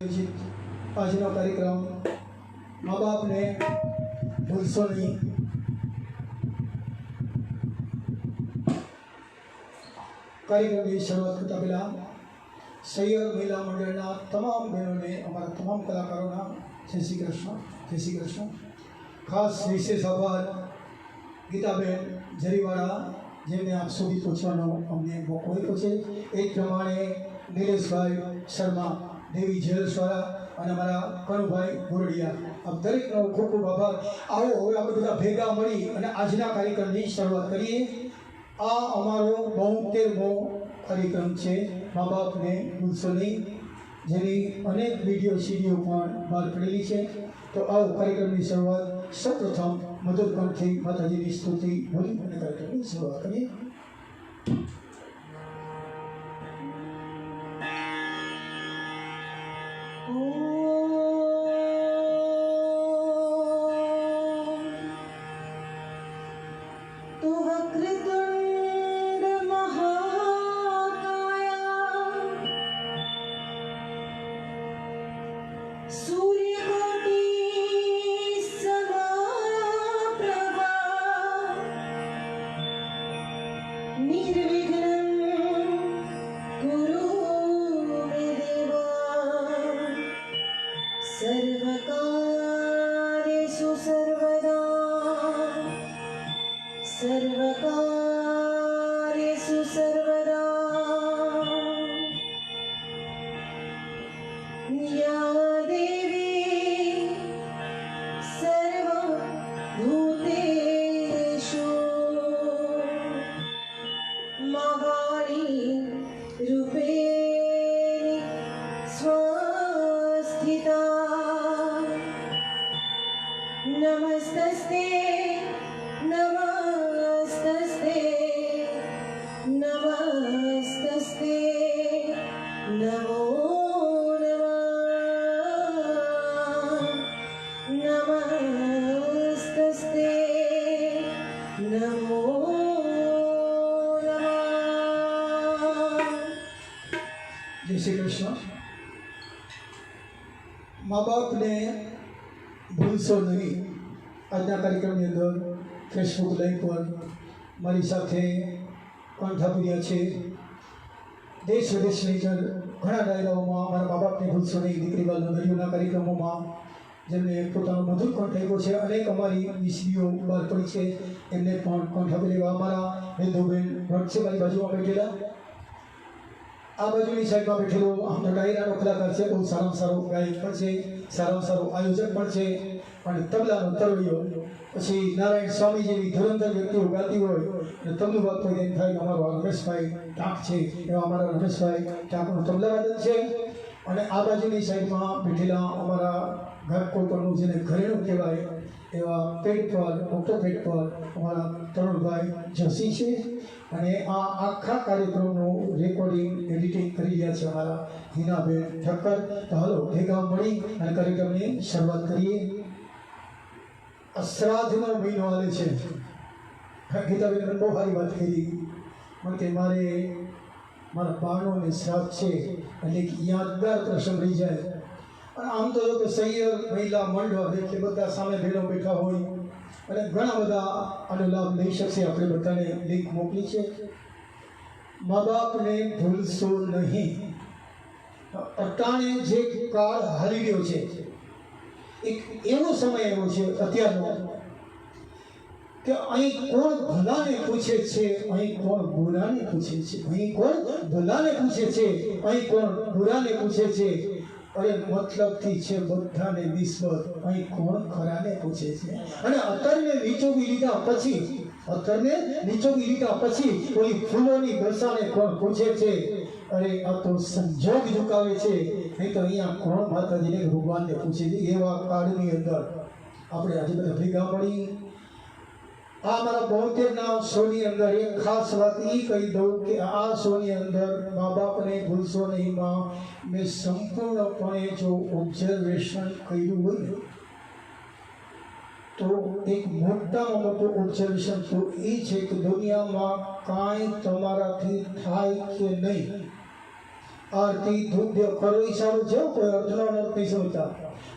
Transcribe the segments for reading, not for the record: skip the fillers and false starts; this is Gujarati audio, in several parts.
આજનો કાર્યક્રમ મા બાપને ભૂલશો નહીં। કાર્યક્રમની શરૂઆત કરતા પહેલાં સૈયદ મહિલા મંડળના તમામ બહેનોને, અમારા તમામ કલાકારોના જય શ્રી કૃષ્ણ, જય શ્રી કૃષ્ણ। ખાસ વિશેષ આભાર ગીતાબેન જરીવાળા, જેમને આપ સુધી પહોંચવાનો અમને મોકો આપ્યો છે। એ પ્રમાણે નિલેશભાઈ શર્મા, દેવી જ્વેલર્સવાળા અને અમારા કનુભાઈ ગોરડિયા, આપ દરેકનો ખૂબ ખૂબ આભાર। આવો હવે આપણે બધા ભેગા મળી અને આજના કાર્યક્રમની શરૂઆત કરીએ। આ અમારો 72મો કાર્યક્રમ છે મા બાપને ભૂલશો નહીં, જેની અનેક વિડીયો સીડીઓ પણ બહાર પડેલી છે। તો આવો કાર્યક્રમની શરૂઆત સૌપ્રથમ મધુર કંઠથી માતાજીની સ્તુતિ બોલી અને કાર્યક્રમની શરૂઆત કરીએ। सर्वकार्येषु सर्वदा या देवी सर्वभूतेषु महावाणी रूपेण स्वस्थिता। नमस्तस्ते नमस्तस्ते नमस्तस्ते नमो नमः नमस्तस्ते नमो नमः। જય શ્રી કૃષ્ણ। મા બાપને ભૂલશો નહીં, આજના કાર્યક્રમની અંદર ફેસબુક લાઈવ પર મારી સાથે કંઠાપ્રિયા છે। દેશ વિદેશની અંદર ઘણા ડાયરાઓમાં મારા મા બાપને ભૂલશો નહીં, દીકરીવાલ નગરીઓના કાર્યક્રમોમાં જેમને પોતાનો મધુર કંઠ આપ્યો છે, અનેક અમારી વીસીડીઓ બહાર પડી છે, એમને પણ કંઠાપ્રિયા અમારા હિન્દુબેન ભટ્ટ છે મારી બાજુમાં બેઠેલા। આ બાજુની સાઈડમાં બેઠેલો આમ તો ડાયરાનો કલાકાર છે, બહુ સારામાં સારો ગાયક પણ છે, સારામાં સારો આયોજક પણ છે અને તબલાનો તરવૈયો। પછી નારાયણ સ્વામી જેવી ધુરંધર વ્યક્તિઓ ગાતી હોય અને તબલું વાગતો એમ થાય કે અમારો રમેશભાઈ ટાંક છે, એવા અમારા રમેશભાઈ ટાંકનું તબલાવાદન છે। અને આ બાજુની સાઈડમાં બેઠેલા અમારા ઘર કોટરનું જેને ઘરેણું કહેવાય એવા પેટ પર ડૉક્ટર પેટ પર અમારા તરુણભાઈ જોશી છે। અને આ આખા કાર્યક્રમનું રેકોર્ડિંગ એડિટિંગ કરી રહ્યા છે અમારા હિનાબેન ઠક્કર। તો હાલો ભેગા મળી અને કાર્યક્રમની શરૂઆત કરીએ। શ્રાદ્ધનો મહિનો આવે છે, ગીતાબેન બહુ સારી વાત કરી, પણ કે મારે મારા બાળોને શ્રાદ્ધ છે એટલે એક યાદગાર પ્રસંગ રહી જાય। અને આમ તો કે સૈયદ મહિલા મંડળ એટલે બધા સામે ભેડો બેઠા હોય અને ઘણા બધા આનો લાભ લઈ શકશે। આપણે બધાને લિંક મોકલી છે। મા બાપને ભૂલશો નહીં, અટાણે જે કાળ હાલી રહ્યો છે, એક એવો સમય એવો છે અત્યારનો કે અહીં કોણ ભલાને પૂછે છે, અહીં કોણ બુરાને પૂછે છે, અહીં કોણ ભલાને પૂછે છે, અહીં કોણ બુરાને પૂછે છે। અરે મતલબથી છે બધાને નિસ્બત, અહીં કોણ ખરાને પૂછે છે। અને અત્તરને નીચોવી લીધા પછી કોઈ ફૂલોની દશાને કોણ પૂછે છે। અરે આ તો સંજોગ ઝુકાવે છે, નહીં તો અહીંયા કોણ માતાજીને ભગવાનને પૂછે છે। એવા કાળની અંદર આપણે આજે બધા ભેગા મળી આ મારા 72ના શોની અંદર એક ખાસ વાત એ કહી દઉં કે આ શોની અંદર મા બાપને ભૂલશો નહીંમાં મેં સંપૂર્ણપણે જો ઓબ્ઝર્વેશન કર્યું હોય તો એક મોટામાં મોટું ઓબ્ઝર્વેશન તો એ છે કે દુનિયામાં કાંઈ તમારાથી થાય કે નહીં આરતી ધૂપ દેવ કરો એ સારું છે, કોઈ અર્થનો અનર્થ નહીં સમજતા.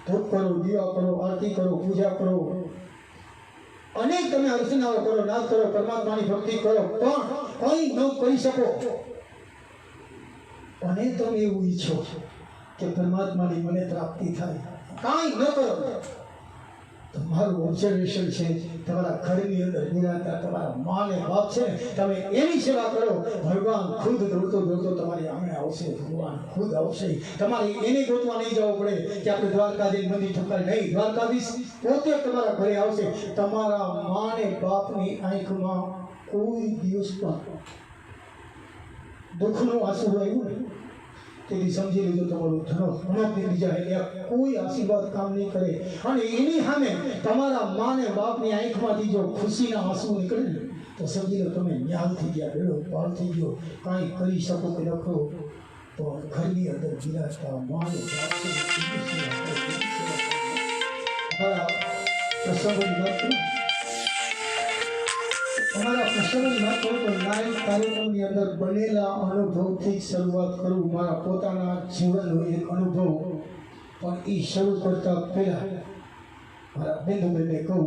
ધૂપ કરો, દીવા કરો, આરતી કરો, પૂજા કરો, અનેક તમે અર્ચનાઓ કરો, નાદ કરો, પરમાત્માની ભક્તિ કરો, પણ કંઈ ન કરી શકો અને તમે એવું ઈચ્છો કે પરમાત્માની મને પ્રાપ્તિ થાય, કાંઈ ન કરો. તમારું ઓબ્ઝર્વેશન છે તમારા ઘરની અંદર નિરાંતા તમારા મા ને બાપ છે, તમે એની સેવા કરો. ભગવાન ખુદ દોડતો દોડતો તમારી આંગણે આવશે, ભગવાન ખુદ આવશે. તમારે એને ગોતવા નહીં જવું પડે કે આપણે દ્વારકાધીશ મંદિર ઠુકાય નહીં. દ્વારકાધીશ પોતે તમારા ઘરે આવશે. તમારા મા ને બાપની આંખમાં કોઈ દિવસ પણ દુઃખનું આંસુ આવ્યું નહીં તેથી સમજી લીધું તમારું ધન નીકળી જાય. કોઈ આશીર્વાદ કામ નહીં કરે. અને એની સામે તમારા મા ને બાપની આંખમાંથી જો ખુશીના આંસુ નીકળે ને તો સમજી લો તમે ન્યાલ થઈ ગયા, બેડો પાર થઈ ગયો. કાંઈ કરી શકો કે ન કરો, તો ઘરની અંદર બિરાજતા મા ને બાપ અમારા પ્રસંગની વાત કરું તો લાઈવ કાર્યક્રમની અંદર બનેલા અનુભવથી શરૂઆત કરું. મારા પોતાના જીવનનો એક અનુભવ, પણ એ શરૂ કરતા પહેલા મારા બિંદુબેનને કહું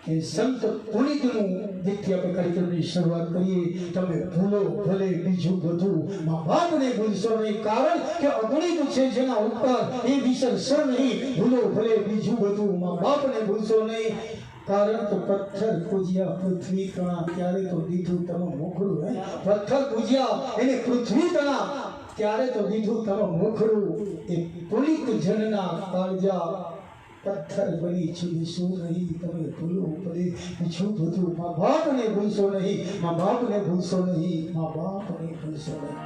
કે સંત પુનિતનું ગીતથી આપણે કાર્યક્રમની શરૂઆત કરીએ. તમે ભૂલો ભલે બીજું બધું, મા બાપને ભૂલશો નહીં, કારણ કે અગણિત છે જેના ઉપર એ વિસરશો નહીં. ભૂલો ભલે બીજું બધું, મા બાપને ભૂલશો નહીં, કારણ તો પથ્થર પૂજ્યા પૃથ્વી તણા, ત્યારે તો દીધું તમે મોખરું. પથ્થર પૂજ્યા એને પૃથ્વી તણા, ત્યારે તો દીધું તમે મોખરું. એ પુનિત જનના કાળજા પથ્થર બની છૂટશું નહીં. તમે ભૂલો ભલે બીજું બધું, મા બાપને ભૂલશો નહીં, મા બાપને ભૂલશો નહીં, મા બાપને ભૂલશો નહીં.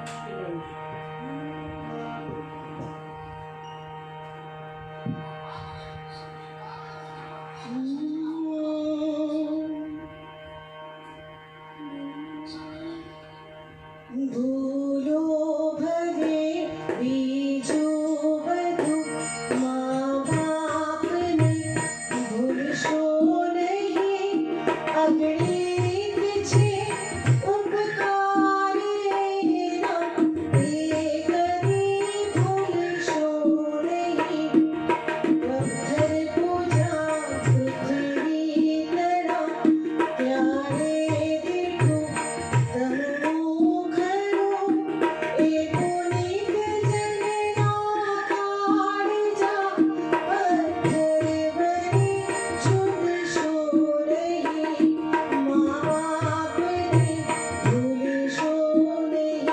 ભૂલો ભલે બીજું બધું, મા બાપને ભૂલશો નહીં. અગણિત છે ઉપકાર એના, એ કદી ભૂલશો નહીં. પથ્થર પૂજા પૃથ્વી તણા, ત્યારે દીઠું તમનું ખરું. એ પુનિત જનના કાળજા પથ્થર બની છૂટશો નહીં. મા બાપને ભૂલશો નહીં.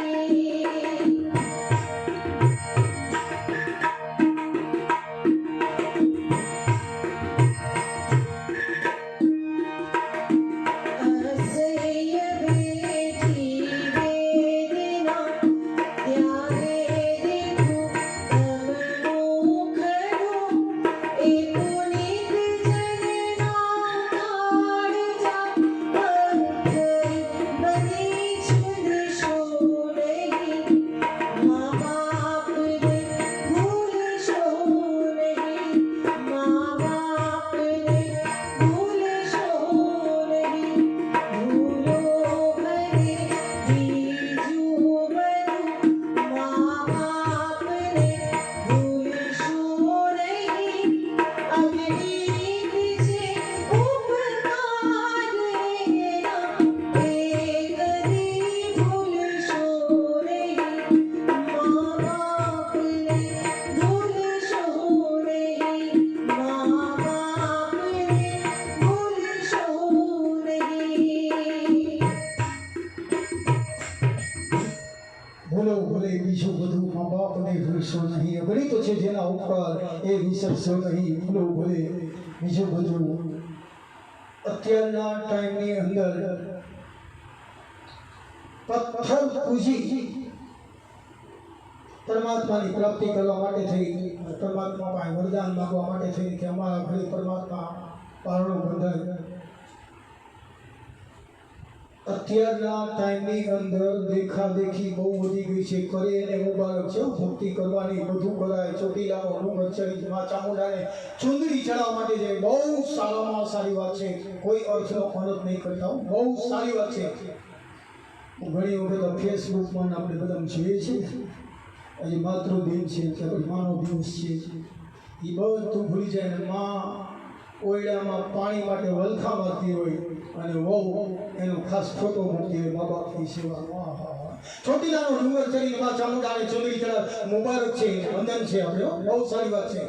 અસહ્ય બેઠી વેદના, ત્યારે દીઠું તમનું ખરું. એ પુનિત જનના કાળજા પથ્થર બની છૂટશો નહીં. મા બાપને ભૂલશો નહીં. મા બાપને ભૂલશો નહીં. ભૂલો ભલે બીજું બધું, મા બાપને ભૂલશો નહીં. અગણિત છે ઉપકાર એના, એ કદી ભૂલશો નહીં. મા બાપને ભૂલશો નહીં. મા બાપને ભૂલશો નહીં. ભૂલો ભલે બીજું બધું, મા બાપને ભૂલશો નહીં. અગણિત છે જેના ઉપર એ વિસરશો નહીં. ભૂલો ભલે બીજું બધું. અત્યારના ટાઈમની અંદર પથ્થર પૂજી પરમાત્માની પ્રાપ્તિ કરવા માટે થઈ, પરમાત્મા પાસે વરદાન માંગવા માટે થઈ કે અમારા ઘરે પરમાત્મા પારણું બંધાય. અત્યારના ટાઈમની અંદર દેખાદેખી બહુ વધી ગઈ છે. કરે એને મુબારક છે, ભક્તિ કરવાની બધું કરાય. ચોટીલાનો ડુંગર ચડી મા ચામુંડાને ચુંદડી ચડાવવા માટે જાય, બહુ સારામાં સારી વાત છે. કોઈ અર્થનો અનર્થ નહીં કરતા, બહુ સારી વાત છે. ઘણી વખત ફેસબુકમાં આપણે બધા જોઈએ છીએ આજે માતૃદિન છે કે પછી માનો દિવસ છે એ બધું ભૂલી જાય ને માં ઓયડામાં પાણી માટે વલખા મારતી હોય અને વહુ એનો ખાસ ફોટો મૂકતી હોય મા બાપની સેવા. ચોટીલાનો ડુંગર ચડીને માં ચામુંડાને ચુંદડી ચડાવ મુબારક છે, વંદન છે, આપણે બહુ સારી વાત છે.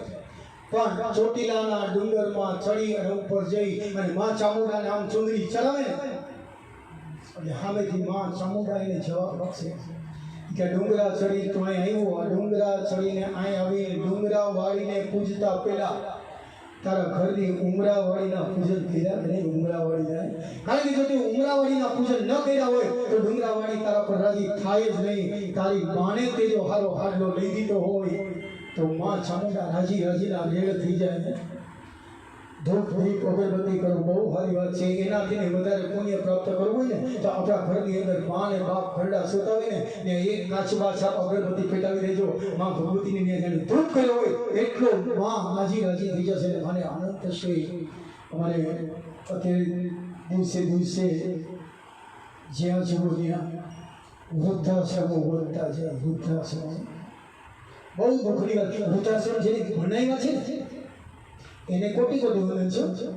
પણ ચોટીલાના ડુંગરમાં ચડી અને ઉપર જઈ અને માં ચામુંડાને આમ ચુંદડી ચડાવે ને એટલે સામેથી માં ચામુંડા એને જવાબ આપશે કે ડુંગરા ચડી તો અહીં આવ્યો, આ ડુંગરા ચડીને અહીં આવીને ડુંગરા વાળીને પૂજતા પહેલા તારા ઘરની ઉમરાવાળીના પૂજન કર્યા કે નહીં? ઉમરાવાળીના, કારણ કે જો તે ઉમરાવાળીના પૂજન ન કર્યા હોય તો ડુંગરાવાળી તારા પર રાજી થાય જ નહીં. તારી માને તે જો હારો હાડલો લઈ દીધો હોય તો માં ચામુંડા રાજીના રેડ થઈ જાય. ધૂપ દીપ અગરબત્તી કરવું બહુ સારી વાત છે. એનાથી વધારે પુણ્ય પ્રાપ્ત કરવું હોય ને તો આપણા ઘરની અંદર મા ને બાપ ખરડા સુતાવીને ને એક કાચબા છાપ અગરબત્તી પેટાવી દેજો. માં ભગવતીની ને જેને ધૂપ કર્યો હોય એટલો માં રાજી થઈ જશે. મને આનંદ થશે. અમારે અત્યારે દિવસે જ્યાં જુઓ ત્યાં વૃદ્ધાશ્રમો વધતા જાય. વૃદ્ધાશ્રમ બહુ દુઃખની વાત. વૃદ્ધાશ્રમ જેને બનાવ્યા છે ને એને કોટી વંદન છે.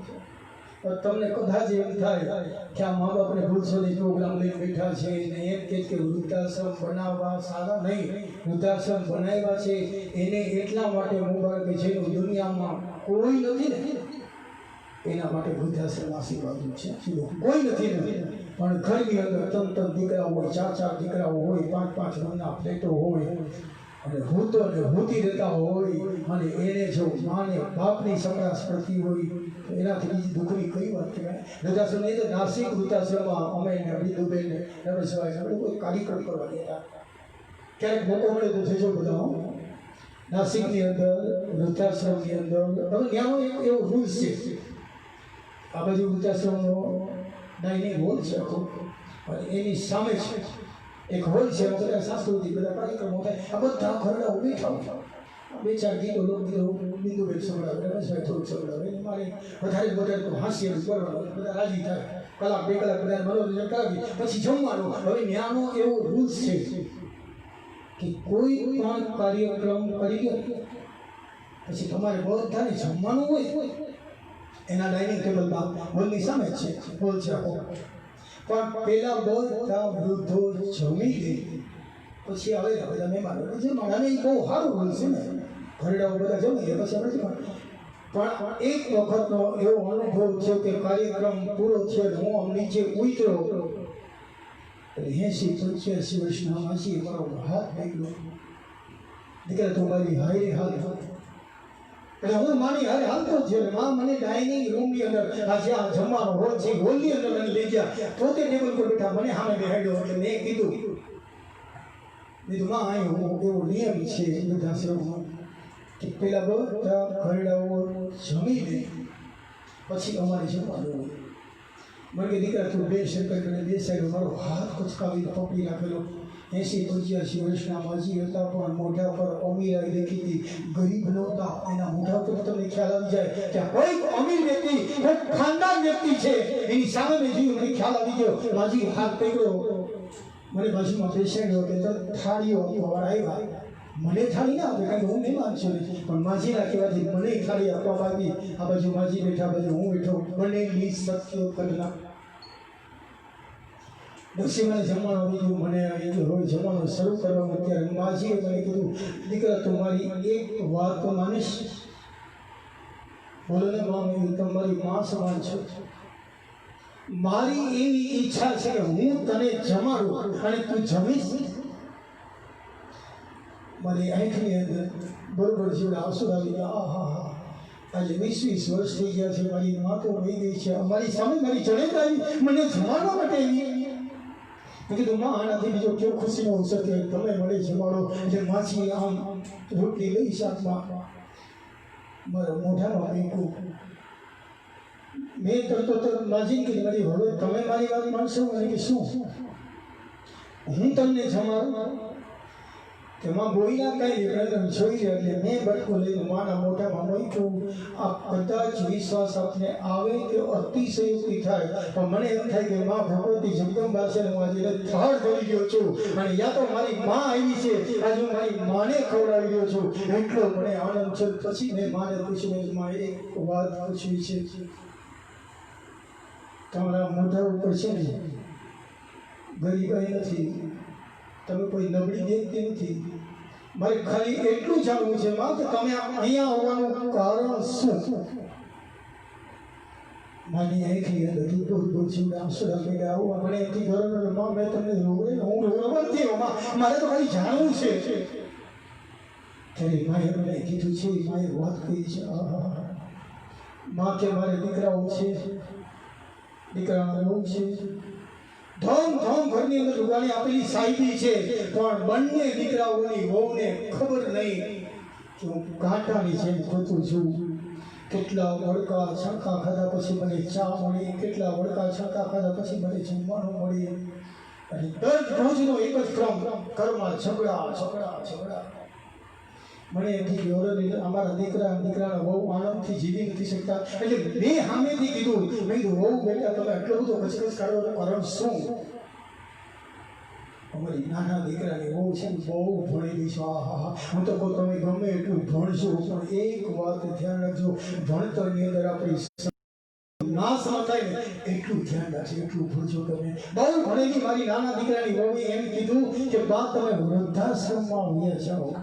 તમને કદાચ એમ થાય કે આ મા બાપને ભૂલસોની પ્રોગ્રામ લઈને બેઠા છે ને એમ કે વૃદ્ધાશ્રમ બનાવવા સારા નહીં. વૃદ્ધાશ્રમ બનાવ્યા છે એને એટલા માટે મુબારક છે દુનિયામાં કોઈ નથી ને એના માટે વૃદ્ધાશ્રમ આશીર્વાદ છે. કોઈ નથી પણ ઘરની અંદર 3 દીકરાઓ હોય, 4 દીકરાઓ હોય, 5 રૂમના ફ્લેટો હોય અને ભૂતો અને ભૂતી રહેતા હોય અને એને જો માને બાપની સંકળાશ પડતી હોય તો એનાથી બીજી દુઃખની કઈ વાત કહેવાય. વૃદ્ધાશ્રમ એ તો નાસિક વૃદ્ધાશ્રમમાં અમે અભિદુબેન રમેશભાઈ આપણે કોઈ કાર્યક્રમ કરવા ગયા. ક્યારેક મોકો મળે તો જજો બધા. નાસિકની અંદર વૃદ્ધાશ્રમની અંદર હવે ત્યાંનો એક એવો રૂલ્સ છે. આ બાજુ વૃદ્ધાશ્રમનો ડાઇનિંગ હોલ છે આખો અને એની સામે છે એક હોલ છે. બધા સાંસ્કૃતિક બધા કાર્યક્રમો થાય. આ બધા ખરડાઓ બેઠા હોય. 2-4 ગીતો લોકગીતો બિંદુબેન સંભળાવે, રમેશભાઈ થોડુંક સંભળાવે. મારે વધારે તો હાસ્ય કરવાનું, બધા રાજી થાય. 1-2 કલાક બધા મનોરંજન કરાવી પછી જમવાનું. હવે ત્યાંનો એવો રૂલ્સ છે કે કોઈ પણ કાર્યક્રમ કરી ગયો પછી તમારે બધાને જમવાનું હોય એના ડાઇનિંગ ટેબલમાં હોલની સામે જ છે. હોલ છે આખો. પણ પેલા બધા વૃદ્ધો જમી લે પછી આવે બધા મહેમાનો જમવાના. એ બહુ સારું હોય છે ને, ઘરડાઓ બધા જમી લે પછી આપણે જમવાનું. પણ એક વખતનો એવો અનુભવ છે કે કાર્યક્રમ પૂરો થયો હું આમ નીચે ઉતર્યો 80-85 વર્ષના માસી મારો હાથ નીકળ્યો. દીકરા તો મારી હારે હાથ એટલે હું મારી હારે હાલતો જ છે. માં મને ડાઇનિંગ રૂમની અંદર આ જ્યાં જમવાનો હોલ છે હોલની અંદર મને લઈ ગયા. પોતે ટેબલ પર બેઠા મને સામે બેહાડ્યો. એટલે મેં કીધું માં અહીં એવો નિયમ છે વૃદ્ધાશ્રમમાં કે પેલા બધા ઘરડાઓ જમી દે પછી અમારે જમવાનું હોય. મને કે દીકરા તું બે સેકન્ડ બેસાડ્યો. મારો હાથ કચકાવીને પકડી રાખેલો. 80-85 વર્ષના માજી હતા પણ મોઢા પર અમીરાઈ દેખી હતી. ગરીબ નહોતા. એના મોઢા પર તમને ખ્યાલ આવી જાય કે કોઈ અમીર વ્યક્તિ, કોઈ ખાનદાન વ્યક્તિ છે એની સામે મેં જોયું. મને ખ્યાલ આવી ગયો. માજી હાથ પકડ્યો, મને બાજુમાં બેસાડ્યો કે થાળીઓ આપવા આવ્યા. મને થાળી ના આપે કારણ કે હું મહેમાન છું, પણ માજીના કહેવાથી મને થાળી આપવા આવી. આ બાજુ માજી બેઠા, બાજુ હું બેઠો. બંને લીસ સત્યો કરના પછી મને જમવાનું બીજું મને હોય જમવાનું શરૂ કરવાનું. ત્યારે માજીએ મને કીધું દીકરા તું મારી એક વાત તો માનીશ? બોલો ને માં, હું તમારી માં સમાન છું. મારી એવી ઈચ્છા છે કે હું તને જમાડું અને તું જમીશ. મારી આંખની અંદર બરોબર જેવડે આંસુ આવી ગયા. આહા, આજે 20 વર્ષ થઈ ગયા છે. મારી માં તો વહી ગઈ છે. અમારી સામે મારી જડેત આવી મને જમાડવા માટે આવી. મેં કીધું માં આનાથી બીજો કેવો ખુશી ન હોઈ શકે. તમે મને જમાડો. એટલે માછી આમ રોટલી લઈ શાકમાં મારા મોઢામાં મૂક્યું. મેં તરત માજી કીધી મારી હવે તમે મારી વાત માનશો? મને કે શું હું તમને જમાડું? તેમાં બોઈના કઈ નિર્ણય જોઈ લે એટલે મેં બટકું લઈને માના મોઢામાં મૂક્યું. આ કદાચ વિશ્વાસ આપને આવે કે અતિશયોક્તિ થાય, પણ મને એમ થાય કે માં ભગવતી જગદંબા છે હું આજે થાળ ધરી ગયો છું અને યા તો મારી માં આવી છે, આજે હું મારી માને ખવડાવી રહ્યો છું, એટલો મને આનંદ છે. પછી મેં માને પૂછ્યું, માં એક વાત પૂછવી છે, તમારા મોઢા ઉપર છે ને ગરીબાઈ નથી, તમે કોઈ નબળી દેખતી નથી, મારે ખાલી એટલું જાણવું છે માં કે તમે અહીંયા આવવાનું કારણ શું? માની અહીંથી બધું બોલ છું આંસુડા મેળે આવું મને એથી ઘર માં મેં તમને રોવે હું રોવા નથી મારે તો ખાલી જાણવું છે. ત્યારે માએ મને કીધું છે, માએ વાત કરી છે, માં કે મારે દીકરાઓ છે, દીકરાનો રોગ છે, ધમ ઘરની અંદર લુગાણી આપેલી સાહેબી છે, પણ બંને દીકરાઓની વહુને ખબર નહીં કે હું કાંટાની જેમ ખોતું છું. કેટલા વડકા છણકા ખાધા પછી મને ચા મળી, કેટલા વડકા છણકા ખાધા પછી મને જમવાનું મળી, અને દરરોજનો એક જ ક્રમ, ઘરમાં ઝઘડા. મને એમથી અમારા દીકરાના બહુ આનંદથી જીવી નથી શકતા, એટલે મેં સામેથી કીધું, મેં કીધું બહુ બેટા તમે આટલો બધો કચકચ કાઢવાનું કારણ શું? અમારી નાના દીકરાની બહુ છે ને બહુ ભણેલી છે, હું તો કહું તમે ગમે એટલું ભણશો પણ એક વાત ધ્યાન રાખજો, ભણતરની અંદર આપણી નાશ ન થાય ને એટલું ધ્યાન રાખજો, એટલું ભણજો. તમે બહુ ભણેલી મારી નાના દીકરાની બહુ એમ કીધું કે બા તમે વૃદ્ધાશ્રમમાં વયા જાઓ,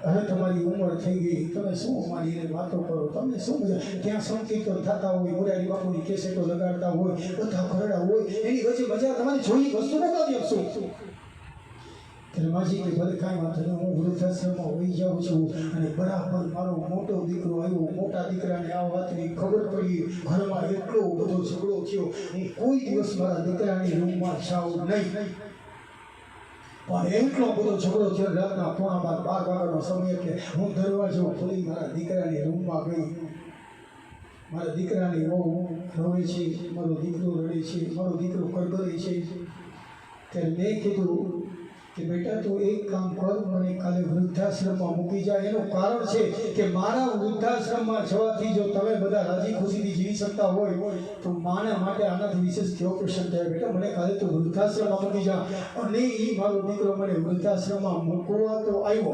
હવે તમારી ઉંમર થઈ ગઈ, તમે શું અમારી એને વાતો કરો, તમને શું મજા, ત્યાં સંકીર્તન થતા હોય, મુરારી બાપુની કેસેટો લગાડતા હોય, બધા ઘરડા હોય, એની વચ્ચે મજા તમારી જોઈ વસ્તુ બતાવી આપશો. ત્યારે માજી કે ભલે કાંઈ વાંધો નહીં, હું વૃદ્ધાશ્રમમાં વહી જાઉં છું. અને બરાબર મારો મોટો દીકરો આવ્યો, મોટા દીકરાને આ વાતની ખબર પડી, ઘરમાં એટલો બધો ઝઘડો થયો, હું કોઈ દિવસ મારા દીકરાની રૂમમાં જાઉં નહીં. પણ એટલો બધો ઝઘડો થયો, રાતના 12 વાગ્યાનો સમય, એટલે હું દરવાજો ખોલી મારા દીકરાની રૂમમાં ગઈ. મારા દીકરાની વહુ રોવે છે, મારો દીકરો રડે છે, મારો દીકરો કરગરે છે. ત્યારે મેં કીધું કે બેટા તું એક કામ કર, મને કાલે વૃદ્ધાશ્રમમાં મૂકી જાય. એનું કારણ છે કે મારા વૃદ્ધાશ્રમમાં જવાથી જો તમે બધા રાજી ખુશીથી જીવી શકતા હોય તો માના માટે આનાથી વિશેષ કેવો પ્રશ્ન થયો? બેટા મને કાલે તો વૃદ્ધાશ્રમમાં મૂકી જા. અને એ મારો દીકરો મને વૃદ્ધાશ્રમમાં મૂકવા તો આવ્યો,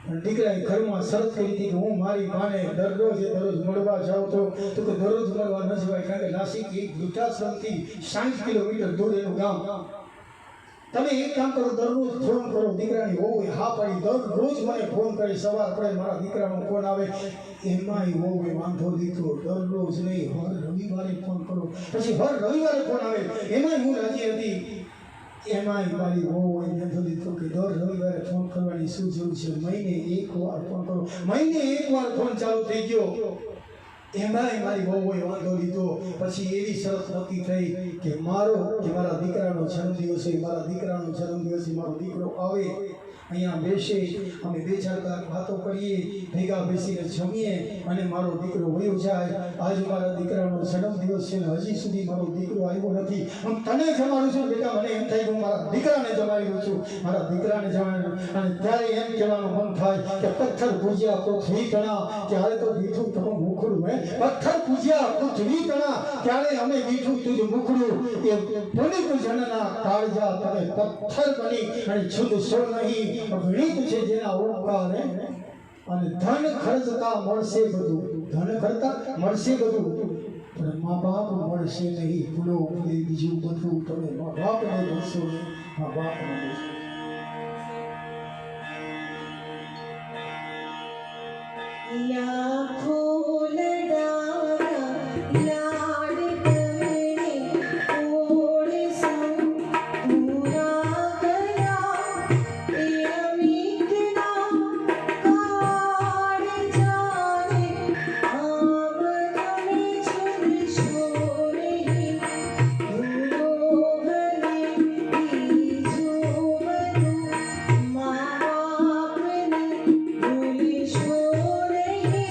પણ દીકરાએ ઘરમાં શરત કરી હતી કે હું મારી માને દરરોજ મળવા જાઉં તો કે દરરોજ મળવા ન જવાય, કારણ કે નાસિક એક વૃદ્ધાશ્રમથી 60 કિલોમીટર દૂર એનું ગામ. તમે એક કામ કરો, દરરોજ ફોન કરો. દીકરાની વહુએ હા પાડી, દરરોજ મને ફોન કરી, સવાર પડે મારા દીકરાનો ફોન આવે, એમાંય વહુએ વાંધો લીધો, દરરોજ નહીં, હર રવિવારે ફોન કરો. પછી હર રવિવારે ફોન આવે, એમાંય હું રાજી હતી. એમાંય મારી વહુએ વાંધો લીધો કે દર રવિવારે ફોન કરવાની શું જરૂર છે, મહિને એકવાર ફોન કરો. મહિને એકવાર ફોન ચાલુ થઈ ગયો, એમાંય મારી વહુએ વાંધો લીધો. પછી એવી શરત નક્કી થઈ કે મારા દીકરાનો જન્મદિવસ હોય, મારો દીકરો આવે, અહીંયા બેસે, અમે 2-4 કલાક વાતો કરીએ, ભેગા બેસીને જમીએ અને મારો દીકરો વયો જાય. આજ મારા દીકરાનો જન્મદિવસ છે ને હજી સુધી મારો દીકરો આવ્યો નથી. હું તને જમાડું છું બેટા, મને એમ થાય કે હું મારા દીકરાને જમાડી રહ્યો છું, મારા દીકરાને જમાડ્યું. અને ત્યારે એમ કહેવાનું મન થાય કે પથ્થર પૂજ્યા પૃથ્વી તણા, ત્યારે તો મીઠું તમારું મુખડું. પથ્થર પૂજ્યા પૃથ્વી તણા, ત્યારે અમે મીઠું તુજ મુખડું. એ પુનિત જનના કાળજા તમે પથ્થર બની અને છૂટશો નહીં. ગણિત છે જેના ઓંકારે, અને ધન ખર્ચતા મળશે બધું, પણ મા બાપ મળશે નહીં. ભૂલો ભૂલી બીજું બધું તમે મા બાપને ભૂલશો નહીં, મા બાપને ભૂલશો. લાખો લડાયા લાડ તમને ઓળે સંગ પૂરા કર્યા, એ અમિતના કાળ જાણે આમ તમે છૂટશો નહીં. ભૂલો ભલે બીજું બધું, મા બાપને ભૂલશો નહીં.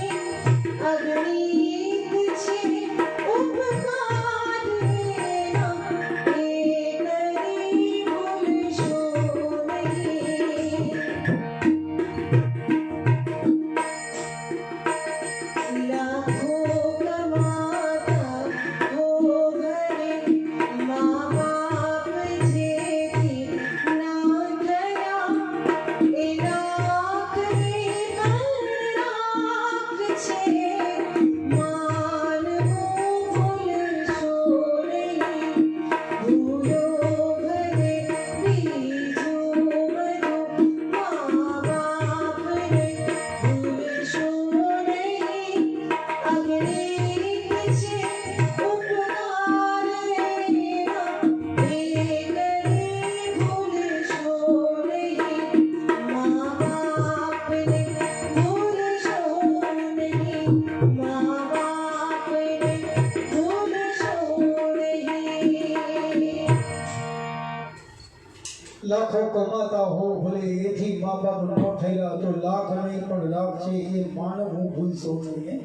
કર્યા તો લાખ નહીં પણ લાખ છે એ માનવ હું ભૂલશો નહીં.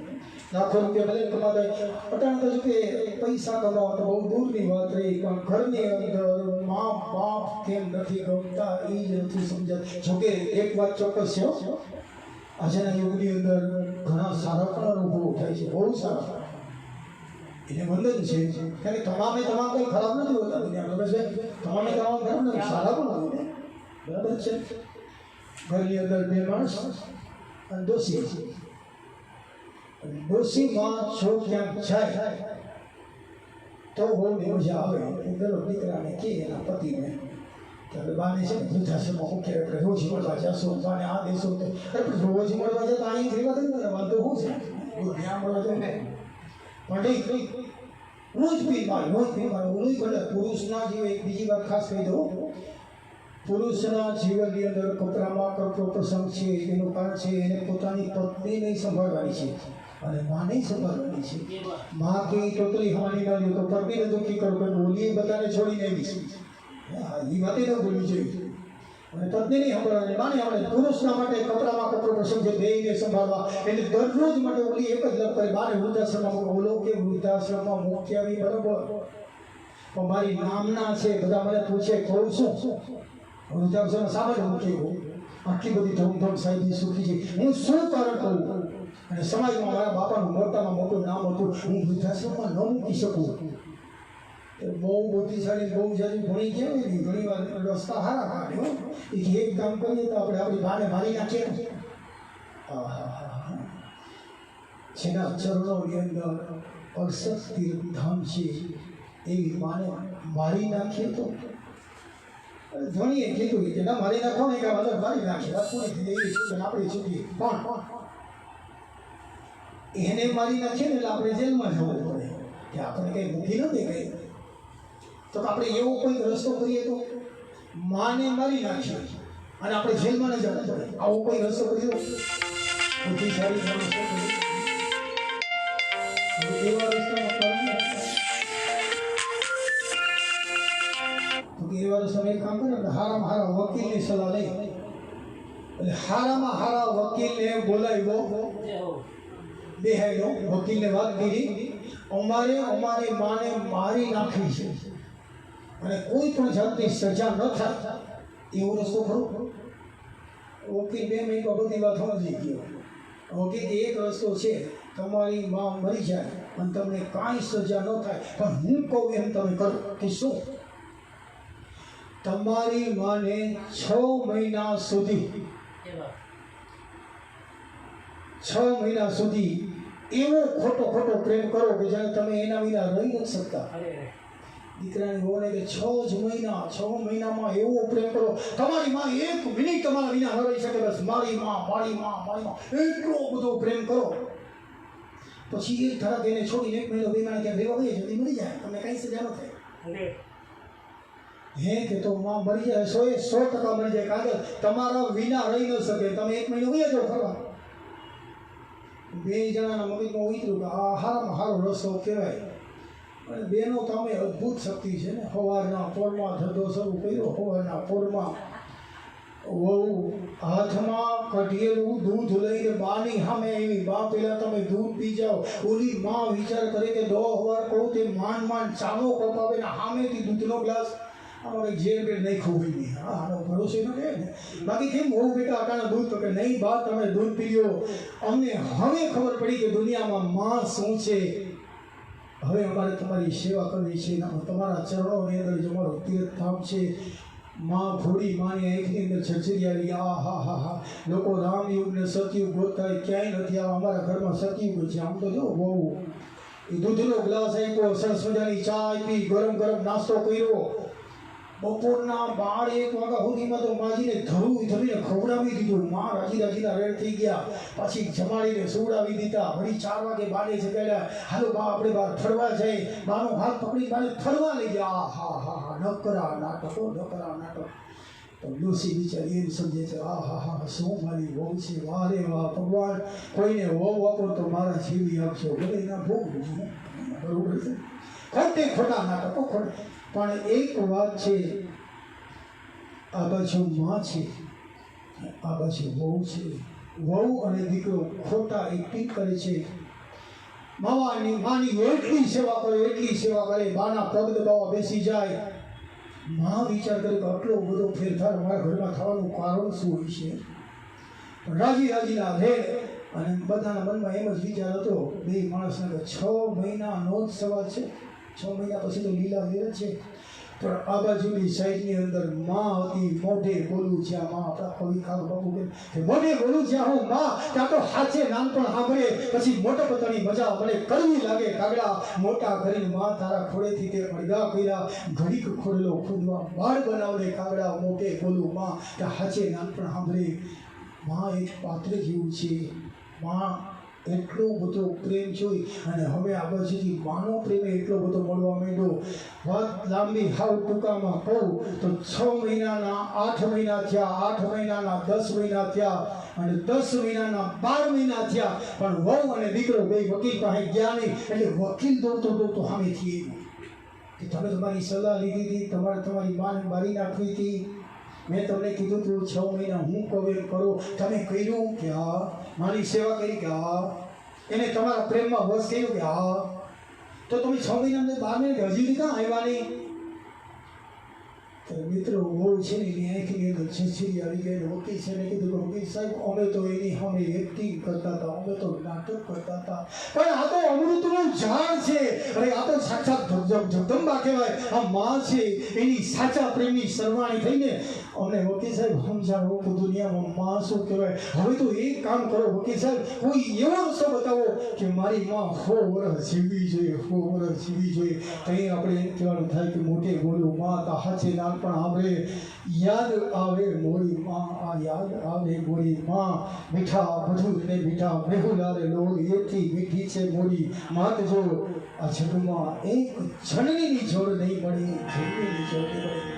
લાખો રૂપિયા ભલે કમાતા અટાણ તો કે પૈસા કમાવા તો બહુ દૂરની વાત રહી, પણ ઘરની અંદર મા બાપ કેમ નથી ગમતા એ જ નથી સમજાતું. જોકે એક વાત ચોક્કસ છે, આજના યુગની અંદર ઘણા સારા પણ અનુભવો થાય છે, બહુ સારા. એને વંદન છે, કારણ કે તમામે તમામ કંઈ ખરાબ નથી હોતા દુનિયામાં, બરાબર છે? તમામે તમામ ખરાબ નથી, સારા પણ હોય ને, બરાબર છે? ઘરની અંદર બે માણસ અને ડોશી છે. ડોશીમાં છો ક્યાંક જાય તો બહુ મજા આવે. દરેક દીકરાને કે એના પતિને કે બાને છે ને વૃદ્ધાશ્રમમાં મૂકે, આપણે રોજ મળવા જશો, બાને આ દેશો તો રોજ મળવા જતા અહીં થઈ વાત ને વાંધો શું છે? ત્યાં મળવા જાય ને પણ રોજ પીવા રોજ ભલે પુરુષના જીવ. એક બીજી વાત ખાસ કહી દઉં, પુરુષના જીવનની અંદર કપરામાં કરતો પ્રસંગ છે એનું કારણ છે એને પોતાની પત્નીને સંભાળવાની છે અને માને સંભાળવાની છે. માં કે ટોટલી હવાની ના લ્યો તો પત્નીને દુઃખી કરો કે બોલીએ બધાને છોડીને આવી છે, એ વાતે ન ભૂલવી જોઈએ. અને પત્નીની સંભાળવાની માને આપણે પુરુષના માટે કપરામાં કપરો પ્રસંગ છે, બેયને સંભાળવા એટલે દરરોજ માટે ઓલી એક જ લપ કરે, બાને વૃદ્ધાશ્રમમાં મૂકો. ઓલો કે વૃદ્ધાશ્રમમાં મૂકી આવી બરાબર, પણ મારી નામના છે બધા મને પૂછે કહું શું વૃદ્ધાશ્રમમાં સામાન્ય મૂકી આટલી બધી ધમધમ સાહેબની સુખી છે, હું શું કારણ કહું? અને સમાજમાં મારા બાપાનું મોટામાં મોટું નામ હતું, હું વૃદ્ધાશ્રમમાં ન મૂકી શકું. બહુ બુદ્ધિશાળી બહુ જાજી ભણી ગયા હોય ને ઘણી વાર રસ્તા હારા કાઢ્યો એ એક કામ કરીએ તો આપણે આપણી બાને મારી નાખીએ ને. જેના ચરણોની અંદર 68 તીર્થધામ છે એવી બાને મારી નાખીએ તો ધણીએ કીધું કે ના મારી નાખો ને કે બધા મારી નાખીએ પૂરી થઈ એવી સૂચન આપણી છૂટી, પણ એને મારી નાખીએ ને એટલે આપણે જેલમાં જવું પડે કે આપણે કંઈ મૂકી નથી ગઈ. તો આપણે એવો કોઈ રસ્તો કરીએ તો માને મારી નાખીએ અને આપણે જેલમાં ન જવું પડે, આવો કોઈ રસ્તો કરીએ બુદ્ધિશાળી માણસો એવા રસ્તામાં એક કામ કરે એટલે હારામાં હારા વકીલની સલાહ લઈ એટલે હારામાં હારા વકીલને બોલાવ્યો, બેહાડ્યો, વકીલને વાત કરી અમારી માને મારી નાખી છે અને કોઈ પણ જાતની સજા ન થાય એવો રસ્તો ખરો? વકીલ 2 મિનિટ બધી વાત સમજી ગયો. વકીલ એક રસ્તો છે, તમારી માં મરી જાય અને તમને કાંઈ સજા ન થાય પણ હું કહું એમ તમે કરો. કે શું? તમારી માને 6 મહિના સુધી એવો ખોટો પ્રેમ કરો કે જાણે તમે એના વિના રહી નથી શકતા. દીકરાની વહુને કે 6 મહિનામાં એવો પ્રેમ કરો તમારી માં 1 મિનિટ તમારા વિના ન રહી શકે. બસ મારી માં એટલો બધો પ્રેમ કરો. પછી એ ધરાક એને છોડીને 1 મહિનો 2 મહિના ક્યાં રહેવા ગઈ જલ્દી મરી જાય, તમને કઈ સજા ન થાય. હે કે તો માં મરી જાય 100% મરી જાય, કારણ કે તમારા વિના રહી ન શકે. તમે 1 મહિનો ગયા જાઓ ફરવા, 2 જણાના મગજમાં ઉતર્યું કે આ હારામાં હારો રસ્તો કહેવાય. અને બેનો તમે અદ્ભુત શક્તિ છે ને. સવારના પોરમાં ધંધો શરૂ કર્યો, સવારના પોરમાં વહુ હાથમાં કઢિયેલું દૂધ લઈને બાની સામે આવી, બા પહેલાં તમે દૂધ પી જાઓ. ઓલી માં વિચાર કરે કે 10 વાર કહું તે માંડ ચાનો કપ આવે ને સામેથી દૂધનો ગ્લાસ આમાં કંઈક ઝેર બેર નહીં ખોવી નહીં. આનો ભરોસો ન કહે ને. બાકી કેમ બહુ બેટા આટાના દૂધ તો કે નહીં બા તમે દૂધ પીઓ. અમને હવે ખબર પડી કે દુનિયામાં માં શું છે. હવે અમારે તમારી સેવા કરવી છે, તમારા ચરણોની અંદર જે અમારો તીર્થધામ છે. માં ભોળી માની આંખની અંદર છછરિયાળી. હા લોકો રામયુગ ને સતયુગ ગોતતા ક્યાંય નથી. અમારા ઘરમાં સતયુગ છે. આમ તો જો બહુ એ દૂધનો ગ્લાસ આપ્યો, સરસ મજાની ચા આપી, ગરમ નાસ્તો કર્યો. બપોરના 12-1 વાગ્યા સુધીમાં તો માજીને ધરીને ખવડાવી દીધું. માં રાજીના રેડ થઈ ગયા. પછી જમાડીને સુવડાવી દીધા. વળી 4 વાગે બાને જગાડ્યા. હાલો બા આપણે બહાર ફરવા જાય. બાનો હાથ પકડી બાને ફરવા લઈ ગયા. હા નકરા નાટક. તો ડોસી બિચારી એમ સમજે છે શું મારી વહુ છે. વાહ રે વાહ ભગવાન, કોઈને વહુ આપો તો મારા જેવી આપશો. ભલે એના ભોગ બરોબર છે. ખોટા નાટકો પણ એક વાત છે, આ બાજુ માં છે આ બાજુ વહુ છે, વહુ અને દીકરો ખોટા એક્ટિંગ કરે છે. માની એટલી સેવા કરે, બાના પગ દબાવવા બેસી જાય. માં વિચાર કરે કે આટલો બધો ફેરફાર મારા ઘરમાં થવાનું કારણ શું હોય છે? પણ રાજીના રહે અને બધાના મનમાં એમ જ વિચાર હતો બે માણસના કે 6 મહિનાનો જ સવાલ છે, 6 મહિના પછી તો લીલા લીલા છે. પણ આ બાજુની સાઈડની અંદર માં હતી, મોઢે બોલું જ્યાં માં, આપણા કવિ કાગ બાપુ કે મોઢે બોલું જ્યાં હું માં, ત્યાં તો હાથે નાનપણ સાંભળે પછી મોટો પતણી મજા મને કરવી લાગે. કાગડા મોટા કરીને માં તારા ખોડેથી તે અડગા કર્યા, ઘડીક ખોડેલો ખોદવા બાળ બનાવલે. કાગડા મોઢે બોલું માં, ત્યાં હાથે નાનપણ સાંભળે. માં એક પાત્ર જેવું છે. માં એટલો બધો પ્રેમ જોઈ અને હવે આ બાજુથી માનો પ્રેમ એટલો બધો મળવા માંડ્યો. વાત લાંબી હાવ ટૂંકામાં કહું તો 6 મહિનાના 8 મહિના થયા, 8 મહિનાના 10 મહિના થયા અને 10 મહિનાના 12 મહિના થયા. પણ વહુ અને દીકરો બે વકીલ પાસે ગયા નહીં. એટલે વકીલ દોડતો સામેથી કે તમે તમારી સલાહ લીધી હતી, તમારી માને મારી નાખવી હતી. મેં તમને કીધું તું 6 મહિના હું કવેર કરો, તમે કર્યું કે હા? મારી સેવા કરી કે હા? એને તમારા પ્રેમમાં વશ કર્યું કે હા? તો તમે 6 મહિના 12 મહિના હજી ક્યાં આવ્યા નહીં? મિત્રો વહુ છે ને એની આંખની અંદર છીછી આવી ગઈ. વકીલ છે ને કીધું કે વકીલ સાહેબ અમે તો એની સામે એક્ટિંગ કરતા હતા, અમે તો નાટક કરતા હતા, પણ આ તો અમૃતનું ઝાડ છે. અરે આ તો સાક્ષાત જગદંબા કહેવાય. આ માં છે એની સાચા પ્રેમની સરવાણી થઈને અમને વકીલ સાહેબ સમજાવો કે દુનિયામાં માં શું કહેવાય. હવે તો એક કામ કરો વકીલ સાહેબ, કોઈ એવો રસ્તો બતાવો કે મારી માં 100 વર્ષ જીવવી જોઈએ, 100 વર્ષ જીવવી જોઈએ. કંઈ આપણે એમ કહેવાનું થાય કે મોટે બોલું માં તા હાથે નાનપણ આપણે યાદ આવે મોરી માં, આ યાદ આવે મોરી માં. મીઠા મધુર ને મીઠા મેહુલારે લોલ, એથી મીઠી છે મોરી માત. જો આ જગમાં એક જનનીની જોડ નહીં મળી, જનનીની જોડ નહીં મળી.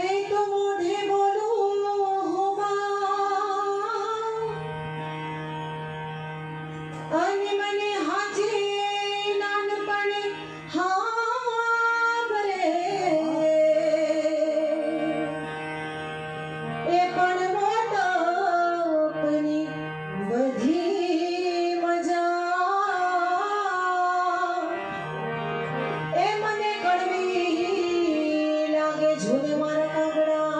એક મોઢે બોલું માં, અને મને હાજે નાનપણ સાંભળે. એ પણ મોટપની બધી મજા એ મને કડવી લાગે. જોને મારા કાગડા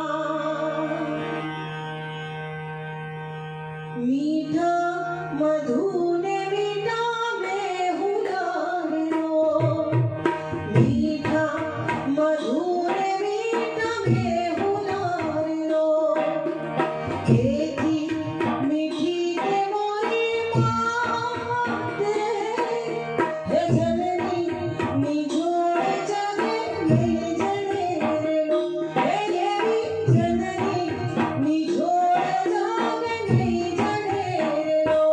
મીઠા મધુને મીઠા મેહુલાનો, મીઠા મધુને મીઠા મેહુલાનો. એથી મીઠી તે મોરી માત રે, હે જનની ની જોડ જગે નહીં જનેલો. હે એવી જનની ની જોડ જગે નહીં જનેલો.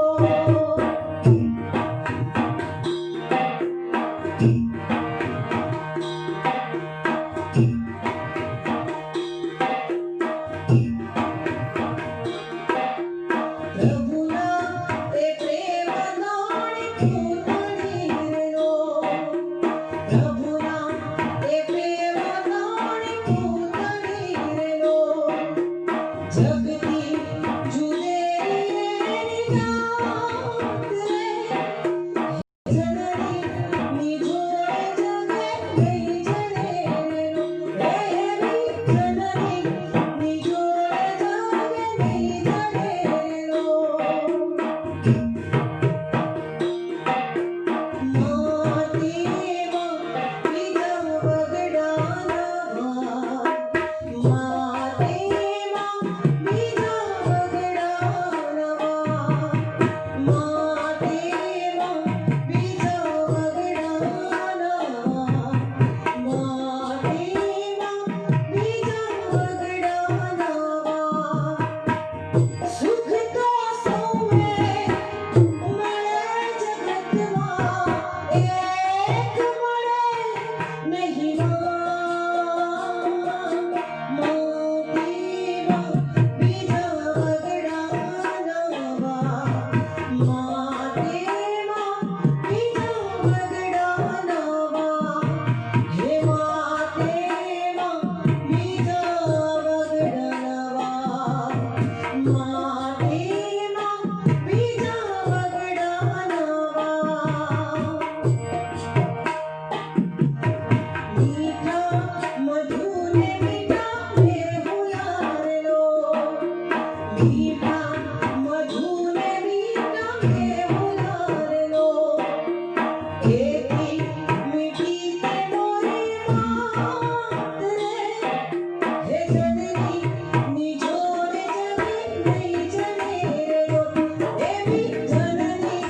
પ્રભુના એ પ્રેમ નાણી પૂતળી રો, પ્રભુના એ પ્રેમ નાણી પૂતળી રો. જગતી જુદેરી જાત રે, જનની ની જોડ જગે નહીં જનેલો. હે એવી જનની ની જોડ જગે નહીં જનેલો. માટીમાં બીજા વગડાના ભાત, માટીમાં બીજા મીઠા મધુને મીઠા મેહુલારનો એથી મીઠી તે મોરી વાત રે હે જનની નિજોરે જગે નહીં જને રો એવી જનની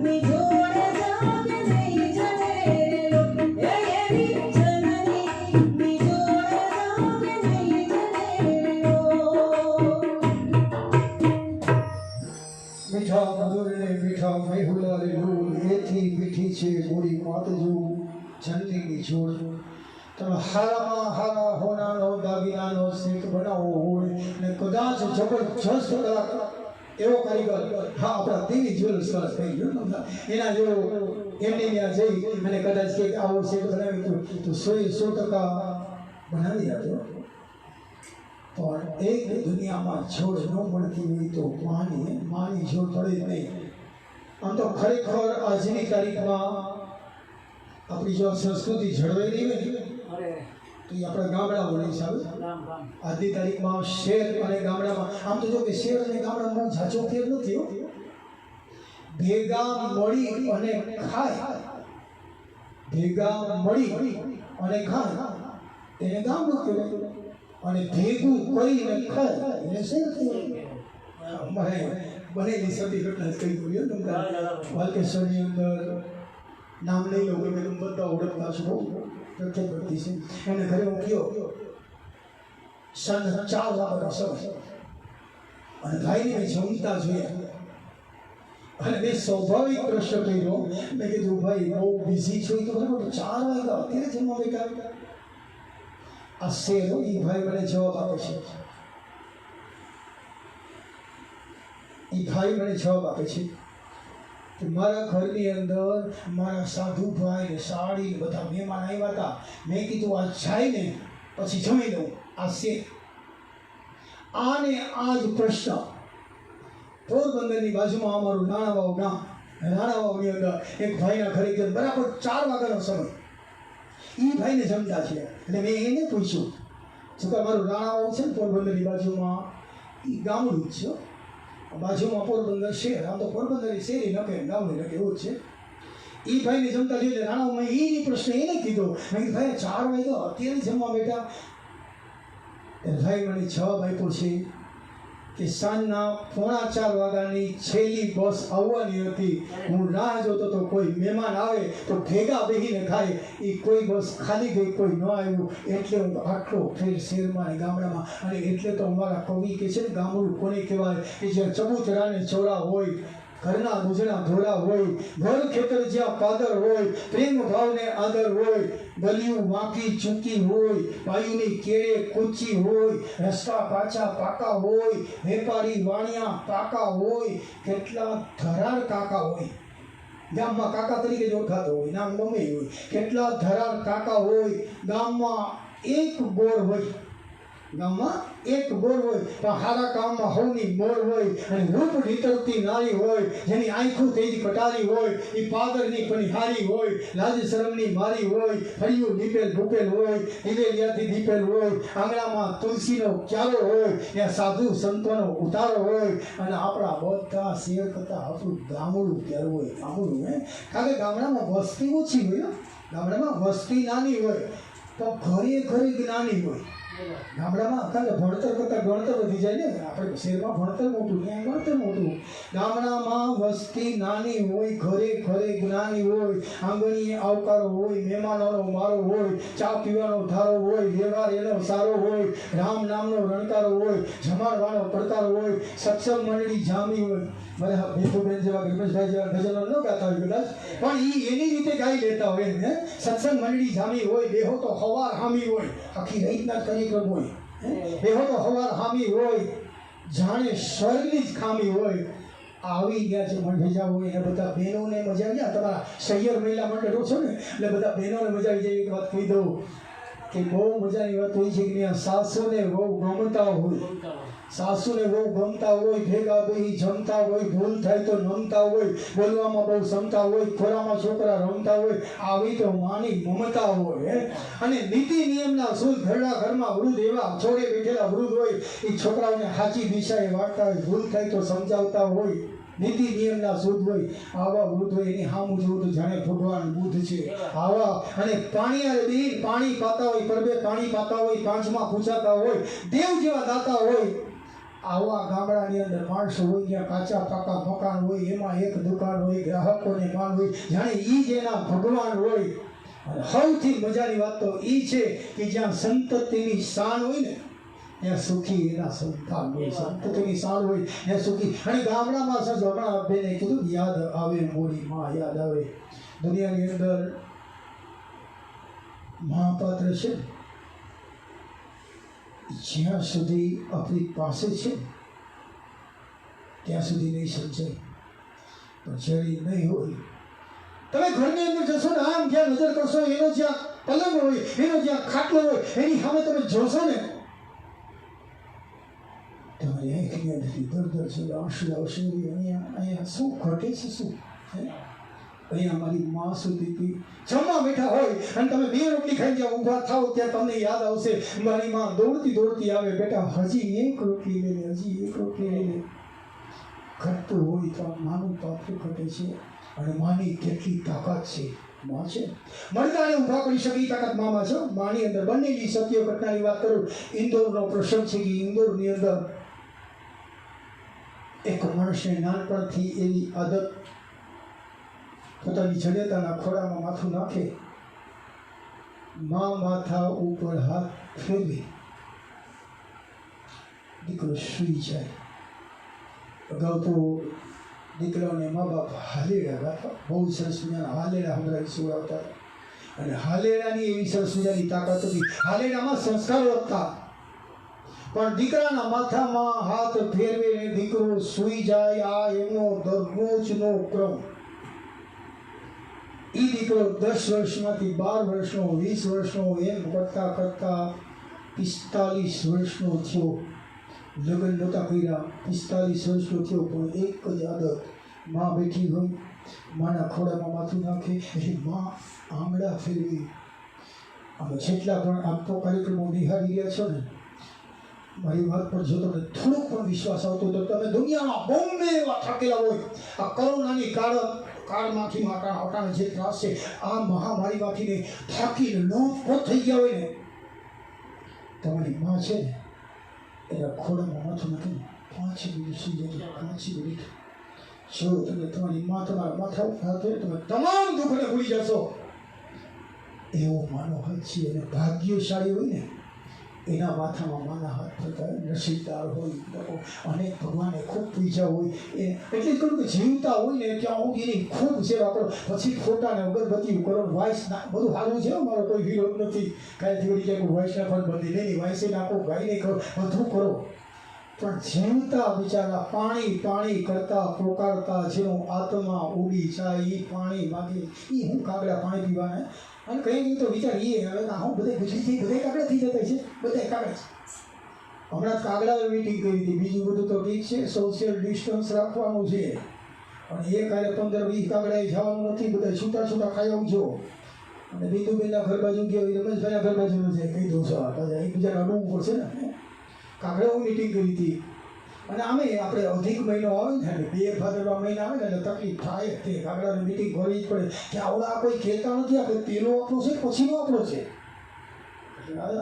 નિજોરે જાગે નહીં જને રો એવી જનની નિજોરે જાગે નહીં જને રો મીઠા મધુર ને મીઠા મેહુલા રે લોલ એથી મીઠી છે મોરી માતજુ જનની જોડ તમે હારામાં હારા હોનાનો દાગીનાનો શેક બનાવવો હોય ને કદાચ જબરજસ્ત એવો કારીગર હા આપણા દેવી જ્વેલર્સ વાળા થઈ ગયો એના જો એમને ત્યાં જઈ અને કદાચ કે આવો શેક બનાવી તો 100% બનાવી આપજો પણ એક દુનિયામાં છોડ ન મળતી હોય તો માની છોડ પડે જ નહીં આમ તો ખરેખર આજની તારીખમાં આપણી જો સંસ્કૃતિ જળવાઈ રહી હોય ને તો એ આપણા ગામડાઓની હિસાબે આજની તારીખમાં શહેર અને ગામડામાં આમ તો જો કે શહેર અને ગામડામાં ઝાઝો ફેર નથી હો ભેગા મળી અને ખાય એને ગામડું કહેવાય અને ભેગું કરીને ખાય એને શહેર કહેવાય મારે બનેલી સતી ઘટના જ કહી બોલ્યો તમે વાલકેશ્વરની અંદર નામ લઈ લો કે તમે બધા ઓળખતા છો બહુ પ્રખ્યાત વ્યક્તિ છે એને ઘરે હું ગયો સન 4 વાગ્યાનો સમય અને ભાઈને મેં જમતા જોયા અને મેં સ્વાભાવિક પ્રશ્ન કર્યો મેં કીધું ભાઈ બહુ બિઝી છો તો બરાબર 4 વાગ્યા અત્યારે જમવા બેઠા આ શેરો એ ભાઈ મને જવાબ આપે છે કે મારા ઘરની અંદર મારા સાધુ ભાઈ ને સાડી બધા મહેમાન આવ્યા હતા મેં કીધું આ જાય ને પછી જમી લઉં આ શેર આને આ જ પ્રશ્ન પોરબંદરની બાજુમાં અમારું નાણાવાવ ગામ રાણાવાવની અંદર એક ભાઈના ઘરે ગયા બરાબર 4 વાગ્યાનો સમય એ ભાઈને જમતા છે એટલે મેં એને પૂછ્યું શું કે મારું રાણાવાવ છે ને પોરબંદરની બાજુમાં એ ગામડું જ છે બાજુમાં પોરબંદર શહેર આમ તો પોરબંદરની શેરી નકે ગામડું નકે એવું જ છે એ ભાઈને જમતા જોઈને રાણાવાવમાં એની પ્રશ્ન એને કીધો મેં કીધું ભાઈ 4 વાગ્યા અત્યારે જમવા બેઠા એટલે ભાઈ મને જવાબ આપ્યો છે કે સાંજના 3:45 વાગ્યાની છેલ્લી બસ આવવાની હતી હું રાહ જોતો તો કોઈ મહેમાન આવે તો ભેગા બેહીને ખાય એ કોઈ બસ ખાલી ગઈ કોઈ ન આવ્યું એટલે હું આટલો ફેર શહેરમાં અને ગામડામાં અને એટલે તો અમારા કવિ કે છે ને ગામડું કોને કહેવાય કે જ્યાં ચબૂતરાને ચોરા હોય ઘરના ગુજરા ધોળા હોય ઘર ખેતર જ્યાં પાદર હોય પ્રેમ ભાવને આદર હોય ગલિયું વાંકી ચૂકી હોય વાયુની કેળે કૂચી હોય રસ્તા કાચા પાકા હોય વેપારી વાણિયા પાકા હોય કેટલા ધરાર કાકા હોય ગામમાં કાકા તરીકે જ ઓળખાતો હોય નામ ગમે હોય કેટલા ધરાર કાકા હોય ગામમાં એક ગોળ હોય પણ હારા કામમાં હવની મોર હોય અને રૂપ નીતરતી નારી હોય જેની આંખું તેજી કટારી હોય એ પાદરની પનિહારી હોય લાજ શરમની મારી હોય ફળિયું દીપેલ ભૂપેલ હોય હિલેલિયાથી દીપેલ હોય આંગણામાં તુલસીનો ક્યારો હોય ત્યાં સાધુ સંતોનો ઉતારો હોય અને આપણા બધા શેર કરતાં આપણું ગામડું ક્યારે હોય ગામડું કારણ કે ગામડામાં વસ્તી ઓછી હોય ગામડામાં વસ્તી નાની હોય તો ઘરે જ્ઞાની હોય ગામડામાં કારણ કે ભણતર કરતાં ગણતર વધી જાય ને આપણે શહેરમાં ભણતર મોટું ત્યાં ગણતર મોટું ગામડામાં વસ્તી નાની હોય ઘરે જ્ઞાની હોય આંગણીએ આવકારો હોય મહેમાનોનો મારો હોય ચા પીવાનો ધારો હોય વ્યવહાર એનો સારો હોય રામ નામનો રણકારો હોય જમાડવાનો પડકારો હોય સત્સંગ મંડળી જામી હોય મારે ભેખુબેન જેવા રમેશભાઈ જેવા ગઝલો ન ગાતા હોય કદાચ પણ એ એની રીતે ગાઈ લેતા હોય ને સત્સંગ મંડળી જામી હોય દેહો તો હવાર હામી હોય આખી રાતના કાર્યક્રમ હોય દેહો તો હવાર હામી હોય જાણે સ્વર્ગની જ ખામી હોય આવી ગયા છે મન ભેજા હોય એ બધા બહેનોને મજા આવી જાય તમારા સૈયર મહિલા મંડળો છો ને એટલે બધા બહેનોને મજા આવી જાય એક વાત કહી દઉં કે બહુ મજાની વાત હોય છે કે ત્યાં સાસુને બહુ ગમતા હોય સાસુને બહુ ગમતા હોય, ભેગા બેહી જમતા હોય, ભૂલ થાય તો નમતા હોય, બોલવામાં બહુ ક્ષમતા હોય, ખોરામાં છોકરા રમતા હોય, આવી તો માની મમતા હોય હે. અને નીતિ નિયમના શુદ્ધ ઘરડા ઘરમાં વૃદ્ધ એવા છોડે બેઠેલા વૃદ્ધ હોય, એ છોકરાઓને સાચી દિશાએ વાળતા હોય, ભૂલ થાય તો સમજાવતા હોય, નીતિ નિયમના શુદ્ધ હોય. આવા વૃદ્ધ હોય એની સામું જોવું તો જાણે ભગવાન બુદ્ધ છે. આવા અને પાણી પાતા હોય, પરબે પાણી પાતા હોય, પાંચમાં પૂછાતા હોય, દેવ જેવા દાતા હોય. આવા ગામડાની અંદર માણસો હોય, જ્યાં કાચા પાકા મકાન હોય, એમાં એક દુકાન હોય, ગ્રાહકોને માલ હોય, જાણે ઈ જ એના ભગવાન હોય. અને સૌથી મજાની વાત તો ઈ છે કે જ્યાં સંતતિની શાન હોય ને ત્યાં સુખી એના સંતાન હોય. સંતતિની શાન હોય ત્યાં સુખી. અને ગામડામાં હમણાં બેને કીધું યાદ આવે મોરી માં યાદ આવે. દુનિયાની અંદર મહાપાત્ર છે, જ્યાં સુધી આપણી પાસે છે ત્યાં સુધી નહીં સમજાય, પણ જ્યારે નહીં હોય, તમે ઘરની અંદર જશો ને, આમ જ્યાં નજર કરશો, એનો જ્યાં પલંગ હોય, એનો જ્યાં ખાટલો હોય, એની સામે તમે જોશો ને, તમારી આંખની અંદરથી દર છે, આંસુ આવશે. અહીંયા શું ઘટે છે? શું અહીંયા મારી માં સુધી હતી, જમવા બેઠા હોય અને તમે બે રોટલી ખાઈ જ્યાં ઊભા થાવ ત્યાં તમને યાદ આવશે, મારી માં દોડતી દોડતી આવે, બેટા હજી એક રોટલી લઈ લે, હજી એક રોટલી લઈ લે. ઘટતું હોય તો માનું પાત્ર ઘટે છે. અને માની કેટલી તાકાત છે. માં છે મરદાને ઊભા કરી શકે એ તાકાત મામાં છે. માની અંદર બનેલી સત્ય ઘટનાની વાત કરું. ઇન્દોરનો પ્રસંગ છે કે ઇન્દોરની અંદર એક માણસને નાનપણથી એવી આદત, પોતાની જડેતાના ખોળામાં માથું નાખે, મા માથા ઉપર હાથ ફેરવી, દીકરો સૂઈ જાય. અગાઉ તો દીકરાઓને મા બાપ હાલેડા ગાતા, બહુ સરસ મજાના હાલેડા હમણાં સુવડાવતા. અને હાલેડાની એવી સરસ મજાની તાકાત હતી. હાલેડામાં સંસ્કારો હતા, પણ દીકરાના માથામાં હાથ ફેરવીને દીકરો સૂઈ જાય, આ એમનો દરરોજનો ક્રમ. એ દીકરો 10 વર્ષમાંથી 12 વર્ષનો, 20 વર્ષનો, એમ કરતા કરતા 45 વર્ષનો થયો. લગ્ન નહોતા કર્યા, 45 વર્ષનો થયો, પણ એક જ આદત. માં બેઠી હોય, માના ખોળામાં માથું નાખે એટલે માં આંગળા ફેરવી. અમે જેટલા પણ આપતો કાર્યક્રમો નિહાળી રહ્યા છો ને, મારી વાત પર જો તમને થોડોક પણ વિશ્વાસ આવતો તો તમે દુનિયામાં બોમ્બે એવા થાકેલા હોય, આ કોરોનાની કાળમાંથી અટાણે જે ત્રાસ છે, આ મહામારીમાંથી થાકીને લોટ થઈ ગયા હોય ને, તમારી માં છે ને એના ખોળામાં માથું નાખીને 5 મિનિટ સુધી જાય. 5 મિનિટ જો તમે તમારી માં તમારા માથા ઉપર તમે તમામ દુઃખને ભૂલી જશો. એવો માનો હાથ છે. અને ભાગ્યશાળી હોય ને એના માથામાં માના હાથ થતા નસીબદાર હોય. અને ભગવાને ખૂબ પૂજા હોય એટલે જ કહ્યું કે જીવતા હોય ને ત્યાં હું એની ખૂબ સેવા કરો. પછી ફોટાને અગરબત્તી કરો, વાઇસ ના, બધું સારું છે. મારો કોઈ વિરોધ નથી. કાંઈ થોડી ક્યાંક વાઇસ નાખવાની બંધી નહીં, વાઇસે નાખો, ગાઈને કરો, બધું કરો. પણ જીવતા બિચારા પાણી કરતા પોકારતા, જેનો આત્મા ઉડી જાય, એ પાણી માગે. એ હું કાગડા પાણી પીવાના. અને કંઈ નહીં તો વિચારીએ હવે હું બધે ગુજરીથી બધે કાગડા થઈ જતા છે, બધે કાગડા. હમણાં કાગડાએ મીટિંગ કરી હતી. બીજું બધું તો ઠીક છે, સોશિયલ ડિસ્ટન્સ રાખવાનું છે. અને એ કાલે 15-20 કાગડાએ જવાનું નથી, બધા છૂટા ખાઈ આવજો. અને બિંદુબેનના ઘર બાજુ ગયા, રમેશભાઈના ઘર બાજુનું છે, કહી દઉં છું. એકબીજાને અડવું પડશે ને. કાગડાઓ મીટિંગ કરી હતી. અને આમે આપણે અધિક મહિનો આવે ને, 2 ભાદરવા મહિના આવે ને એટલે તકલીફ થાય. તે કાગડાની મીટિંગ કરવી જ પડે કે આવડા કોઈ કહેતા નથી, આપણે પેલો આપણો છે, પછીનો આપણો છે.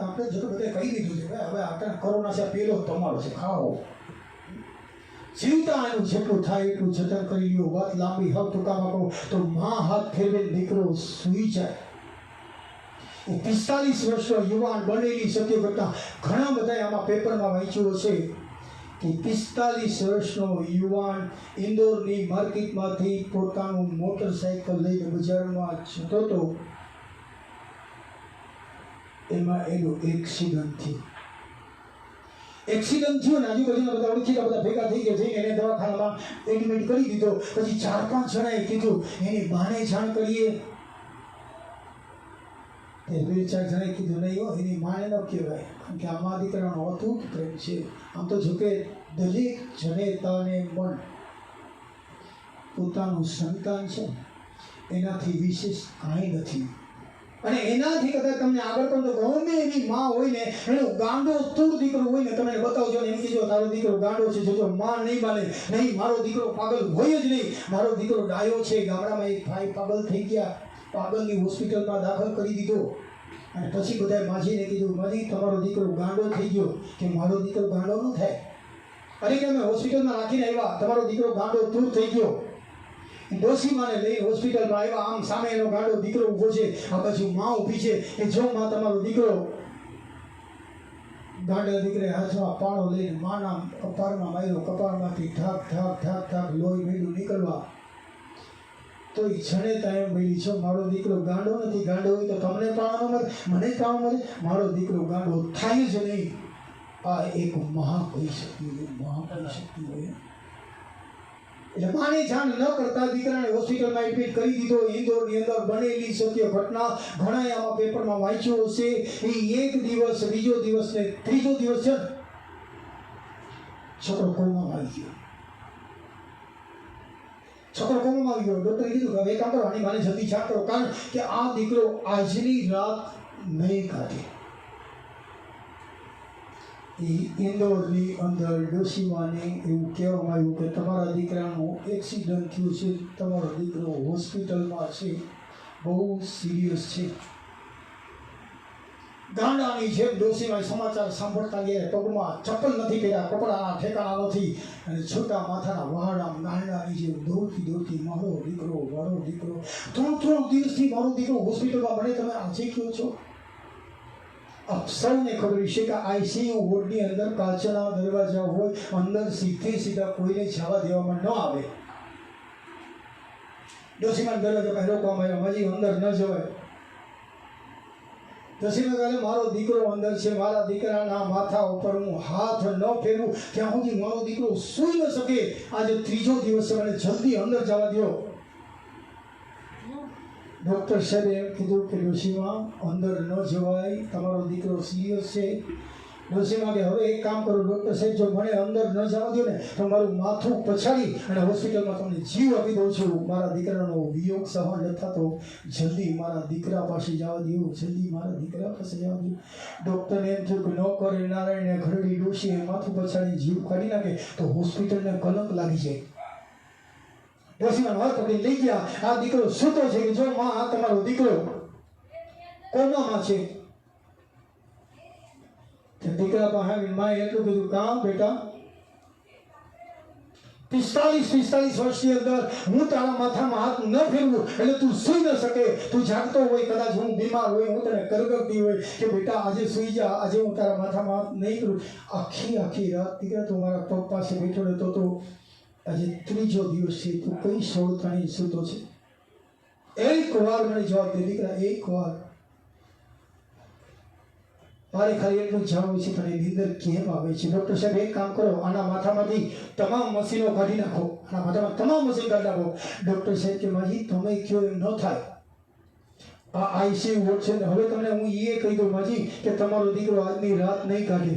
આપણે જો બધે કહી દીધું છે, હવે આપણે કોરોના છે, પેલો તમારો છે, ખાઓ. જીવતા એનું જેટલું થાય એટલું જતન કરી લ્યો. વાત લાંબી હાવ ટૂંકામાં કહું તો માં હાથ ફેરવે દીકરો સૂઈ જાય. 45 વર્ષનો યુવાન બનેલી સત્ય ઘટના. ઘણા બધા આમાં પેપરમાં વાંચ્યું હશે કે 45 વર્ષનો યુવાન ઇન્દોરની માર્કેટમાંથી પોતાનું મોટરસાઇકલ લઈને બજારમાં જતો હતો. એમાં એનું એક્સિડન્ટ થયું. ને આજુબાજુના બધા ઓળખીતા બધા ભેગા થઈ ગયા, જઈને એને દવાખાનામાં એડમિટ કરી દીધો. પછી 4-5 જણાએ કીધું એની માને જાણ કરીએ. તે બે ચાર જણાએ કીધું નહીં હો, એની માએ ન કહેવાય, કારણ કે આમાં દીકરાનો અતૂટ પ્રેમ છે. આમ તો જોકે દરેક જનેતાને મન પોતાનું સંતાન છે એનાથી વિશેષ કાંઈ નથી. અને એનાથી કદાચ તમને આગળ પણ તો ગમે એવી માં હોય ને, એનો ગાંડો તૂર દીકરો હોય ને, તમે બતાવજો ને એમ કીધો તારો દીકરો ગાંડો છે, જોજો માં નહીં માને, નહીં મારો દીકરો પાગલ હોય જ નહીં, મારો દીકરો ડાયો છે. ગામડામાં એક ભાઈ પાગલ થઈ ગયા, પાગલની હોસ્પિટલમાં દાખલ કરી દીધો, અને પછી બધાએ માજીને કીધું, માજી તમારો દીકરો ગાંડો થઈ ગયો. કે મારો દીકરો ગાંડો ન થાય, અરે કે અમે હોસ્પિટલમાં રાખીને આવ્યા, તમારો દીકરો ગાંડો તૂર થઈ ગયો. ડોશીમાને લઈ હોસ્પિટલમાં આવ્યા, આમ સામે એનો ગાંડો દીકરો ઊભો છે, આ બાજુ માં ઊભી છે. કે જો માં તમારો દીકરો, ગાંડા દીકરે હાથમાં પાણો લઈને માના કપાળમાં માર્યો, કપાળમાંથી ઠાક ઠાક ઠાક ઠાક લોહી મેળું નીકળવા. તો એ જનેતા એમ બોલી, છો મારો દીકરો ગાંડો નથી, ગાંડો હોય તો તમને પાણો મળે, મને પાણો મળે, મારો દીકરો ગાંડો થાય જ નહીં. આ એક મહાકઈ શક્તિ હોય, મહાકઈ શક્તિ હોય. એટલે માને જાણ ન કરતા દીકરાને હોસ્પિટલમાં એડમિટ કરી દીધો. ઇન્દોરની અંદર બનેલી સત્ય ઘટના ઘણા આમાં પેપરમાં વાંચ્યું હશે. એ એક દિવસ, બીજો દિવસ ને ત્રીજો દિવસ છે, છોકરો કોમામાં આવી ગયો. છોકરો કોમામાં આવી ગયો. ડૉક્ટરે કીધું કે હવે એક કામ કરો, આની માને જલ્દી જાણ કરો, કારણ કે આ દીકરો આજની રાત નહીં કાઢે. ઇન્દોરની અંદર ડોશીમાને એવું કહેવામાં આવ્યું કે તમારા દીકરાનો એક્સિડન્ટ થયું છે, તમારો દીકરો હોસ્પિટલમાં છે, બહુ સિરિયસ છે. ગાંડાની જેમ ડોશીમાં સમાચાર સાંભળતા ગયા, પગમાં ચપ્પલ નથી પહેર્યા, કપડાના ઠેકાણા નથી, અને છોટા માથાના વાળ આમ ગાંડાની જેમ દોડતી દોડતી, મારો દીકરો, મારો દીકરો. 3 દિવસથી મારો દીકરો હોસ્પિટલમાં, મને તમે આજે કહો છો. આપ સૌને ખબર છે કે આઈસીયુ વોર્ડની અંદર કાચના દરવાજા હોય, અંદર સીધા કોઈને જવા દેવામાં ન આવે. ડોશીમાના દરવાજા પાસે રોકવામાં આવ્યા, માજી અંદર ન જવાય. ડોશીમા કહે મારો દીકરો અંદર છે, મારા દીકરાના માથા ઉપર હું હાથ ન ફેરવું ત્યાં સુધી મારો દીકરો સૂઈ ન શકે. આજે ત્રીજો દિવસ છે, મને જલ્દી અંદર જવા દો. ડૉક્ટર સાહેબે એમ કીધું કે ડોશીમા અંદર ન જવાય, તમારો દીકરો સિરિયસ છે. ડોશીમા કે હવે એક કામ કરો ડૉક્ટર સાહેબ, જો મને અંદર ન જવા દો ને તો મારું માથું પછાડી અને હોસ્પિટલમાં તમને જીવ આપી દઉં છું. મારા દીકરાનો વિયોગ સહન ન થતો, જલ્દી મારા દીકરા પાસે જવા દો, જલ્દી મારા દીકરા પાસે જવા દો. ડૉક્ટરને એમ થયું કે ન કરે નારાયણને ઘરડી ડોશીએ માથું પછાડી જીવ કાઢી નાખે તો હોસ્પિટલને કલંક લાગી જાય. ડોશીમાનો હાથ પકડી લઈ ગયા. આ દીકરો સૂતો છે કે જો માં આ તમારો દીકરો કોમામાં છે. દીકરા પાસે માએ એટલું કીધું, કામ બેટા 45 વર્ષની અંદર હું તારા માથામાં હાથ ન ફેરવું એટલે તું સૂઈ ન શકે. તું જાગતો હોય, કદાચ હું બીમાર હોય, હું તને કરગરતી હોય કે બેટા આજે સૂઈ જા, આજે હું તારા માથામાં હાથ નહીં કરું. આખી રાત દીકરા તું મારા પગ પાસે બેઠો રહેતો તો આજે ત્રીજો દિવસ છે, તું કઈ સોળતાણી સૂતો છે. એક વાર મને જવાબ દે દીકરા, એક વાર. મારે ખાલી એટલું જાણવું છે તને નીંદર કેમ આવે છે. ડૉક્ટર સાહેબ એક કામ કરો, આના માથામાંથી તમામ મશીનો કાઢી નાખો, આના માથામાં તમામ મશીન કાઢી નાખો. ડૉક્ટર સાહેબ કે માજી તમે કહો એમ ન થાય, આ આઈસીયુ વોર્ડ છે ને, હવે તમને હું એ કહી દઉં માજી કે તમારો દીકરો આજની રાત નહીં કાઢે.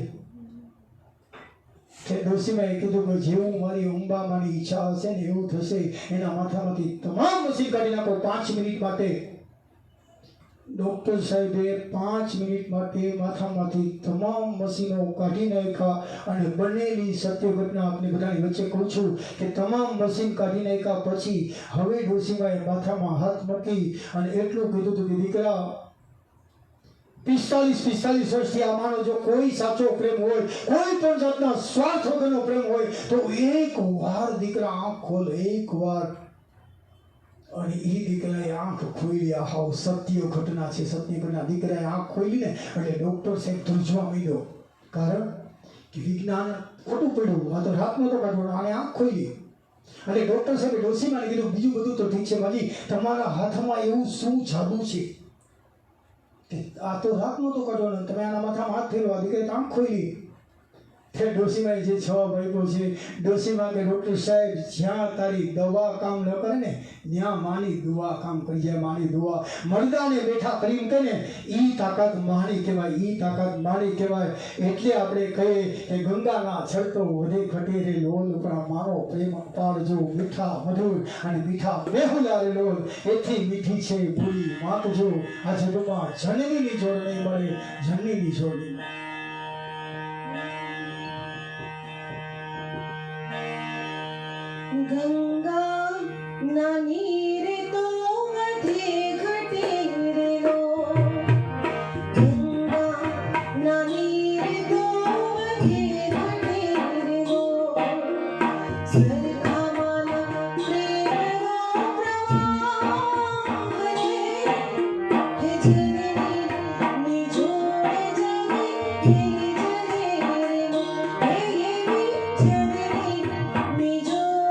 કે ડોશીમાએ કીધું કે જેવું મારી અંબામાની ઈચ્છા હશે ને એવું થશે. એના માથામાંથી તમામ મશીન કાઢી નાખો 5 મિનિટ માટે. ડૉક્ટર સાહેબે 5 મિનિટ માટે માથામાંથી તમામ મશીનો કાઢી નાખ્યા અને બનેલી સત્ય ઘટના આપને બધાની વચ્ચે કહું છું કે તમામ મશીન કાઢી નાખ્યા પછી હવે ડોશીમાએ માથામાં હાથ મૂકી અને એટલું કીધું હતું કે દીકરા 45 વર્ષથી આ માનો જો કોઈ સાચો પ્રેમ હોય, કોઈ પણ જાતના સ્વાર્થ વગરનો પ્રેમ હોય તો એક વાર દીકરા આંખ ખોલ, એક વાર. અને એ દીકરાએ આંખ ખોલી. હાવ સત્ય ઘટના છે, સત્ય ઘટના. દીકરાએ આંખ ખોલી ને એટલે ડૉક્ટર સાહેબ ધ્રુજવા માંડ્યો, કારણ કે વિજ્ઞાન ખોટું પડ્યું. આ તો રાત નહોતો કાઢવાનો, આને આંખ ખોલી. અને ડૉક્ટર સાહેબે ડોશીમાને કીધું બીજું બધું તો ઠીક છે માજી, તમારા હાથમાં એવું શું જાદુ છે કે આ તો રાત નહોતો કાઢવાનો, તમે આના માથામાં હાથ ફેરવા. દીકરાએ આંખ ખોલી. તે ડોશીમાં જે 6 ભાઈઓ છે ડોશીમાં કે ડૉક્ટર સાહેબ જ્યાં તારી દવા કામ ન કરે ને ત્યાં માની દુઆ કામ કરી જાય માની દુઆ મરદાને બેઠા કરીને કહે ને એ તાકાત માણી કહેવાય એ તાકાત માણી કહેવાય એટલે આપણે કહીએ કે ગંગાના છડતો વધે ઘટે રે લોલ પણ મારો પ્રેમ પાડજો મીઠા મધુર અને મીઠા બેહુલા રે લોલ એથી મીઠી છે ભૂલી માતજો આ જગમાં જનનીની જોડ નહીં મળે જનનીની જોડ નહીં મળે. ગંગા ના નીરે તો વધે ઘટે રે લો ગંગા ના નીરે તો વધે ઘટે રે લો સરખા માલા પ્રેમનો પ્રવાહ હે જનની ની જોડે જગે જગે રે લો હે જનની ની જોડે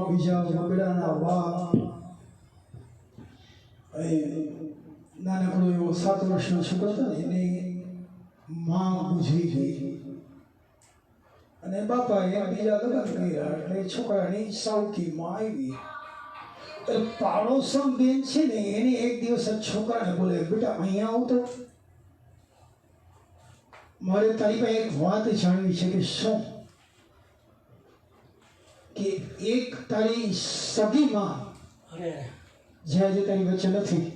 બીજા વગડાના વાહ નાનકડો એવો 7 વર્ષનો છોકરો હતો ને એને માં ગુજરી ગઈ અને બાપાએ બીજા લગ્ન કર્યા એટલે છોકરાની સાવકી માં આવી એટલે પાડોશમ બેન છે ને એને એક દિવસ છોકરાને બોલે બેટા અહીંયા આવ તો મારે તારી પાસે એક વાત જાણવી છે કે શું કે એક તારી સગી માં જે આજે તારી વચ્ચે નથી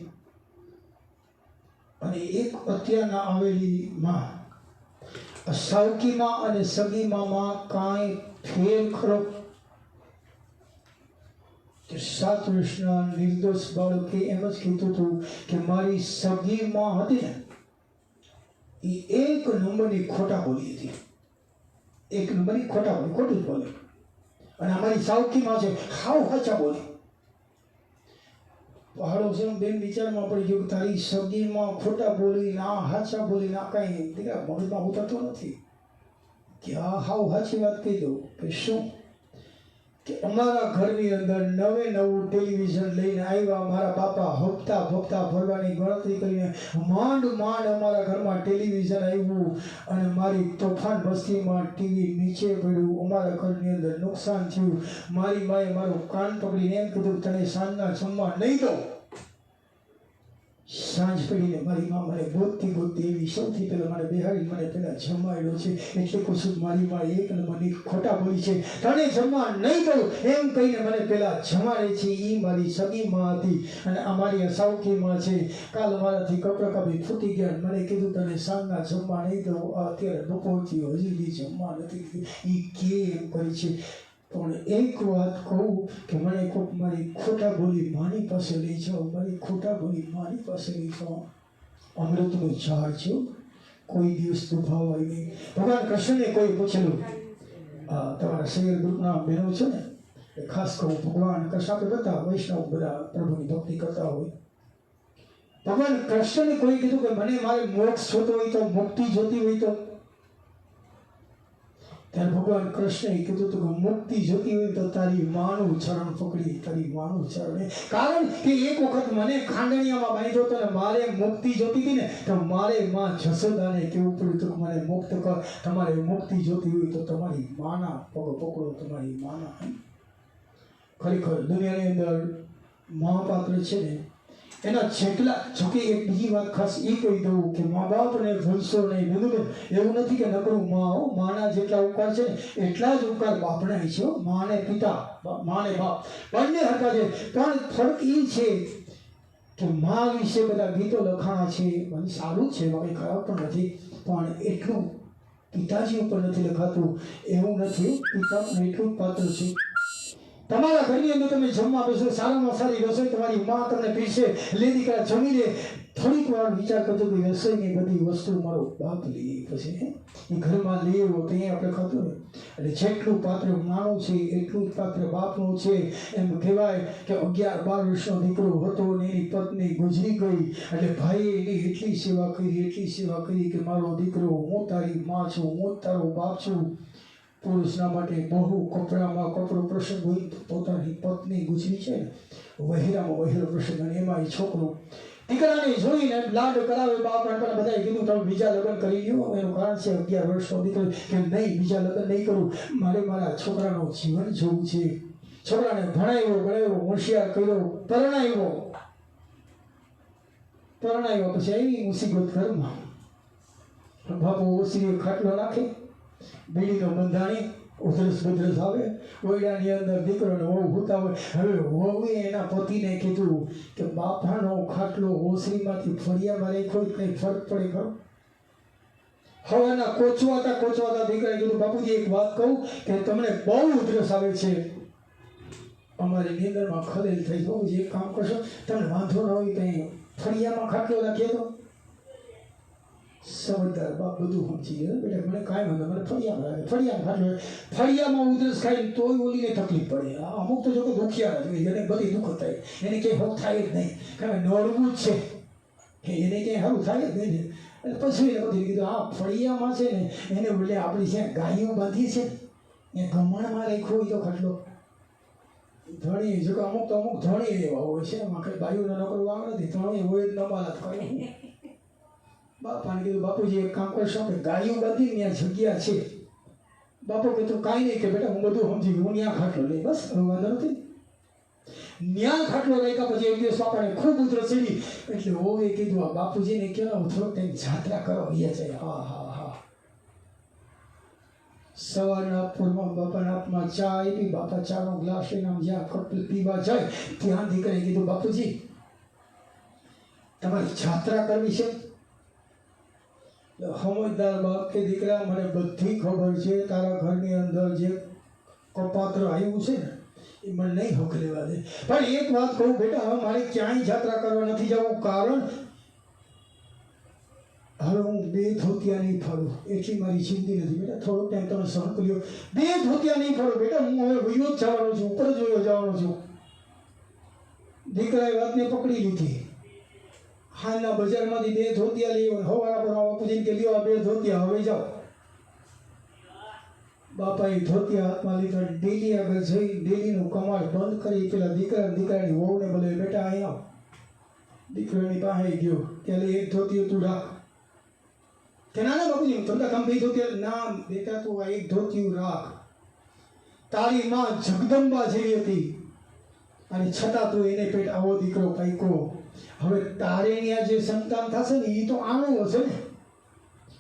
અને એક અત્યારના આવેલી માં સાવકી માં અને સગી માં કાંઈ ફેર ખરો કે 7 વર્ષના નિર્દોષ બાળકે એમ જ કીધું હતું કે મારી સગી માં હતી ને એ એક નંબરની ખોટા બોલી હતી એક નંબરની ખોટા બોલી ખોટું જ બોલે અને અમારી સાવકીમાં છે હાવ હાચા બોલે પાડોશી બેન વિચારમાં પડી ગયો કે તારી સગીમાં ખોટા બોલી ના હાચા બોલી ના કાંઈ દીકરા મગજમાં ઉતરતો નથી કે આ હાવ હાચી વાત કહી દઉં કે શું કે અમારા ઘરની અંદર નવે નવું ટેલિવિઝન લઈને આવ્યા મારા બાપા હપ્તા ફપ્તા ભરવાની ગણતરી કરીને માંડ માંડ અમારા ઘરમાં ટેલિવિઝન આવ્યું અને મારી તોફાન બસ્તીમાં ટીવી નીચે પડ્યું અમારા ઘરની અંદર નુકસાન થયું મારી માએ મારું કાન પકડીને એમ કીધું તને સાંજના જમવા નહીં દઉં સાંજ પડીને મારી માં મને ગોતતી એવી સૌથી પહેલાં મને બેહાડી મને પહેલાં જમાડ્યો છે એટલે કહું છું મારી માં એક નંબરની ખોટા બોલી છે તને જમવા નહીં દઉં એમ કહીને મને પહેલાં જમાડે છે એ મારી સગી માં હતી અને અમારી સાવકી માં છે કાલ મારાથી કપડાં કાપી ફૂટી ગયા મને કીધું તને સાંજના જમવા નહીં દઉં અત્યારે બપોરથી હજી બી જમવા નથી એ કેમ કરી છે પણ એક વાત કહું કે મને કોઈક મારી ખોટા બોલી માની પાસે લઈ જાઓ મારી ખોટા બોલી માની પાસે લઈ જાઓ અમૃતનું ઝાડ છે કોઈ દિવસ દુભાવાય નહીં ભગવાન કૃષ્ણને કોઈ પૂછેલું તમારા શરીર ગ્રુપના બહેનો છે ને એ ખાસ કહું ભગવાન કૃષ્ણ આપણે બધા વૈષ્ણવ બધા પ્રભુની ભક્તિ કરતા હોય ભગવાન કૃષ્ણને કોઈ કીધું કે મને મારે મોક્ષ જોતો હોય તો મુક્તિ જોતી હોય તો ત્યારે ભગવાન કૃષ્ણએ કીધું હતું કે મુક્તિ જોતી હોય તો તારી માનું ચરણ પકડી તારી માનું ચરણ કારણ કે એક વખત મને ખાંડણીયામાં બાંધ્યો હતો ને મારે મુક્તિ જોતી હતી ને તો મારે માં જશોદાને કેવું પડ્યું હતું કે મને મુક્ત કર તમારે મુક્તિ જોતી હોય તો તમારી માના પગ પકડો તમારી માના ખરેખર દુનિયાની અંદર મહાપાત્ર છે ને એના જેટલા જોકે એક બીજી વાત ખાસ એ કહી દઉં કે મા બાપને ભૂલશો નહીં બધું એવું નથી કે નકરું માના જેટલા ઉપકાર છે ને એટલા જ ઉપકાર બાપના છે માને પિતા માને બાપ બંને હરકા છે પણ ફરક એ છે કે મા વિશે બધા ગીતો લખાણા છે મને સારું છે કંઈ ખરાબ પણ નથી પણ એટલું પિતાજી ઉપર નથી લખાતું એવું નથી પિતા પણ એટલું જ પાત્ર છે તમારા ઘરની અંદર તમે જમવા બેસો સારામાં સારી રસોઈ તમારી માં તમને પીરસે લેદી કા જમી લે થોડીક વાર વિચાર કરજો કે રસોઈની બધી વસ્તુ મારો બાપ લઈ પછી એ ઘરમાં લેવો તો અહીંયા આપણે ખાતું ને એટલે જેટલું પાત્ર માનું છે એટલું જ પાત્ર બાપનું છે એમ કહેવાય કે 11-12 વર્ષનો દીકરો હતો ને એની પત્ની ગુજરી ગઈ એટલે ભાઈએ એની એટલી સેવા કરી કે મારો દીકરો હું તારી માં છું હું તારો બાપ છું પુરુષના માટે બહુ કપડામાં કપડો પ્રસંગ હોય પોતાની પત્ની ગુજરી છે ને વહેરામાં વહેરો પ્રસંગ અને એમાં એ છોકરો દીકરાને જોઈને લાડ કરાવે બાપ નાનપણ બધાએ કીધું તમે બીજા લગ્ન કરી લ્યો એનું કારણ છે 11 વર્ષનો દીકરો કે નહીં બીજા લગ્ન નહીં કરું મારે મારા છોકરાનું જીવન જોવું છે છોકરાને ભણાવ્યો હોશિયાર કર્યો પરણાવ્યો પછી એવી મુસીબત ઘરમાં બાપુ ઓસરી ખાટલો નાખે બીડીનો બંધાણી ઉધરસ બુધરસ આવે ઓયડાની અંદર દીકરોને વહુ હોતા હોય હવે વહુએ એના પતિને કીધું કે બાપાનો ખાટલો ઓસરીમાંથી ફળિયામાં રાખ્યો કંઈ ફરક પડે ખરો હવાના કોચવાતા દીકરાએ કીધું બાપુજી એક વાત કહું કે તમને બહુ ઉધરસ આવે છે અમારી નીંદરમાં ખલેલ થઈ બાપુજી એક કામ કરશો તમને વાંધો ન હોય કંઈ ફળિયામાં ખાટલો રાખીએ તો સમજદાર બાપ બધું સમજી ગયો બેટા મને કાંઈ વાંધો મને ફળિયામાં ઉધરસ ખાઈને તોય ઓલીને તકલીફ પડે અમુક તો જો કે દુખિયાર જોઈએ એને બધી દુઃખ થાય એને ક્યાંય હોક થાય જ નહીં કારણ કે નડવું જ છે કે એને ક્યાંય સારું થાય જ નહીં એટલે પછી એને બધી કીધું ફળિયામાં છે ને એને બદલે આપણી જ્યાં ગાયો બાંધી છે ને ગમણમાં રાખ્યો હોય તો ખાટલો ધણી જો કે અમુક ધણી એવા હોય છે એમાં કંઈ ગાયોને નકરું આવે નથી ધણી હોય જ ન બાલાત કરે બાપાને કીધું બાપુજી એક કામ કરશો કે ગાયું બાંધી ત્યાં જગ્યા છે બાપુ કીધું કાંઈ નહીં કે બેટા હું બધું સમજી ગયું હું ત્યાં ખાટલો લઈ બસ હવે વાંધો નથી ત્યાં ખાટલો રાખ્યા પછી એક દિવસ બાપાને ખૂબ ઉધરસ ચડી એટલે હોવે કીધું આ બાપુજીને કહેવાય થોડોક ટાઈમ જાત્રા કરો અહીંયા જાય હા સવારના પૂરમાં બાપાના હાથમાં ચા આપી બાપા ચાનો ગ્લાસ લઈને આમ જ્યાં કપ પીવા જાય ત્યાં દીકરાએ કીધું બાપુજી તમારી જાત્રા કરવી છે સમજદાર બાપ કે દીકરા મને બધી ખબર છે તારા ઘરની અંદર જે કપાત્ર આવ્યું છે ને એ મને નહીં હક લેવા દે પણ એક વાત કહું બેટા હવે મારે ક્યાંય જાત્રા કરવા નથી જવું કારણ હવે હું 2 ધોતિયા નહીં ફરું એટલી મારી જિંદગી નથી બેટા થોડોક ટાઈમ તમે સહન કર્યો 2 ધોતિયા નહીં ફરું બેટા હું હવે વયો જ જવાનો છું ઉપર જ વયો જવાનો છું દીકરાએ વાતને પકડી લીધી હાલના બજારમાંથી 2 ધોતિયા લઈ હવારા પર બાપુજીને કે લ્યો આ 2 ધોતિયા હવે જાઓ બાપાએ ધોતી હાથમાં લીધા, ડેલી આગળ જઈ ડેલીનું કમાડ બંધ કરી પેલા દીકરાની વહુને બોલે, બેટા અહીંયા આવ. દીકરાની પાસે ગયો કે લે એક ધોતી તું રાખ. કે ના ના બાપુજી તમને કામ બે ધોતી. ના બેટા તું આ એક ધોતી રાખ. તારી માં જગદંબા જેવી હતી અને છતાં તું એને પેટ આવો દીકરો પાઈકો. હવે તારે ત્યાં જે સંતાન થશે ને એ તો આણો હશે ને,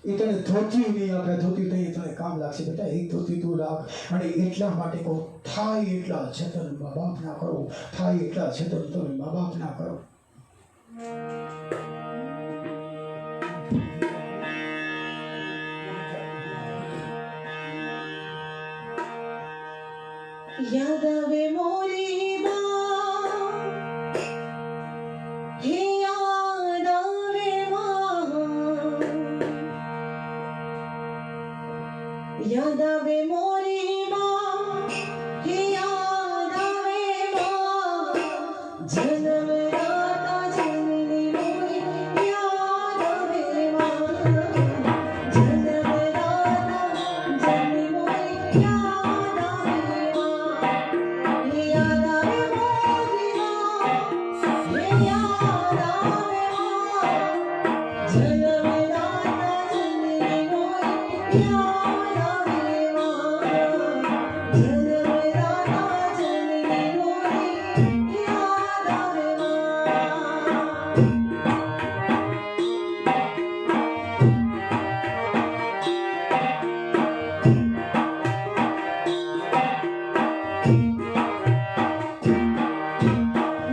એ તને ધોતી નહીં આપે. ધોતી તો એ તને કામ લાગશે. બેટા એક ધોતી તું રાખ. અને એટલા માટે કહું, થાય એટલા જતન મા બાપ ના કરો, થાય એટલા જતન તમે મા બાપ ના કરો. યાદ આવે મોરી માં, હે યાદ આવે માં, યાદ આવે મોરી માં, હે યાદ આવે માં, જન્મ દાતા જનની મોરી યાદ આવે માં, જન્મ દાતા જનની મોરી યાદ આવે માં, હે યાદ આવે મોરી માં, હે યાદ આવે માં, જન્મ દાતા જનની મોરી યાદ આવે માં, જન્મ દાતા જનની મોરી યાદ આવે માં.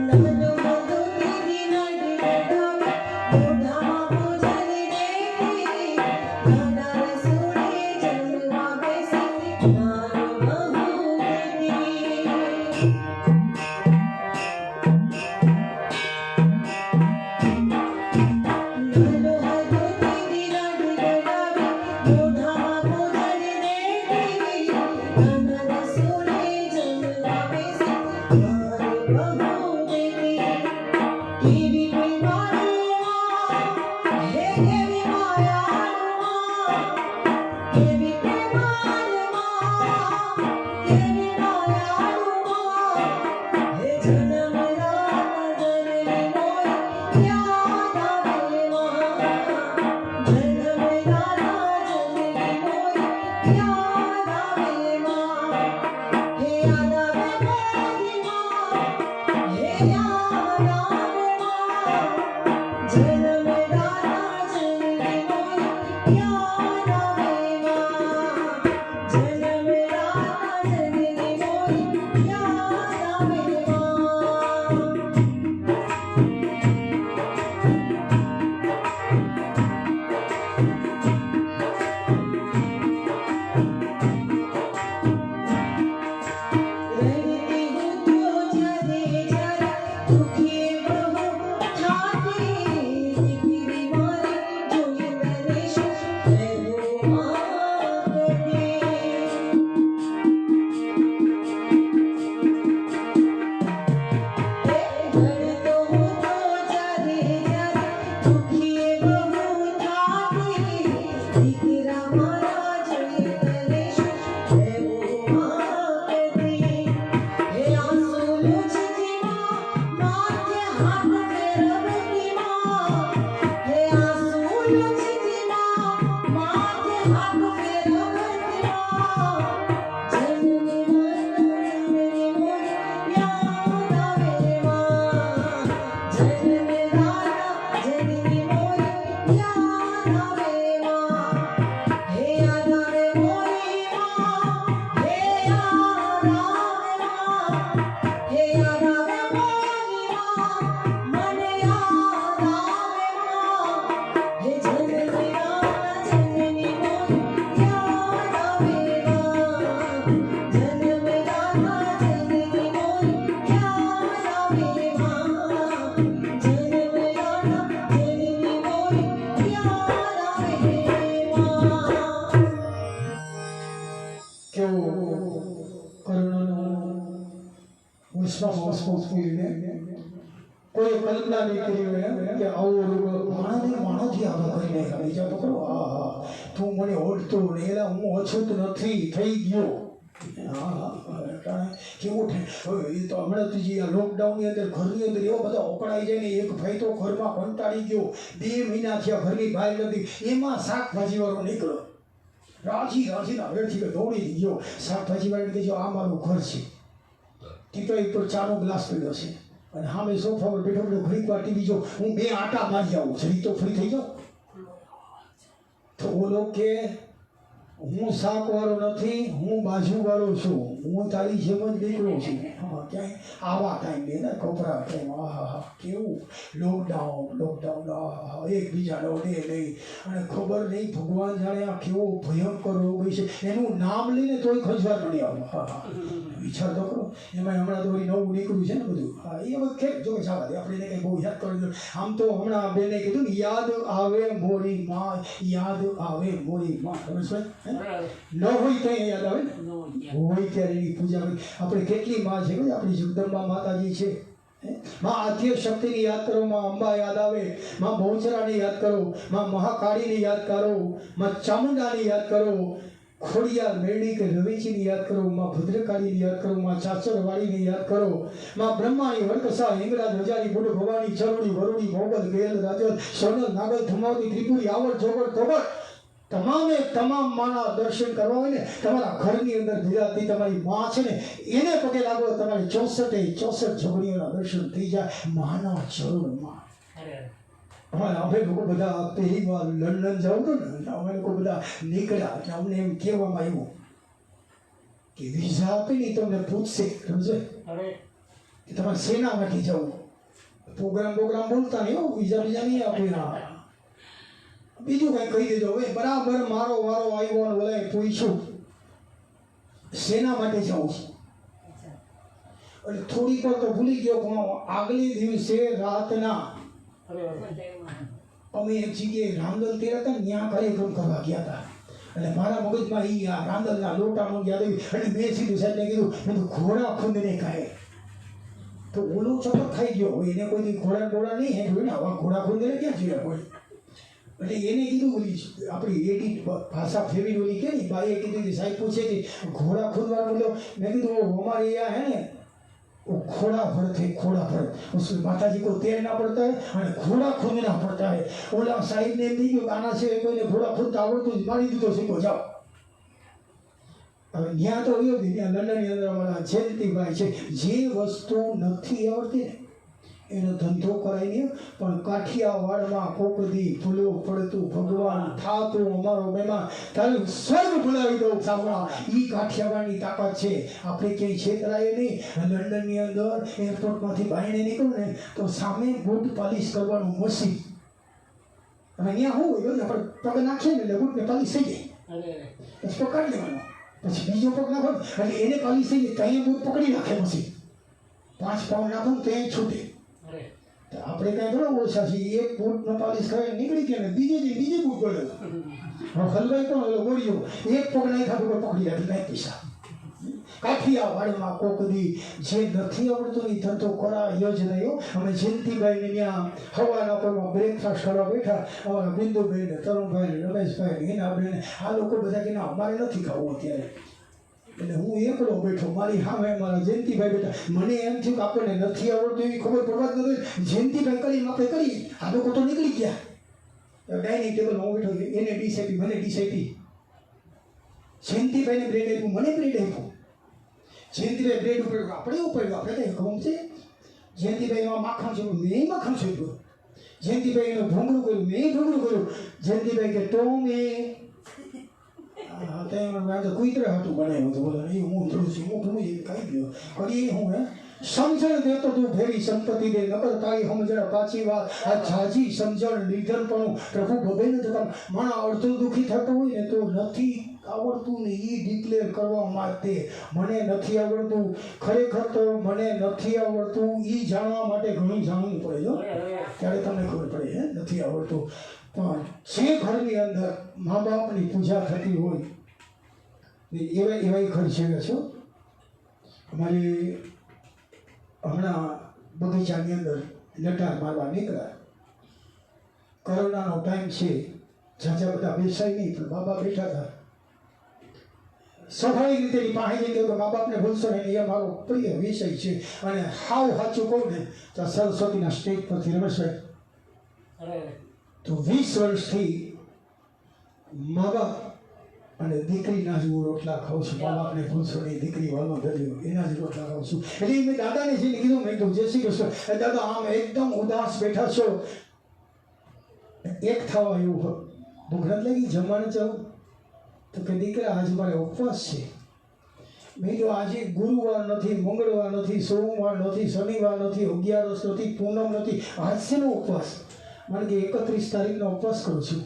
નાનો હતો દીદી નાની બેઠા, મોઢામાં પૂજની દેખી, નાના રસોડે જમવા બેસી, મારું બહુ દીદી. નાનો હતો દીદી નાની બેઠા, મોઢામાં પૂજની દેખી, નાના રસોડે જમવા બેસી, મારું બહુ દીદી. કેવી પ્રેમાળું માં, હે કેવી માયાળું માં, કેવી પ્રેમાળું માં, કેવી માયાળું માં, હે જન્મ દાતા જનની મોરી યાદ આવે માં, જન્મ દાતા જનની મોરી યાદ આવે માં, હે યાદ આવે મોરી માં, હે યાદ આવે માં, જન્મ દાતા જનની મોરી યાદ આવે માં, જન્મ દાતા જનની મોરી યાદ આવે માં. રડતી હું તો જ્યારે જ્યારે દુખી બહુ થાતી, દીકરી મારી જોઈ તને શું કહેવું માં કરતી. રડતો હું તો જ્યારે જ્યારે દુખી બહુ થાતી, દીકરા મારા જોઈ તને શું કહેવું માં કરતી. હે આંસુ લૂછતી માં, માથે હાથ ફેરવતી માં, હે આંસુ લૂછતી માં, માથે હાથ ફેરવતી માં, જનની જનની મોરી યાદ આવે માં, જન્મ દાતા જનની મોરી યાદ આવે માં, હે યાદ આવે મોરી માં, હે યાદ આવે માં, હે યાદ આવે મોરી માં, મને યાદ આવે માં, હે જન્મ દાતા જનની મોરી યાદ આવે માં, જન્મ દાતા જનની મોરી યાદ આવે માં, જન્મ દાતા જનની મોરી યાદ આવે માં. કેવો કરુણાનો ઉષ્મા મોસમો ફૂલીને કોઈ કલ્પના નહીં કરી હોય કે આવો રોગ માણસથી આગળ કરીને બીજા તો કરો હા તું મને ઓળખતો ને એલા હું અછૂત નથી થઈ ગયો કેવું થાય એ તો હમણાં તો જે આ લોકડાઉનની અંદર ઘરની અંદર એવો બધા ઓકળાઈ જાય ને એક ભાઈ તો ઘરમાં કંટાળી ગયો 2 મહિના થયા ઘરની બહાર નથી એમાં શાકભાજી વાળો નીકળ્યો રાજીના વેડથી દોડી ગયો શાકભાજી વાળો કહેજો આ મારું ઘર છે ટીપા ઉપર ચાનો ગ્લાસ પડ્યો છે અને સામે સોફા પર બેઠો બેઠો ઘડીક વાર ટીવી જો હું 2 આટા મારી આવું જરી તો ફ્રી થઈ જાઉં તો ઓલો કે હું શાકવાળો નથી હું બાજુવાળો છું હું તારી જેમ જ નીકળું છું હા ક્યાંય આવા ટાઈમ બે ને કપરા ટાઈમ હા કેવું લોકડાઉન એકબીજાનો દે નહીં અને ખબર નહીં ભગવાન જાણે આ કેવો ભયંકર રોગ છે એનું નામ લઈને તોય ખંજવાર નહીં આવે હા વિચાર તો કરો એમાં હમણાં તો નવું નીકળ્યું છે ને બધું હા એ હવે કેમ જો જવા દે આપણે કંઈ બહુ યાદ કરી દો આમ તો હમણાં બેને કીધું ને યાદ આવે મોરી માં યાદ આવે મોરી માં ખબર છે ન હોય તો યાદ આવે ને હોય ત્યારે એની પૂજા કરી આપણે કેટલી માં છે આપણી જગદંબા માતાજી છે માં આદ્ય શક્તિની યાદ કરો માં અંબા યાદ આવે માં બહુચરાની યાદ કરો માં મહાકાળીની યાદ કરો માં ચામુંડાની યાદ કરો ખોડિયાર મેરડી કે રવેચીની યાદ કરો માં ભદ્રકાળીની યાદ કરો માં ચાચરવાળીની યાદ કરો માં બ્રહ્માની વડકસા હિંગરાજ રજાની બુડ ભવાની ચરોડી વરુડી મોગલ ગેલ રાજલ સોનલ નાગલ ધમાવતી ત્રિપુરી આવડ જોગડ તોબડ તમામે તમામ માના દર્શન કરવા હોય ને તમારા ઘરની અંદર બિરાજતી તમારી માં છે ને એને પગે લાગો તમારી 64 જોગણીઓના દર્શન થઈ જાય માના ચરણમાં અમે લોકો બધા પહેલી વાર લંડન જાઉં તો ને અમે લોકો બધા નીકળ્યા એટલે અમને એમ કહેવામાં આવ્યું કે વિઝા આપે ને તમને પૂછશે સમજે કે તમારે સેનામાંથી જવું પ્રોગ્રામ બોલતા નહીં હો વિઝા નહીં આપે બીજું કંઈ કહી દેજો હવે બરાબર મારો વારો આવ્યો અને બોલાય પૂછ્યું શેના માટે જાઉં છું એટલે થોડીક વાર તો ભૂલી ગયો પણ આગલી દિવસે રાતના અમે એક જગ્યાએ રામદલ તેર હતા ને ત્યાં કાર્યક્રમ કરવા ગયા હતા એટલે મારા મગજમાં એ આ રામદલના લોટાનો યાદ આવી એટલે મેં સીધું સાહેબને કીધું મેં ઘોડા ખૂંદને ખાય તો ઓલો ચપર ખાઈ ગયો હોય એને કોઈ ઘોડા નહીં હેઠું ને આવા ઘોડા ખૂંદને ક્યાં જોયા કોઈ એટલે એને કીધું ઓલી આપણી એડી ભાષા ફેરવી ઓલી કે ને બાઈએ કીધું કે સાહેબ પૂછે કે ઘોડા ખોદવા બોલો મેં કીધું हमारे यहाँ है ना वो घोड़ा भरते घोड़ा भर उसमें माता जी को तैरना पड़ता है और घोड़ा खोदना पड़ता है ओला साहिब ने नहीं कि गाना से कोई घोड़ा खोदता आवड़તું મારી દીધો શીખો જાઓ હવે ત્યાં તો એવું હતું ત્યાં લંડનની અંદર અમારા જયંતિભાઈ છે જે વસ્તુ નથી આવડતી ને એનો ધંધો કરાય નહીં પણ કાઠિયાવાડમાં કોકદી ભૂલો પડતું ભગવાન થાતું અમારો મહેમાન તારે સ્વર્ગ ભૂલાવી દઉં સાંભળા એ કાઠિયાવાડની તાકાત છે આપણે ક્યાંય છેતરાય નહીં લંડનની અંદર એરપોર્ટમાંથી બાયણે નીકળું ને તો સામે બૂટ પાલિશ કરવાનું મશીન હવે અહીંયા શું હોય આપણે પગ નાખીએ ને એટલે બૂટને પાલિશ થઈ જાય પછી પકડી લેવાનો પછી બીજો પગ નાખો એટલે એને પાલિશ થઈ જાય ત્યાં બૂટ પકડી નાખે મશીન 5 પાઉન્ડ નાખો ને ત્યાં છૂટે આપણે કઈ ઘણો ઓછા છીએ એક બૂટનો પાલિશ કરીને નીકળી ગયા ને બીજે બૂટ ગળેલો હલવાઈ પણ ઓલો ગોળીઓ એક પગ નહીં ખાધું પકડી રાખી કાંઈ પૈસા કાઠિયાવાડમાં કોકદી જે નથી આવડતું એ ધંધો કરાયો જ નહીં અમે જયંતિભાઈને ત્યાં હવાના પરમાં બ્રેકફાસ્ટ કરવા બેઠા અમારા બિંદુભાઈને તરુણભાઈને રમેશભાઈને હિનાભાઈને આ લોકો બધા કે ના અમારે નથી ખાવું અત્યારે એટલે હું એકલો બેઠો મારી સામે મારા જયંતિભાઈ બેઠા મને એમ થયું કે આપણને નથી આવડતું એવી ખબર પડવા જ નથી જયંતિભાઈ કરીને આપણે કરી આ લોકો તો નીકળી ગયા ડાઇનિંગ ટેબલમાં હું બેઠો એને ડીશ આપી મને ડીશ આપી જયંતિભાઈને બ્રેડ આપ્યું મને બ્રેડ આપ્યું જયંતિભાઈ બ્રેડ ઉપર આપણે ઉપર આપણે કંઈ હુકમ છે જયંતિભાઈમાં માખણ છે મેં માખણ છોડ્યું જયંતિભાઈ એનું ભૂંગળું કર્યું મેં ભૂંગળું કર્યું જયંતિભાઈ કે ટોમે ત્યાં કુતરા હતું બનાવ્યું હતું બોલો એ હું થોડું છું હું ઘણું ખાઈ ગયો કરી હું હે સમજણ દેતો તું ફેરી સંપત્તિ દે નકર તારી સમજણ પાછી વાત આ જાજી સમજણ નિર્ધનપણું પ્રભુ ભવે ન થતા માણા અડધું દુઃખી થતો હોય ને તો નથી આવડતું ને એ ડિક્લેર કરવા માટે મને નથી આવડતું ખરેખર તો મને નથી આવડતું એ જાણવા માટે ઘણું જાણવું પડે જો ત્યારે તમને ખબર પડે હે નથી આવડતું પણ જે ઘરની અંદર મા બાપની પૂજા થતી હોય એવા ઘર છે છો અમારી હમણાં બગીચાની અંદર લટાર મારવા નીકળ્યા. કોરોનાનો ટાઈમ છે, ઝાઝા બધા બેસાય નહીં, પણ મા બાપ બેઠા હતા. સ્વાભાવિક રીતે એની પાસે જઈને કહ્યું કે મા બાપને ભૂલશો નહીં, એ મારો પ્રિય વિષય છે. અને હાવ સાચું કહું ને તો સરસ્વતીના સ્ટેજ પરથી રમેશભાઈ તો 20 વર્ષથી મા બાપ અને દીકરીના જ હું રોટલા ખાઉં છું. મા બાપને ભૂલશો નહીં, દીકરી વાલો ધર્યો એના જ રોટલા ખાઉં છું. એટલે મેં દાદાને જઈને કીધું, મેં કીધું જય શ્રી કૃષ્ણ. દાદા આમ એકદમ ઉદાસ બેઠા છો, એક થવા એવું ભૂખ નથી લાગી, જમવાને જાઉં? તો કે દીકરા આજે મારે ઉપવાસ છે. મેં તો આજે ગુરુવાર નથી, મંગળવાર નથી, સોમવાર નથી, શનિવાર નથી, 11 નથી, પૂનમ નથી, આજ શેનો ઉપવાસ? મને કે 31 તારીખનો ઉપવાસ કરું છું.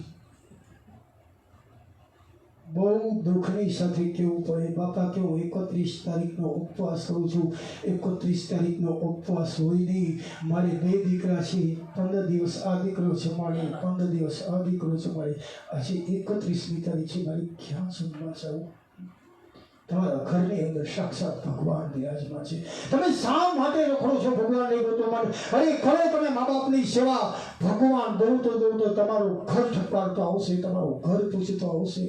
બહુ દુઃખની સાથે કહેવું પડે, બાપા કે હું 31 તારીખનો ઉપવાસ કરું છું. 31 તારીખનો ઉપવાસ હોય નહીં. મારે 2 દીકરા છે, 15 દિવસ આ દીકરો જમાડે, 15 દિવસ આ દીકરો જમાડે. આજે 31મી તારીખ છે, મારી ક્યાં જમવા જાઉં? તમારા ઘરની અંદર સાક્ષાત ભગવાન બિરાજમાન છે. તમે શા માટે રખડો છો ભગવાનને ગોતવા માટે? અરે ખરો તમે મા બાપની સેવા, ભગવાન દોડતો દોડતો તમારું ઘર ઠપકારતો આવશે, તમારું ઘર પૂછતો આવશે.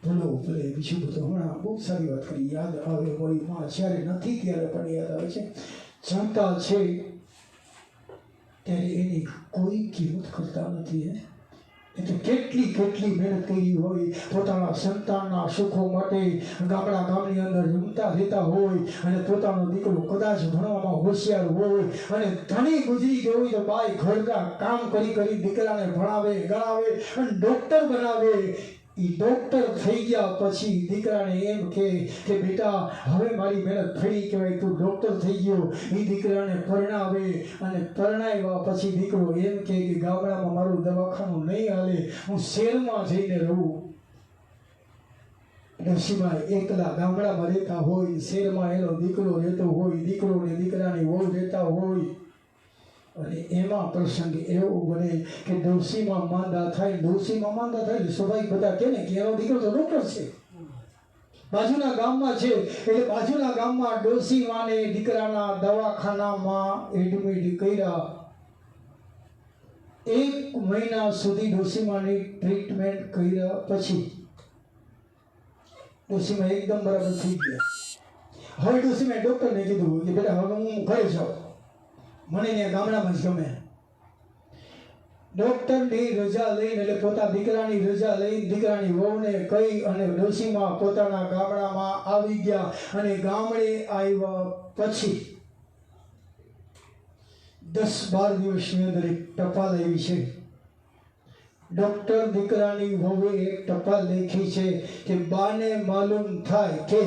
ભલે ભલે બીજું બધું હમણાં બહુ સારી વાત કરી, યાદ આવે વળી માં જ્યારે નથી ત્યારે પણ યાદ આવે છે. જનતા છે ત્યારે એની કોઈ કિંમત કરતા નથી. એ તો કેટલી કેટલી મહેનત કરી હોય, પોતાના સંતાનના સુખો માટે ગામની અંદર રમતા રહેતા હોય, અને પોતાનો દીકરો કદાચ ભણવામાં હોશિયાર હોય અને ધણી ગુજરી ગયો હોય તો બાઈ ઘરના કામ કરી કરી દીકરાને ભણાવે, ગણાવે અને ડૉક્ટર બનાવે. એ ડૉક્ટર થઈ ગયા પછી દીકરાને એમ કે બેટા હવે મારી મહેનત ફરી કહેવાય, તું ડૉક્ટર થઈ ગયો. એ દીકરાને પરણાવે અને પરણાવ્યા પછી દીકરો એમ કે ગામડામાં મારું દવાખાનું નહીં હાલે, હું શહેરમાં જઈને રહું. ડોશીમાં એકલા ગામડામાં રહેતા હોય, શહેરમાં એનો દીકરો રહેતો હોય, દીકરો ને દીકરાની વહુ રહેતા હોય. અને એમાં પ્રસંગ એવો બને કે ડોશીમાં માંદા થાય એટલે સ્વાભાવિક બધા કહે ને કે એનો દીકરો તો ડૉક્ટર છે, બાજુના ગામમાં છે. એટલે બાજુના ગામમાં ડોશીમાને દીકરાના દવાખાનામાં એડમિટ કર્યા. 1 મહિના સુધી ડોશીમાની ટ્રીટમેન્ટ કર્યા પછી ડોશીમા એકદમ બરાબર થઈ ગયા. હવે ડોશીમાએ ડૉક્ટરને કીધું કે બેટા હવે હું ઘરે જાઉં, મને ત્યાં ગામડામાં જ ગમે. ડૉક્ટરની રજા લઈને એટલે પોતા દીકરાની રજા લઈને દીકરાની વહુને કહી અને ડોશીમાં પોતાના ગામડામાં આવી ગયા. અને ગામડે આવ્યા પછી 10-12 દિવસની અંદર એક ટપાલ આવી છે. ડૉક્ટર દીકરાની વહુએ એક ટપાલ લખી છે કે બાને માલુમ થાય કે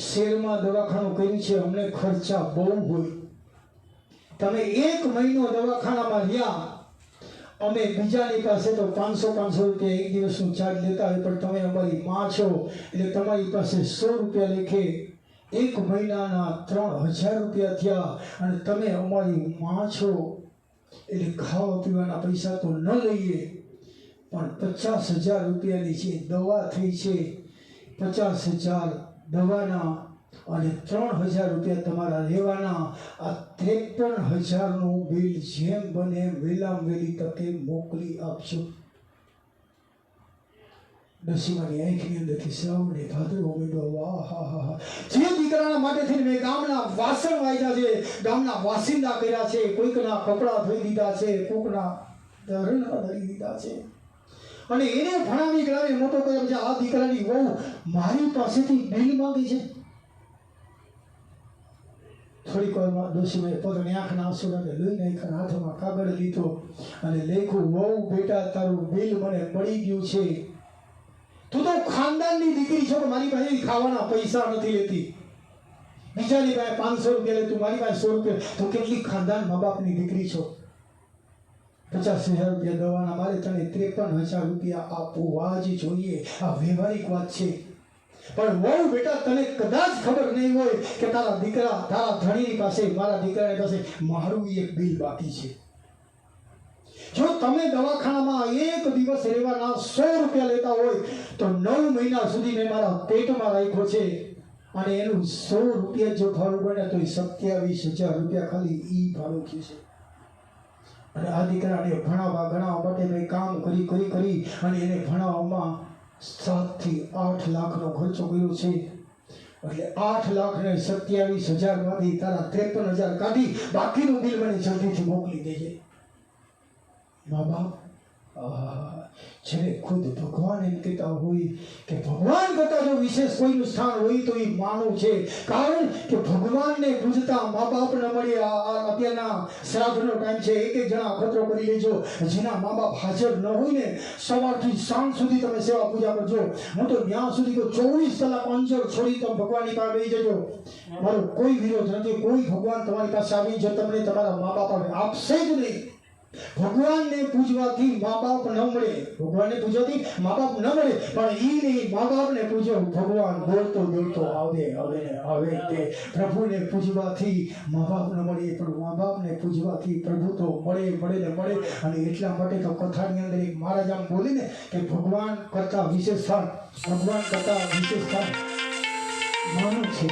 શહેરમાં દવાખાનું કર્યું છે, અમને ખર્ચા બહુ હોય, તમે 1 મહિનો દવાખાનામાં રહ્યા, અમે બીજાની પાસે તો 500 રૂપિયા એક દિવસનું ચાર્જ લેતા હોય, પણ તમે અમારી માં છો એટલે તમારી પાસે 100 રૂપિયા લેખે 1 મહિનાના 3000 રૂપિયા થયા. અને તમે અમારી માં છો એટલે ખાવા પીવાના પૈસા તો ન લઈએ, પણ 50,000 રૂપિયાની જે દવા થઈ છે, 50,000 દવાના અને 3,000 રૂપિયા તમારા રહેવાના, આ 53,000નું બિલ જેમ બને વહેલામાં વહેલી તકે મોકલી આપશો. ડોશીમાની આંખની અંદરથી શ્રાવણે ભાદરવો માંડ્યો. વાહ હા હા હા, જે દીકરાના માટે થઈને મેં ગામના વાસણ વાંચ્યા છે, ગામના વાસિંદા કર્યા છે, કોઈકના કપડાં ધોઈ દીધા છે, કોઈકના ધરણા ધરી દીધા છે, અને એને ભણાવી ગણાવી મોટો કર્યો છે. આ દીકરાની વહુ મારી પાસેથી બિલ માંગી છે. થોડીક વારમાં ડોશીમાએ પોતાની આંખના આંસુડાને લઈ નાખ્યા, હાથમાં કાગળ લીધો અને લખ્યું, વહુ બેટા તારું બિલ મને મળી ગયું છે, તું તો ખાનદાનની દીકરી છો, મારી પાસે ખાવાના પૈસા નથી લેતી, બીજાની પાસે 500 રૂપિયા લે, તું મારી પાસે 100 રૂપિયા, તો કેટલી ખાનદાન મા બાપની દીકરી છો. 50,000 રૂપિયા દવાના, મારે તને 53,000 રૂપિયા આપવા જ જોઈએ. આ વ્યવહારિક વાત છે. પણ વહુ બેટા તને કદાચ ખબર નહીં હોય કે તારા દીકરા તારા ધણીની પાસે, મારા દીકરાની પાસે મારું એક બિલ બાકી છે. જો તમે દવાખાનામાં 1 દિવસ રહેવાના 100 રૂપિયા લેતા હોય તો 9 મહિના સુધી મેં મારા પેટમાં રાખ્યો છે, અને એનું 100 રૂપિયા જો ભાડું બને તો 27,000 રૂપિયા ખાલી ઈ ભાડું થયું છે. અને આ દીકરાને ભણાવવા માટે મેં કામ કરી અને એને ભણાવવામાં 7 થી 8 લાખનો ખર્ચો કર્યો છે. એટલે 8 લાખ ને 27,000 માંથી તારા 53,000 કાઢી બાકીનું બિલ મને જલ્દીથી મોકલી દેજે. મા બાપ છે ખુદ ભગવાન એમ કહેતા હોય કે ભગવાન કરતા જો વિશેષ કોઈનું સ્થાન હોય તો એ માનું છે. કારણ કે ભગવાનને પૂજતા મા બાપ ન મળે. અત્યારના શ્રાદ્ધનો ટાઈમ છે. એક જણા અખતરો કરી લેજો. જેના મા બાપ હાજર ન હોય ને સવારથી સાંજ સુધી તમે સેવા પૂજા કરજો. હું તો ત્યાં સુધી 24 કલાક અંજર છોડી તમે ભગવાનની પાસે બેસી જજો. મારો કોઈ વિરોધ નથી. કોઈ ભગવાન તમારી પાસે આવી જો તમને તમારા મા બાપ આપશે જ નહીં. ભગવાનને પૂજવાથી મા બાપ ન મળે. ભગવાનને પૂજવાથી મા બાપ ન મળે, પણ ઈ નહીં મા બાપને પૂજો ભગવાન દોડતો આવે તે. પ્રભુને પૂજવાથી મા બાપ ન મળે, પણ મા બાપને પૂજવાથી પ્રભુ તો મળે. અને એટલા માટે તો કથાની અંદર એક મહારાજ આમ બોલીને કે ભગવાન કરતા વિશેષ સ્થાન માનું છે.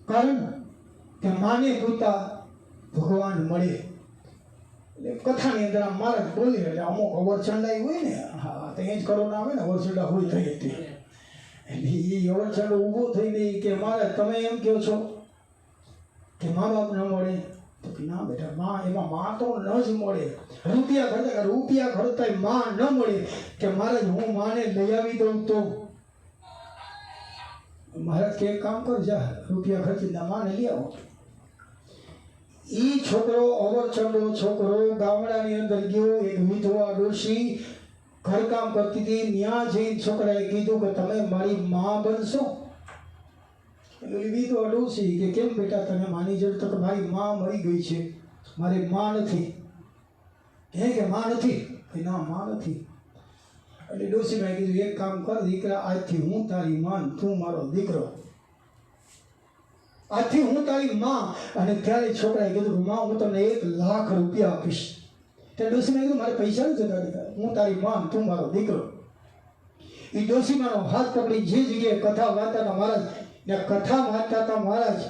કારણ કે માને પૂજતા ભગવાન મળે. એટલે કથાની અંદર આમ મહારાજ બોલી એટલે અમુક અવરચંડાઈ હોય ને, હા તો એ જ કરોના આવે ને અવરચંડા હોય થઈ હતી. એટલે એ અવરચંડો ઊભો થઈને કે મહારાજ તમે એમ કહો છો કે મા બાપ ન મળે? તો કે ના બેટા, એમાં માં તો ન જ મળે. રૂપિયા ખર્ચતા માં ન મળે. કે મહારાજ હું માને લઈ આવી દઉં તો? મહારાજ કે એક કામ કર, જા રૂપિયા ખર્ચીને માને લઈ આવો. ઈ છોકરો અવરચંડો છોકરો ગામડાની અંદર ગયો. એક વિધવા ડોશી ઘરકામ કરતી હતી. ત્યાં જઈને છોકરાએ કીધું કે તમે મારી માં બનશો? એટલે વિધવા ડોશી કે કેમ બેટા તમે માની જરૂર? તો કે મારી માં મરી ગઈ છે, મારી માં નથી. કે માં નથી? કે ના માં નથી. એટલે ડોશીભાઈ કીધું એક કામ કર દીકરા, આજથી હું તારી માં, તું મારો દીકરો. આજથી હું તારી માં. અને ત્યારે છોકરાએ કીધું માં હું તમને 1 લાખ રૂપિયા આપીશ. ત્યારે ડોશીમાં કીધું મારે પૈસા નથી જોતા, હું તારી માં, તું મારો દીકરો. એ ડોશીમાનો હાથ પકડી જે જગ્યાએ કથા વાંચતા હતા મહારાજ,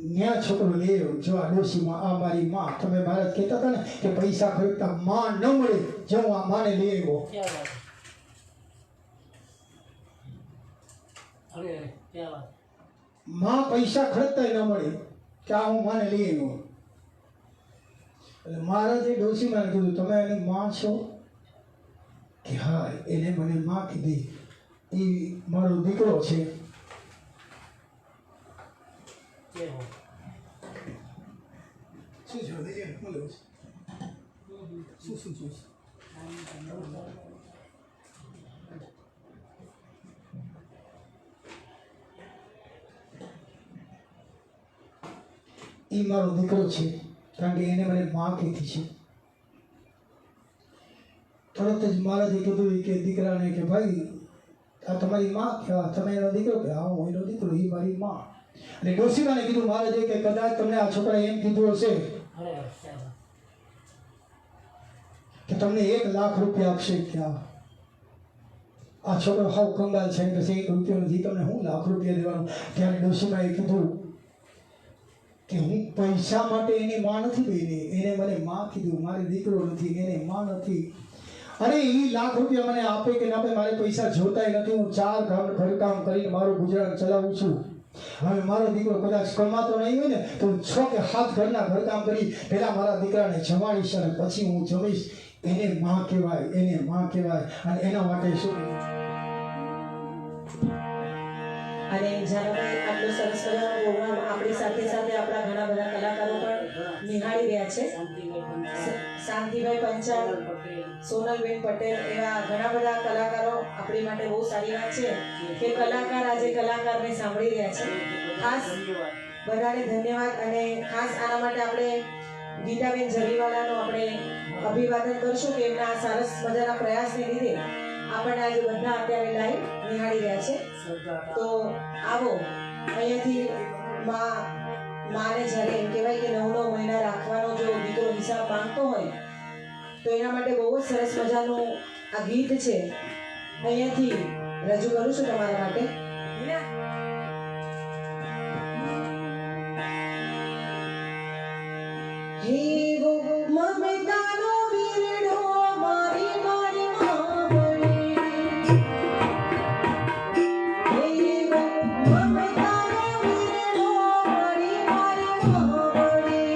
ત્યાં છોકરો લે જો આ ડોશીમાં આ મારી માં. તમે મહારાજ કહેતા હતા ને કે પૈસા ખરીદતા માં ન મળે, જો હું આ માને લઈ આવ્યો. માં પૈસા ખર્ચતા ન મળે કે આ હું માને લઈ આવ્યો. એટલે મહારાજે ડોશીમાને કીધું તમે એની માં છો? કે હા, એને મને માં કીધી, એ મારો દીકરો છે. શું એ મારો દીકરો છે, કારણ કે એને મને માં કીધી છે. તરત જ મહારાજે કીધું કે દીકરાને કે ભાઈ આ તમારી માં? કે તમે એનો દીકરો? કે હા હું એનો દીકરો, એ મારી માં. અને ડોશીમાને કીધું મહારાજે કે કદાચ તમને આ છોકરાએ એમ કીધું હશે કે તમને 1 લાખ રૂપિયા આપશે. કે આ છોકરો હાવ કંગાલ છે, પછી 1 રૂપિયો નથી, તમને હું લાખ રૂપિયા દેવાનું? ત્યારે ડોશીમાએ કીધું કે હું પૈસા માટે એની માં નથી બની, એને મને માં કીધું, મારે દીકરો નથી, એને માં નથી. અરે એ લાખ રૂપિયા મને આપે કે ના આપે મારે પૈસા જોતાય નથી. હું 4 ઘરકામ કરીને મારું ગુજરાન ચલાવું છું. હવે મારો દીકરો કદાચ કમાતો નહીં હોય ને તો 6 કે 7 ઘરના ઘરકામ કરી પહેલા મારા દીકરાને જમાડીશ અને પછી હું જમીશ. એને માં કહેવાય. અને એના માટે શું? અને જાનુભાઈ આટલો સરસ મજાનો પ્રોગ્રામ આપણી સાથે આપણા ઘણા બધા કલાકારો પણ નિહાળી રહ્યા છે. શાંતિભાઈ પંચાલ, સોનલબેન પટેલ, એવા ઘણા બધા કલાકારો આપણી માટે બહુ સારી વાત છે કે કલાકાર આજે કલાકારને સાંભળી રહ્યા છે. ખાસ બધાને ધન્યવાદ. અને ખાસ આના માટે આપણે ગીતાબેન જરીવાલાનો આપણે અભિવાદન કરશું કે એમના સરસ મજાના પ્રયાસને લીધે આપણને આજે બધા અત્યારે લાઈવ નિહાળી રહ્યા છે. તો આવો અહીંયાથી માને જ્યારે એમ કહેવાય કે 9 મહિના રાખવાનો જો દીકરો હિસાબ માંગતો હોય તો એના માટે બહુ જ સરસ મજાનું આ ગીત છે અહીંયાથી રજૂ કરું છું તમારા માટે. હેવો મમતાનો વીરડો મારી મારી માવડી. હેવો મમતાનો વીરડો મારી મારી માવડી.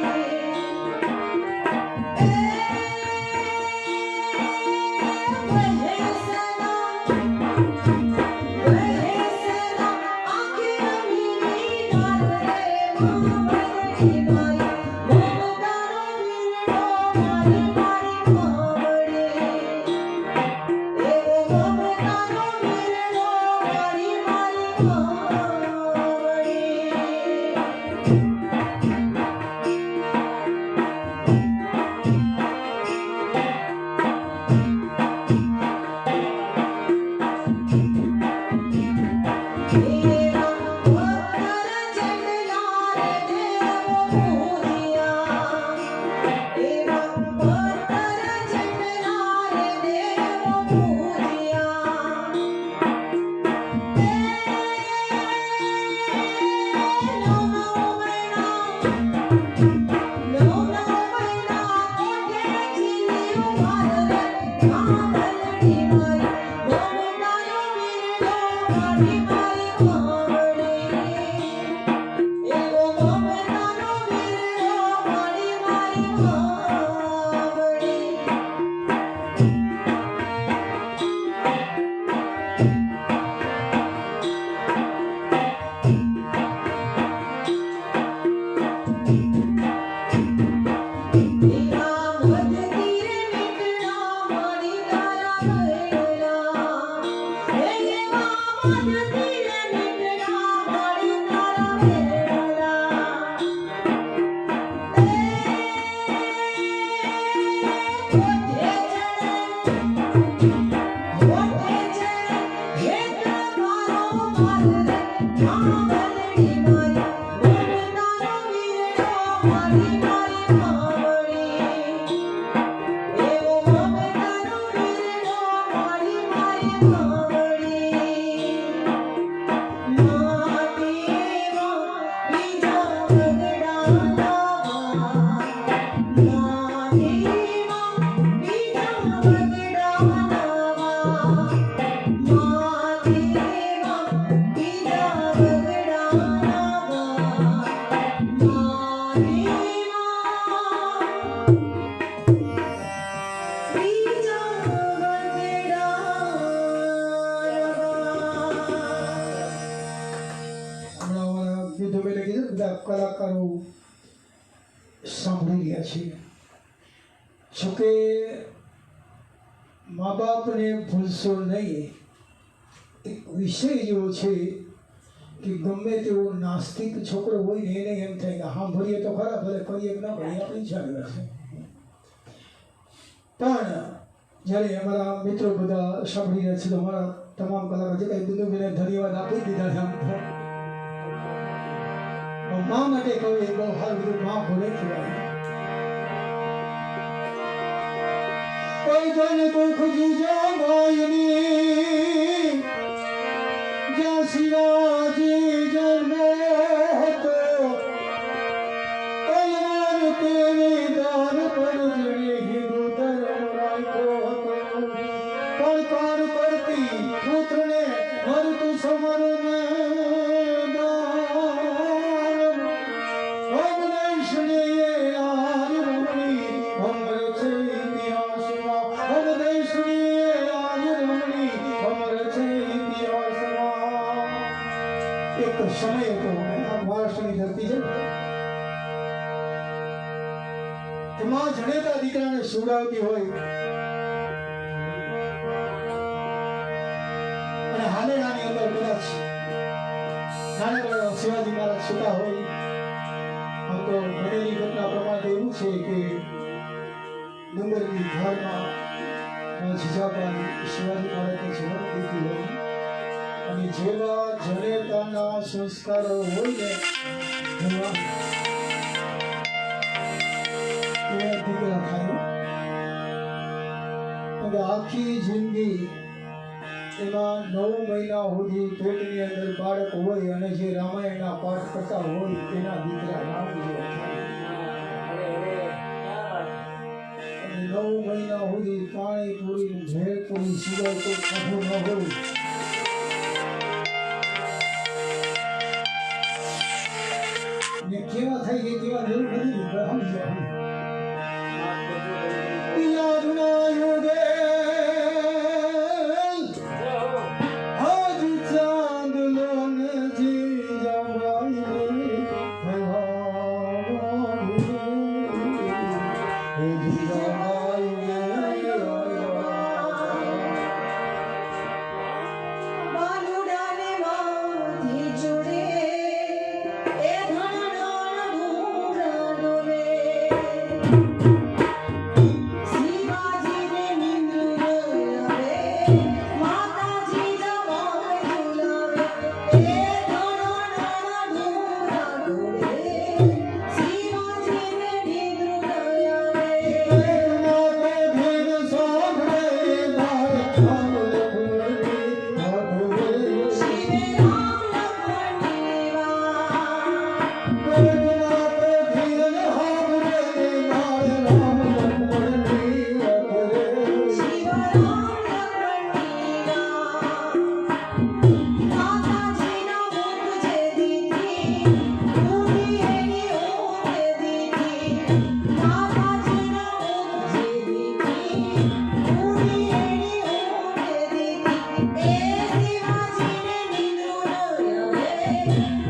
કલાકારો સાંભળી રહ્યા છીએ. જોકે મા બાપને ભૂલશો નહીં એક વિષય એવો છે કે ગમે તેવો નાસ્તિક છોકરો હોય ને એને એમ થાય કે સાંભળીએ તો ખરા, ભલે કરીએ કે ના કરીએ આપણી ચાલે છે. પણ જ્યારે અમારા મિત્રો બધા સાંભળી રહ્યા છે તો અમારા તમામ કલાકાર જે કંઈ બુદ્ધુબેને ધન્યવાદ આપી દીધા છે. આમ મા માટે કહું એ બહુ સારું બધું મા ભલે કહેવાય. કોઈ જન દુઃખ જીજા ભાઈની જ્યાં શિવાજી જન્મે હતો કલ્યાણ તેની દાન પર જણી હિન્દુ ધર્મ રાખ્યો હતો. પડકાર કરતી પુત્રને મરતું સમરણ સમય હતો મહારાષ્ટ્રની ધરતી છે તેમાં જણેતા દીકરાને સુવડાવતી હોય અને હાલેડાની અંદર કદાચ નાનકડા શિવાજી મહારાજ સુતા હોય. આમ તો બનેલી ઘટના પ્રમાણે એવું છે કે ડુંગરની ધારમાં જીજાબાઈ શિવાજી મહારાજને જન્મ દીધી હોય અને જેવા જનેતાના સંસ્કારો હોય ને એવા દીકરા થાય. અને આખી જિંદગી એમાં 9 મહિના સુધી પેટની અંદર બાળક હોય અને જે રામાયણના પાઠ કરતા હોય એના દીકરા રામ જેવા થાય. અને 9 મહિના સુધી પાણી પૂરી ભેળ પૂરી સિવાય કોઈ ખાધું ન હોય. ને કેવા થાય છે કેવા જરૂર નથી સમજી જાય. યાદના યુગે આજ ચાંદલો નથી જમાઈ બાલુડાને માથી જોડે એ ધણણ ઢૂંઢ ડોલે શિવાજીને નિંદ્ર આવે માતાજી જમાય ઝુલાવે એ ધણણ ઢૂંઢ ડોલે શિવાજીને નિંદ્ર આવે શિવે રામ લખમણની વા શિવ રામ લખમણની વા માતાજીના મુખ જે દીધી ઊંધી એની ઊંઘ દીધી માતાજીના મુખ જે દીધી ઊંધી એની ઊંઘ દીધી એ શિવાજીને નિંદ્ર આવે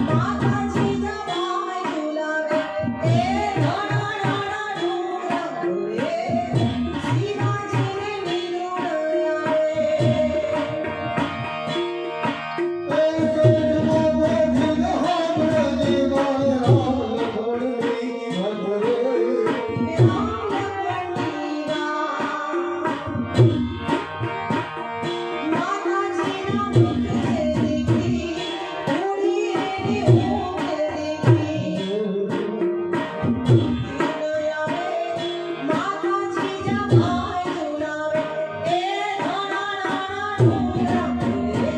માતાજી જમાય ઝુલાવે એ ધણણ ઢૂંઢ ડોલે શિવાજીને નિંદ્ર આવે રામ લખમણની વા માતાજીના મુખ જે દીધી ઊંધી એની ઊંઘ દીધી આવે માતાજી જમાય ઝુલાવે એ ધણણ ઢૂંઢ ડોલે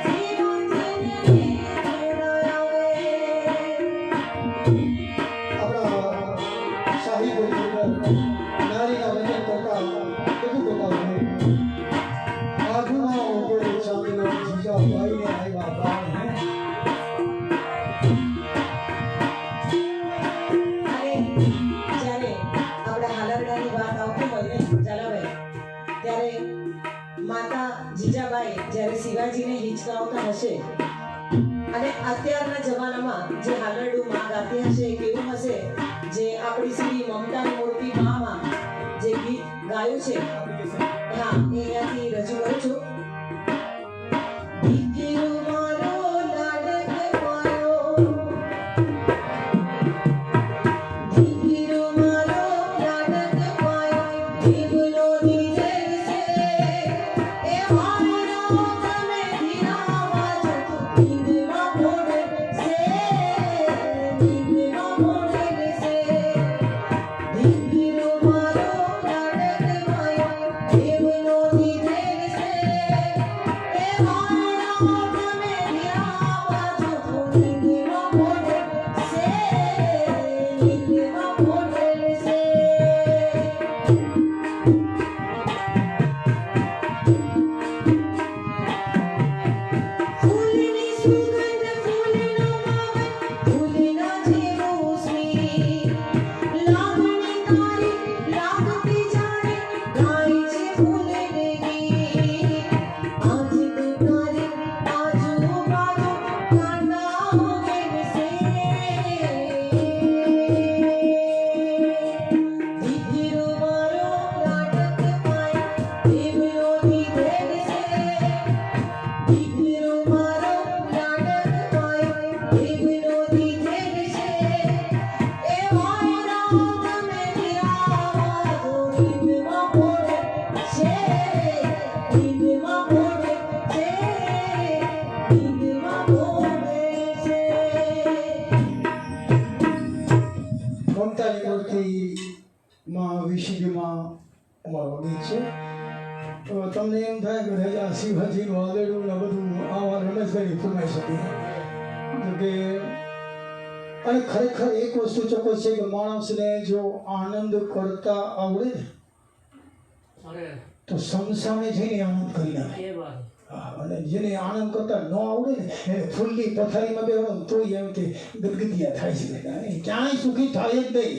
શિવાજીને નિંદ્ર આવે શાહી બોલી નારીના વચન કરતા કેટલું બતાવું આઘુના ઓગળે ચાંદલો જીજા ભાઈને આવ્યા બાણ હે. અને જ્યારે આપણે હાલરડાની વાત આવતી હોય ને ઝાલાભાઈ ત્યારે માતા જીજાબાઈ જ્યારે શિવાજીને હિંચકાવતા હશે અને અત્યારના જમાનામાં જે હાલરડું માં ગાતી હશે એ કેવું હશે જે આપણી શ્રી મમતાની મૂર્તિ મામાં જે ગીત ગાયું છે હા એ અહીંયાથી રજૂ કરું છું. દીકરો મારો લાડક મારો દીકરો મારો લાડક મારો દીવલો દીધે છે એ મારો તમે ધીરાવા છો નીંદમાં મોડે છે નીંદમાં મોડે છે દીકરો મારો લાડક મારો દીવલો દીધે છે એ મારો તમે ધીરાવા છો નીંદમાં મોડે છે નીંદમાં મોડે છે ફૂલની સુગંધ ફૂલનો ભાવ ફૂલના જેવું સ્મિત લાગણી તારી લાગતી જાણે ગાય છે ફૂલને ગીત આજ તું તારી આજુબાજુ કાંટા ઉગે છે દીકરો મારો લાડક માય દીવલો દીધે છે દીકરો મારો લાડક માય દીવલો દીધે છે એ મારા તમે ધીરાવા છો નીંદમાં મોડે છે નીંદમાં મોડે છે નીંદમાં મોડે છે મમતાની મૂર્તિમાં વિશુદ્ધમાં અમારો ગીત છે. તો તમને એમ થાય કે રજા શિવાજીનું આલેડું ને બધું આવા રમેશભાઈની ફરમાઈ શકે કે અને ખરેખર એક વસ્તુ ચોક્કસ છે કે માણસને જો આનંદ કરતા આવડે ને તો સંસારને જઈને આનંદ કરી નાખે. અને જેને આનંદ કરતા ન આવડે ને એને ફૂલની પથારીમાં બેહો તો એમ કે ગદગદિયા થાય છે, ક્યાંય સુખી થાય જ નહીં.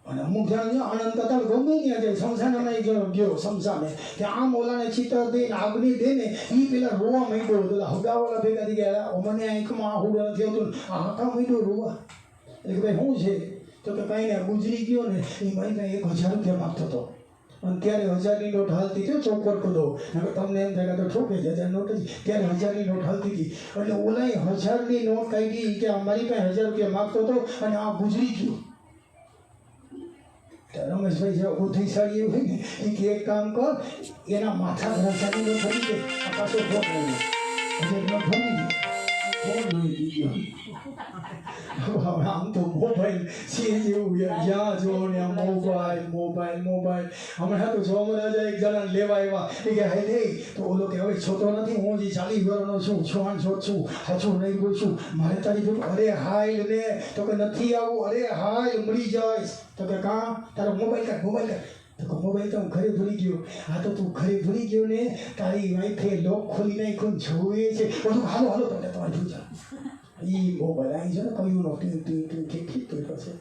અને અમુક જણ આનંદ કરતા ગમે ત્યાં જાય શમશાનમાં ગયો શમશાને કે આમ ઓલાને ચિત્ર દે ને આગની દે ને એ પેલા રોવા માંડ્યો તો હગાવાળા ભેગા થઈ ગયા મને આંખમાં આહુડો નથી આવતું આખા માંડ્યો રોવા. એટલે કે ભાઈ શું છે તો કે કાંઈ ને ગુજરી ગયો ને એ મહિને 1000 રૂપિયા માગતો હતો અને ત્યારે 1000ની નોટ હાલતી હતી ચોપડ કદો તમને એમ થાય તો ઠોકે 1000 નોટ જ ત્યારે 1000ની નોટ હાલતી હતી એટલે ઓલાએ 1000ની નોટ કાઢી કે અમારી પાસે 1000 રૂપિયા માગતો હતો અને આ ગુજરી ગયો. રમેશભાઈ જેવા બુદ્ધિશાળી એવું હોય ને એ કે એક કામ કર એના માથા ભરાસાની નોટ ભરી દે આ પાછો ફોન લઈ 1000 નોટ ભરી દે ફોન લઈ દીધો. આમ તો મોબાઈલ છે જેવું જ્યાં જો ને આ મોબાઈલ હમણાં તો જોવા મળે છે એક જણાને લેવા આવ્યા એ કે હે નહીં તો ઓલો કે હવે છોકરો નથી હું જે 40 વર્ષનો છું છોડ છું હાચું નહીં બોલ છું મારે તારી જોડે અરે હાય ને તો કે નથી આવું અરે હાય મળી જાય તો કે કાં તારો મોબાઈલ કાઢ તો મોબાઈલ તો હું ઘરે ભૂલી ગયો. હા તો તું ઘરે ભૂલી ગયો ને તારી વાઈફે લોક ખોલી નાખ્યો જોવે છે બધું હાલો તમને તમારે જોઈ જાઓ એ મોબાઈલ આવી છે ને કયું નો છે.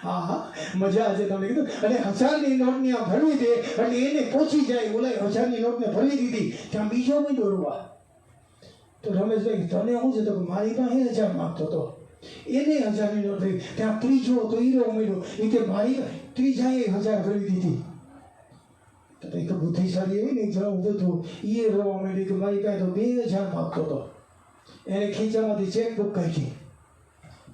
હા મજા આજે તમને કીધું અને 1000ની નોટની આ ભરવી દે એટલે એને પહોંચી જાય બોલાય 1000ની નોટને ભરવી દીધી ત્યાં બીજો નહીં દોરવા. તો રમેશભાઈ તને શું છે તો મારી પાસે 1000 માગતો હતો એને 1000ની નોટ થઈ ત્યાં ત્રીજો તો હીરો મળ્યો એ કે મારી ત્રીજાએ 1000 ભરવી દીધી. તો એક બુદ્ધિશાળી એવી ને જરા ઊભો તો એ રોવા માંડી કે મારી પાસે તો 2000 માગતો હતો. એને ખીચામાંથી ચેકબુક કાઢી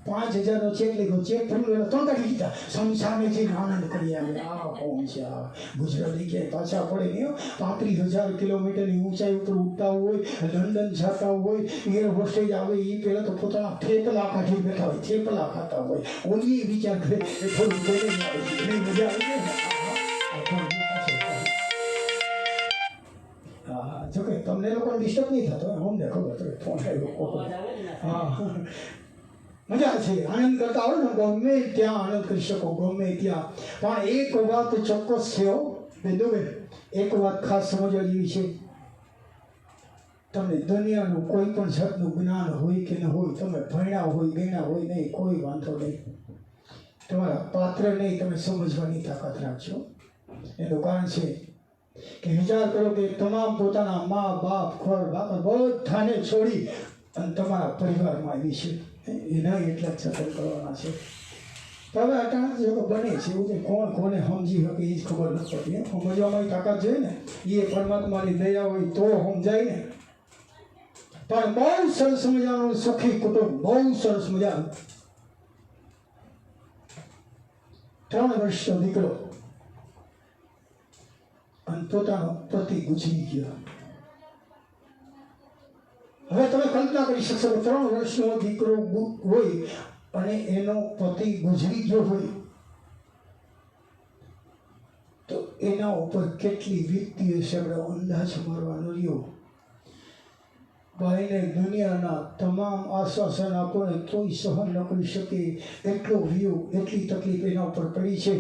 5000નો ચેક લખ્યો ચેક ફૂલ 3 કાઢી દીધા સંસારને જઈને આનંદ કરી આવ્યા. આ કોણ છે આ ગુજરાતી ક્યાંય પાછા પડે નહીં 35,000 કિલોમીટરની ઊંચાઈ ઉપર ઉડતા હોય લંડન જતા હોય એર હોસ્ટેજ આવે એ પહેલાં તો પોતાના થેપલા કાઢી બેઠા હોય થેપલા ખાતા હોય ઓલી વિચાર કરે એ થોડું બોલે આવે છે એની મજા આવી જાય. જોકે તમને લોકોને ડિસ્ટર્બ નહીં થતો અમને ખબર તો ફોન આવ્યો. હા મજા છે આનંદ કરતા આવડે ને ગમે ત્યાં આનંદ કરી શકો ગમે ત્યાં. પણ એક વાત ચોક્કસ છે બેન એક વાત ખાસ સમજવા જેવી છે તમને દુનિયાનું કોઈ પણ જાતનું જ્ઞાન હોય કે ન હોય તમે ભણ્યા હોય ગણ્યા હોય નહીં કોઈ વાંધો નહીં તમારા પાત્ર નહીં તમે સમજવાની તાકાત રાખજો. એનું કારણ છે કે વિચાર કરો કે તમામ પોતાના મા બાપ ઘર બાપ બધાને છોડી અને તમારા પરિવારમાં આવી છે એના એટલા જ જતન કરવાના છે. તો હવે અટાણા જો બને છે એવું છે કોણ કોને સમજી શકે એ જ ખબર નથી પડતી. સમજવામાં તાકાત જોઈએ ને એ પરમાત્માની દયા હોય તો સમજાય ને. પણ બહુ સરસ મજાનું સુખી કુટુંબ બહુ સરસ મજાનું 3 વર્ષનો દીકરો અને પોતાનો પતિ ગુજરી ગયો. હવે તમે કલ્પના કરી શકશો 3 વર્ષનો દીકરો હોય અને એનો પતિ ગુજરી ગયો હોય તો એના ઉપર કેટલી વીતતી હશે આપણે અંદાજ મારવાનો રહ્યો. ભાઈને દુનિયાના તમામ આશ્વાસન આપો ને તોય સહન ન કરી શકે એટલો વ્યૂ એટલી તકલીફ એના ઉપર પડી છે.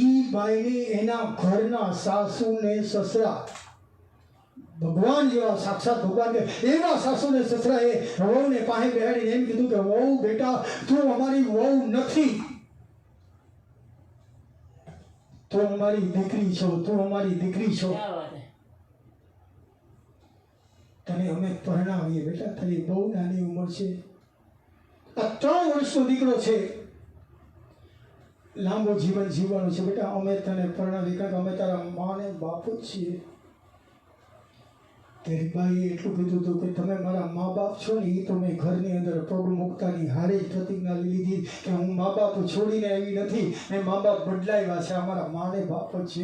એ ભાઈને એના ઘરના સાસુ ને સસરા ભગવાન જેવા સાક્ષાત ભગવાન એવા સાસુ ને સસરા એ વહુને પાસે બેહાડીને એમ કીધું કે વહુ બેટા તું અમારી વહુ નથી તું અમારી દીકરી છો તને અમે પરણાવીએ બેટા તારી બહુ નાની ઉંમર છે. આ 3 વર્ષનો દીકરો છે લાંબો જીવન જીવવાનું છે બેટા અમે તને પરણાવી કારણ કે અમે તારા મા ને બાપ જ છીએ. તેરી બાઈએ એટલું કીધું હતું કે તમે મારા મા બાપ છો ને એ તો મેં ઘરની અંદર પગ મૂકતાની હારે જ પ્રતિજ્ઞા લીધી કે હું મા બાપ છોડીને આવી નથી એ મા બાપ બદલાવ્યા છે અમારા મા ને બાપ જ છે.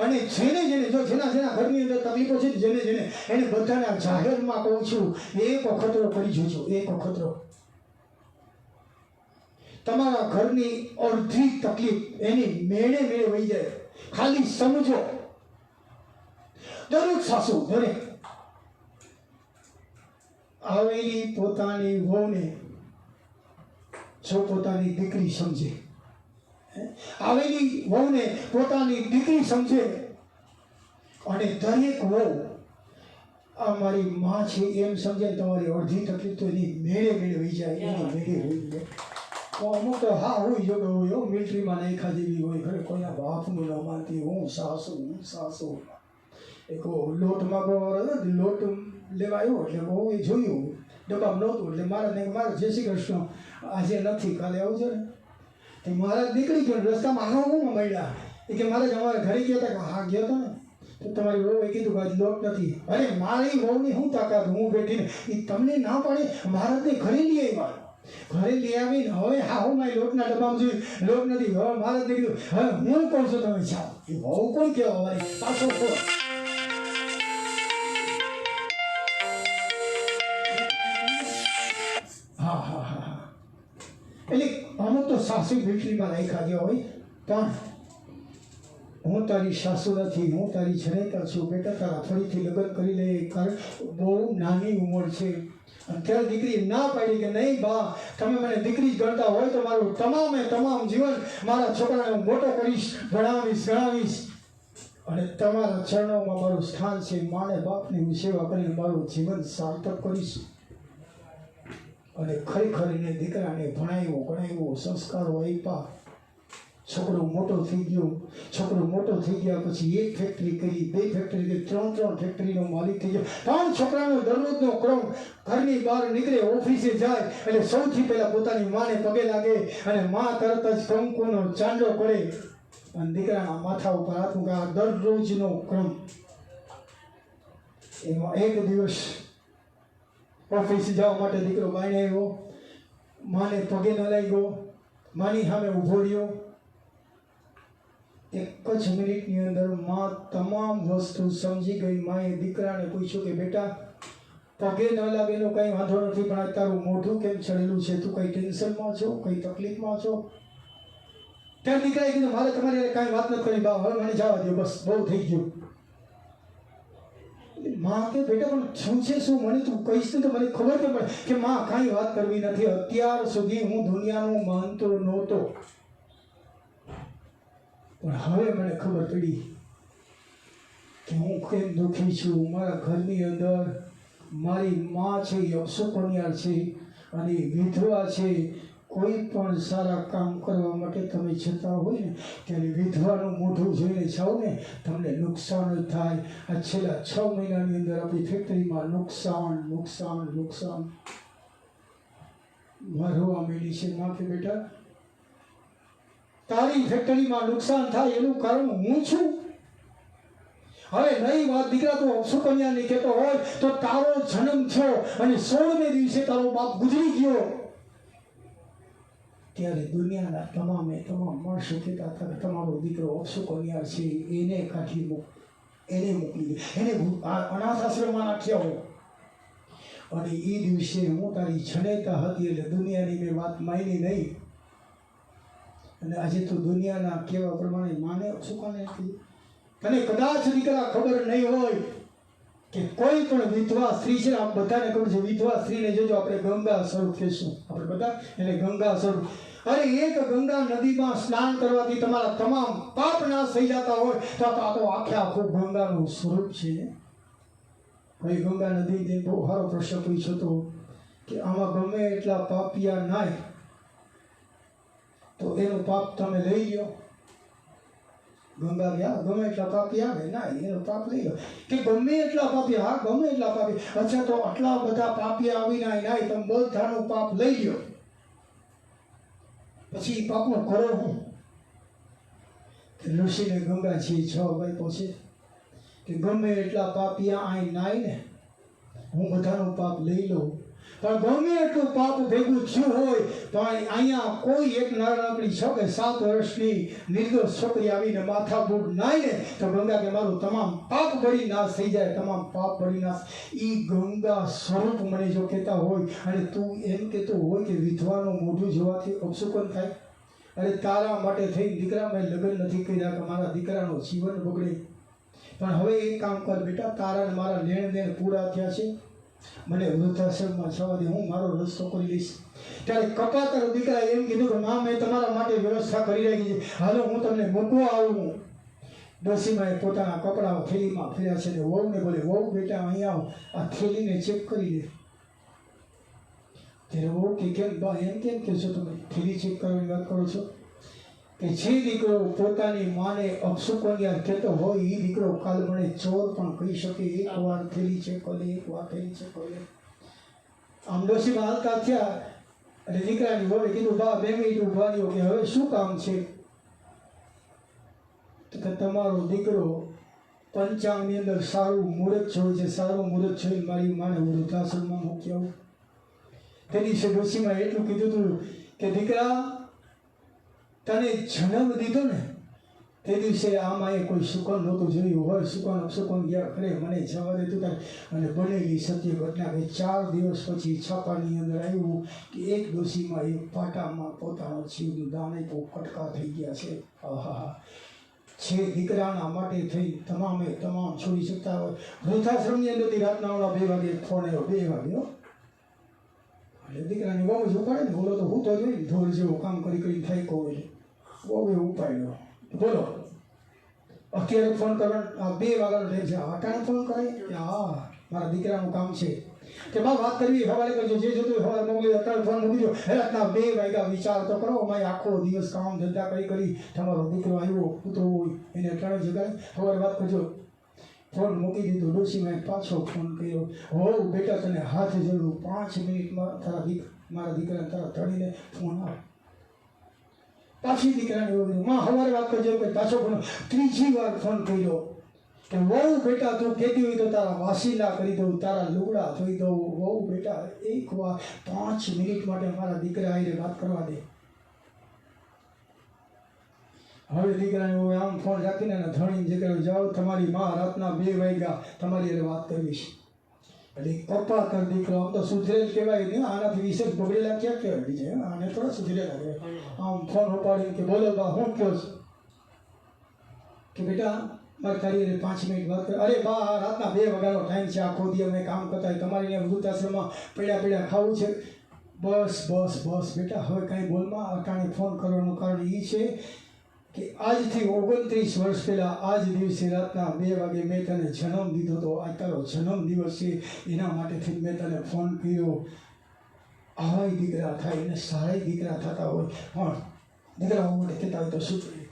અને જેને જો જેના ઘરની અંદર તકલીફો છે જેને એને બધાના જાહેરમાં કહું છું એક અખતરો કરી જોજો એક અખતરો તમારા ઘરની અડધી તકલીફ એની મેળે વહી જાય. ખાલી સમજો દરેક સાસુ દરેક આવેલી પોતાની વહુને જો પોતાની દીકરી સમજે, આવેલી વહુને પોતાની દીકરી સમજે અને દરેક વહુ આ મારી માં છે એમ સમજે, તમારી અડધી તકલીફ તો એની મેળે વહી જાય, એની મેળે વહી જાય. તો અમુક તો હા હોય જોડે હોય, મિલિટરીમાં નહીં ખાધેલી હોય, ઘરે કોઈના બાપનું ન માનતી, હું સાસુ એક લોટ માગવા લોટ લેવા આવ્યો એટલે બહુ એ જોયું ડબ્બામાં નહોતું એટલે મારા જય શ્રી કૃષ્ણ આજે નથી કાલે આવજો ને. તો મારા નીકળી ગયો રસ્તામાં હું મળ્યા એ કે મારે અમારે ઘરે ગયા હતા કે હા ગયો હતો ને તો તમારી વહુએ કીધું કે આજે લોટ નથી. અરે મારી વહુની શું તાકાત, હું બેઠીને એ તમને ના પાડે, મહારાજને ઘરે લઈ આવ્યા, ઘરે લઈ આવીને હવે હા હું મારી લોટના ડબ્બામાં જોયું લોટ નથી, હવે મહારાજને કીધું હવે હું કહું છું તમે જાઓ. એ વહુ કોણ કહેવા વાળી પાછો ફોન. એટલે અમુક તો સાસુ મિલિટરીમાં રાખ્યા ગયા હોય, પણ હું તારી સાસુ નથી, હું તારી જનેતા છું, બેટા તારા ફરીથી લગ્ન કરી લે, કારણ બહુ નાની ઉંમર છે. અત્યારે દીકરી ના પાડી કે નહીં બા તમે મને દીકરી જ ગણતા હોય તો મારું તમામ જીવન મારા છોકરાને હું મોટો કરીશ, ભણાવીશ અને તમારા ચરણોમાં મારું સ્થાન છે, માને બાપની હું સેવા કરીને મારું જીવન સાર્થક કરીશ. અને ખરેખર એને દીકરાને ભણાવ્યો સંસ્કારો આપ્યા, છોકરો મોટો થઈ ગયા પછી એક ફેક્ટરી કરી, 2 ફેક્ટરી કરી, 3 ફેક્ટરીનો માલિક થઈ ગયો. 3 છોકરાનો દરરોજનો ક્રમ, ઘરની બહાર નીકળે ઓફિસે જાય એટલે સૌથી પહેલા પોતાની માને પગે લાગે અને માં તરત જ કંકુનો ચાંદો કરે અને દીકરાના માથા ઉપર હાથ મૂકે. આ દરરોજનો ક્રમ. એમાં એક દિવસ ઓફિસ જવા માટે દીકરો બાઈને આવ્યો, માને પગે ન લાગ્યો, માની સામે ઊભો રહ્યો. એક જ મિનિટની અંદર માં તમામ વસ્તુ સમજી ગઈ. માએ દીકરાને પૂછ્યું કે બેટા પગે ન લાગેલો કંઈ વાંધો નથી, પણ તારું મોઢું કેમ ચડેલું છે, તું કંઈ ટેન્શનમાં છો, કંઈ તકલીફમાં છો? ત્યારે દીકરાએ કીધું મારે તમારી કાંઈ વાત નથી કરી બા, હવે મને જવા દો, બસ બહુ થઈ ગયું. માં કે બેટા પણ શું છે, શું મને તું કહીશ ને તો મને ખબર કે પડે કે માં કાંઈ વાત કરવી નથી. અત્યાર સુધી હું દુનિયાનું માનતો નહોતો, પણ હવે મને ખબર પડી કે હું કેમ દુઃખી છું. મારા ઘરની અંદર મારી માં છે એ અપશુકન્યા છે અને વિધવા છે. કોઈ પણ સારા કામ કરવા માટે તમે જતા હોય ને ત્યારે વિધવાનું મોઢું જોઈને જાઓ ને તમને નુકસાન જ થાય. આ છેલ્લા 6 મહિનાની અંદર આપણી ફેક્ટરીમાં નુકસાન મારવા માંડી છે. માં કે બેટા તારી ફેક્ટરીમાં નુકસાન થાય એનું કારણ હું છું. હવે નહીં વાત દીકરા તું અપશુકન્યાની કહેતો હોય તો તારો જન્મ થયો અને 16મે દિવસે તારો બાપ ગુજરી ગયો ત્યારે દુનિયાના તમામ માણસો કહેતા હતા કે તમારો દીકરો અપશુકન્યા છે, એને કાઢી મૂક, એને મોકલી દે, એને અનાથ આશ્રમમાં નાખ્યા હોય. અને એ દિવસે હું તારી જનેતા હતી એટલે દુનિયાની મેં વાત માની નહીં. અને આજે તો દુનિયાના કહેવા પ્રમાણે માને અપશુકન્યા નથી. તને કદાચ દીકરા ખબર નહીં હોય કે કોઈ પણ વિધવા સ્ત્રી છે, આપ બધાને ખબર છે, વિધવા સ્ત્રીને જોજો આપણે ગંગા સ્વરૂપ કહીશું, આપણે બધા એને ગંગા સ્વરૂપ. અરે એક ગંગા નદીમાં સ્નાન કરવાથી તમારા તમામ પાપ નાશ થઈ જતા હોય તો આ તો આખું ગંગાનું સ્વરૂપ છે. ભાઈ ગંગા નદીને બહુ સારો પ્રશ્ન પૂછ્યો હતો કે આમાં ગમે એટલા પાપિયા નાય તો એનું પાપ તમે લઈ લો. ગંગા ગયા ગમે એટલા પાપી આવે ના એનો પાપ લઈ લો કે ગમે એટલા પાપી, હા ગમે એટલા પાપી, અચ્છા તો આટલા બધા પાપી આવી નાય તમે બધાનું પાપ લઈ લો, પછી પાપનો કરો હું? ઋષિને ગંગાજી જવાબ આપ્યો છે કે ગમે એટલા પાપિયા અહીં નાય ને હું બધાનું પાપ લઈ લઉં, પણ ગમે એટલું પાપ ભેગું થયું હોય તો અહીંયા કોઈ એક નાનકડી 6 કે 7 વર્ષની નિર્દોષ છોકરી આવીને માથાબૂટ નાય ને તો ગંગા કે મારું તમામ પાપ બળી નાશ થઈ જાય, તમામ પાપ બળી નાશ. એ ગંગા સ્વરૂપ મને જો કહેતા હોય અને તું એમ કહેતો હોય કે વિધવાનું મોઢું જોવાથી અપશુકન થાય, અરે તારા માટે થઈ દીકરા મેં લગ્ન નથી કર્યા કે મારા દીકરાનું જીવન બગડે, પણ હવે એક કામ કર બેટા, તારા ને મારા લેણ દેણ પૂરા થયા છે, મને વૃદ્ધાશ્રમમાં જવા દે, હું મારો રસ્તો કરી લઈશ. ત્યારે કપાતર દીકરા એમ કીધું કે માં, મેં તમારા માટે વ્યવસ્થા કરી રાખી છે, હાલો હું તમને મૂકવા આવું. ડોશીમાએ પોતાના કપડાં થેલીમાં ફેર્યા છે ને વહુને બોલે, વહુ બેટા અહીં આવો, આ થેલીને ચેક કરી દે. ત્યારે વહુ કે કેમ બા, એમ કેમ કહો છો તમે, થેલી ચેક કરવાની વાત કરો છો? કે જે દીકરો પોતાની માને અપશુકનિયાર કહેતો હોય એ દીકરો કાલ મને ચોર પણ કહી શકે. એક વાર થેલી ચેક કરે, એક વાર થેલી ચેક કરે. આમ ડોશીમાં હાલતા થયા અને દીકરાની વહુએ કીધું, બા 2 મિનિટ ઊભા રહ્યો, કે હવે શું કામ છે? કે તમારો દીકરો પંચાંગની અંદર સારું મુહૂર્ત જોયું છે, સારું મુહૂર્ત જોઈને મારી માને વૃદ્ધાશ્રમમાં મૂકી આવું. તે દિવસે ડોશીમાં એટલું કીધું હતું કે દીકરા, તને જન્મ દીધો ને તે દિવસે આમાં એ કોઈ સુકન નહોતું જોયું હોય, સુકન ગયા ખરે મને જવા દેતું તારે. અને બનેલી સત્ય ઘટના કે 4 દિવસ પછી છાપાની અંદર આવ્યું કે એક ડોશીમાં એક પાટામાં પોતાનો જીવનું દાન આપ્યું, કટકા થઈ ગયા છે. આહા, છે દીકરાના માટે થઈ તમામ છોડી શકતા હોય. વૃદ્ધાશ્રમની અંદરથી રાતના 2 વાગે ફોન આવ્યો, 2 વાગે. એટલે દીકરાની બહુ જ ઉપાડે ને, બોલો તો હું તો જોઈ ઢોર જેવું કામ કરી થાય કહો એટલે બહુ ઉપાડ્યો. બોલો અત્યારે ફોન કરવાનો, 2 વાગ્યાનો ટાઈમ છે, અટાણે ફોન કરે કે હા મારા દીકરાનું કામ છે, કે બા વાત કરવી હવાલે કરજો, જે જોતું હવાલે મોકલી, અત્યારે ફોન મૂકી દો. રાતના 2 વાગ્યા વિચાર તો કરો, અમારે આખો દિવસ કામ ધંધા કરી તમારો દીકરો આવ્યો કૂતરો હોય એને અટાણે જગાડી સવારે વાત કરજો. ફોન મૂકી દીધો. ડોશીમાએ પાછો ફોન કર્યો, હો બેટા તને હાથ જોડું, 5 મિનિટમાં મારા દીકરાને તારા ધણીને ફોન આવે. પાછી દીકરાને એવું કીધું, માં સવારે વાત કરજો, કે પાછો ફોન. 3જી વાર ફોન કર્યો કે વહુ બેટા તું કહેતી હોય તો તારા વાસીલા કરી દઉં, તારા લુગડા ધોઈ દઉં. વહુ બેટા એક વાર 5 મિનિટ માટે મારા દીકરા આવીને વાત કરવા દે. હવે દીકરાને હવે આમ ફોન રાખીને ધણીને દીકરો, જાઓ તમારી માં રાતના 2 વાગ્યા તમારી એને વાત કરવી છે. એટલે કપાતર દીકરો, આમ તો સુધરેલ કહેવાય ને, આનાથી વિશેષ બગડેલા ક્યાં કહેવાય બીજે, આને થોડા સુધરેલા કહેવાય. આમ ફોન ઉપાડીને કે બોલો બા હું કહો છો? કે બેટા મારે તારી 5 મિનિટ વાત કરે. અરે બા રાતના 2 વાગ્યાનો ટાઈમ છે, આખો દી અમે કામ કરતા હોય, તમારી અહીંયા વૃદ્ધાશ્રમમાં પડ્યા ખાવું છે. બસ બેટા હવે કાંઈ બોલમાં. અટાણે ફોન કરવાનું કારણ એ છે કે આજથી 29 વર્ષ પહેલાં આજ દિવસે રાતના 2 વાગે મેં તને જન્મ દીધો હતો. આ તારો જન્મ દિવસ છે, એના માટેથી મેં તને ફોન કર્યો. આવાય દીકરા થાય અને સારાય દીકરા થતા હોય, પણ દીકરાઓ માટે કહેતા હોય તો શું જોઈએ?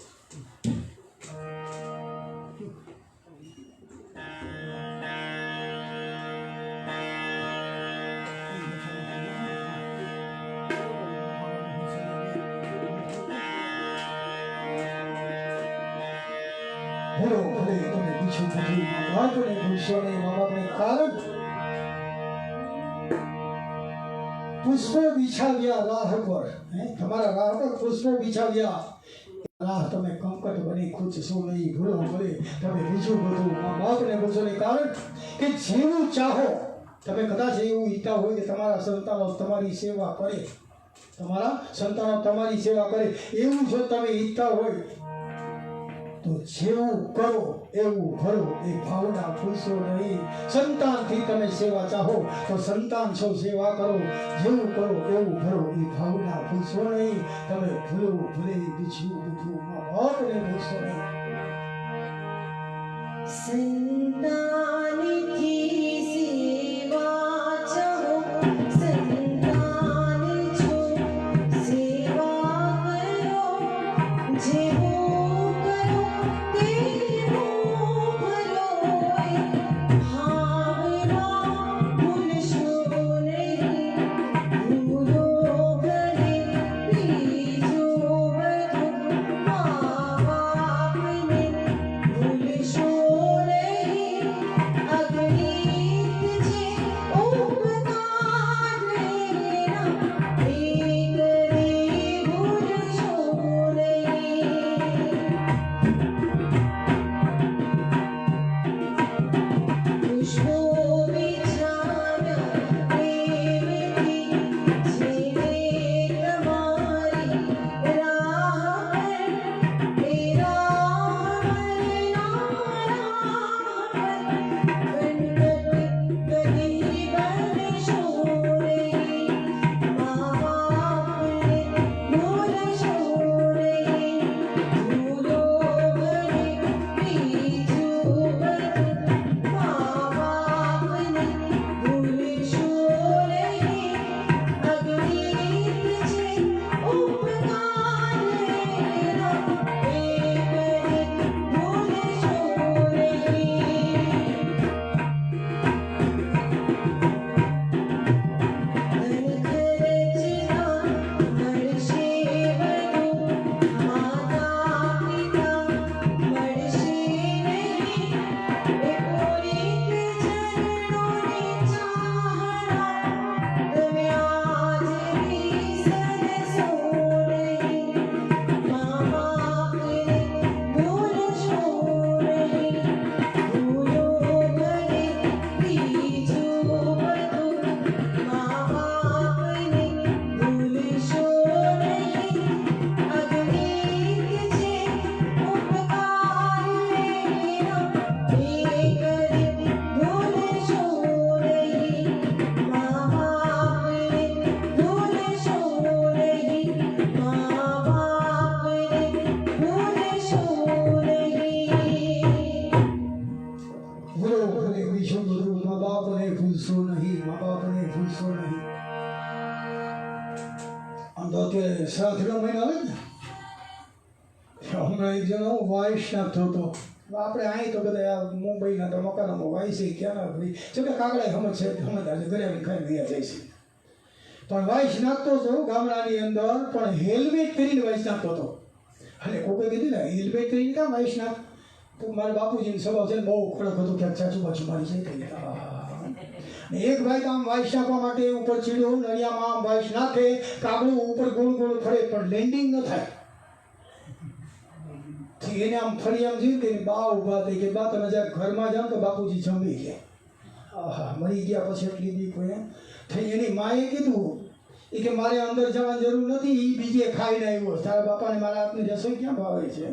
ભલે તમે પૂછો નથી, બાળકોને ભૂલશો નહીં, મા બાપને કારણ પુષ્પો બિછાવ્યા રાહ પર, તમારા રાહ પર પુષ્પો બિછાવ્યા, રાહ તમે કંકટ બની ખૂચશો નહીં. ભૂલો ભલે તમે બીજું બધું મા બાપને ભૂલશો નહીં, કારણ કે જેવું ચાહો તમે, કદાચ એવું ઈચ્છા હોય કે તમારા સંતાનો તમારી સેવા કરે, એવું જો તમે ઈચ્છતા હોય તો જેવું કરો એવું ભરો, એ ભાવના ભૂલશો નહીં. સંતાનથી તમે સેવા ચાહો તો સંતાન છો, સેવા કરો, જેવું કરો એવું ભરો, એ ભાવના ભૂલશો નહીં. તમે ભૂલો ભલે બીજું બધું મા બાપને ભૂલશો નહીં. સંતાનથી સેવા ચાહો, સંતાન છો, સેવા કરો, જેવું કરો તેવું ભરો, ભાવના ભૂલશો નહીં. ભૂલો ભલે બીજું બધું મા બાપને ભૂલશો નહીં. અગણિત જે ઉપકાર ભૂલશો નહીં. આમ તો અત્યારે શ્રાદ્ધનો મહિનો આવે ને, હમણાં એક જણો વાઇસ નાખતો હતો. આપણે અહીં તો બધા આ મુંબઈના તો મકાનોમાં વાઇસ ક્યાં ભાઈ જોકે કાગડા સમજદાર છે, ઘરે આવીને ખાઈ ગયા જાય છે. પણ વાઇસ નાખતો હતો ગામડાની અંદર, પણ હેલ્મેટ પહેરીને વાઇસ નાખતો હતો. અને કોકે કીધું ને હેલ્મેટ પહેરીને કામ વાઇસ નાખ, તો મારા બાપુજીનો સ્વભાવ છે ને બહુ ખડક હતો, ક્યાંક ચાચુ બાચુ મારી જાય. એક ભાઈ આમ વાઇસ નાખવા માટે ઉપર ચીડ્યો, નળિયામાં આમ વાઇસ નાખે, કાગડું ઉપર ગોળ ગોળ ફરે પણ લેન્ડિંગ ન થાય. એને આમ ફરી આમ જોયું કે બા ઊભા થઈ કે બા તમે જ્યાં ઘરમાં જાઓ તો બાપુજી જમી ગયા. આહા, મરી ગયા પછી એટલી બીક હોય થઈ. એની માએ કીધું એ કે મારે અંદર જવાની જરૂર નથી, એ બીજે ખાઈને આવ્યો, તારા બાપાને મારા હાથની રસોઈ ક્યાં ભાવે છે.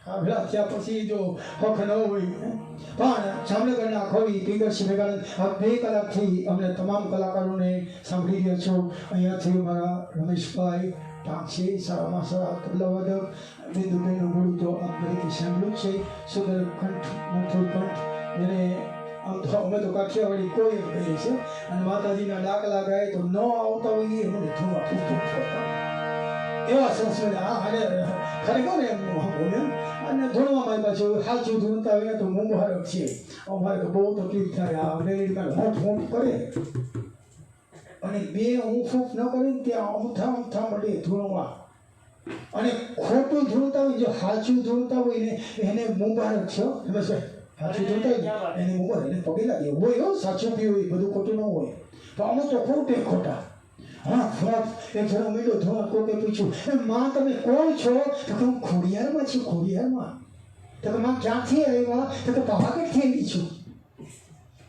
કાબલા થયા પછી જો હક ન હોય. પણ જામનગરના ખોવી પિંગરસિંહ મેઘાનંદ આ 2 કલાકથી અમને તમામ કલાકારોને સાંભળી રહ્યો છો. અહીંયાથી મારા રમેશભાઈ ટાંક્ષી, સારામાં સારા તબલાવાદક બિંદુબેનનું બોલું તો આપ દરેકે સાંભળ્યું છે. સુંદર કંઠ, મથુર કંઠ, જેને આમ તો અમે તો કાઠિયાવાડી કોઈ કહીએ છીએ. અને માતાજીના ડાકલા ગાય તો ન આવતા હોય એ મને ધુમા ફૂટ થતા એવા સંસ્કૃત. અને ખરેખર એમ બોલે અને ધૂણવામાં પાછું સાચું ધૂણતા હોય તો મુંબારક છે. અમારે તો બહુ તકલીફ થાય. આ મેરેજમાં હોંઠ કરે અને બે ઊંફ ન કરીને ત્યાં અમથા મળે ધૂણવા. અને ખોટું ધૂણતા હોય, જો સાચું ધૂણતા હોય ને એને મુબારક છે. સાચું ધૂણતા હોય એને મુબારક, એને પગે લાગે હોય. સાચું બી હોય, બધું ખોટું ન હોય. તો અમે તો ખોટા. હા ફોટ એક જણો મીડો ધોવા કોકે પૂછ્યું, માં તમે કોણ છો? તો હું ખોડિયારમાં છું. ખોડિયારમાં? તો કે માં ક્યાંથી આવ્યા? તો કે પાવાગઢથી આવી છું.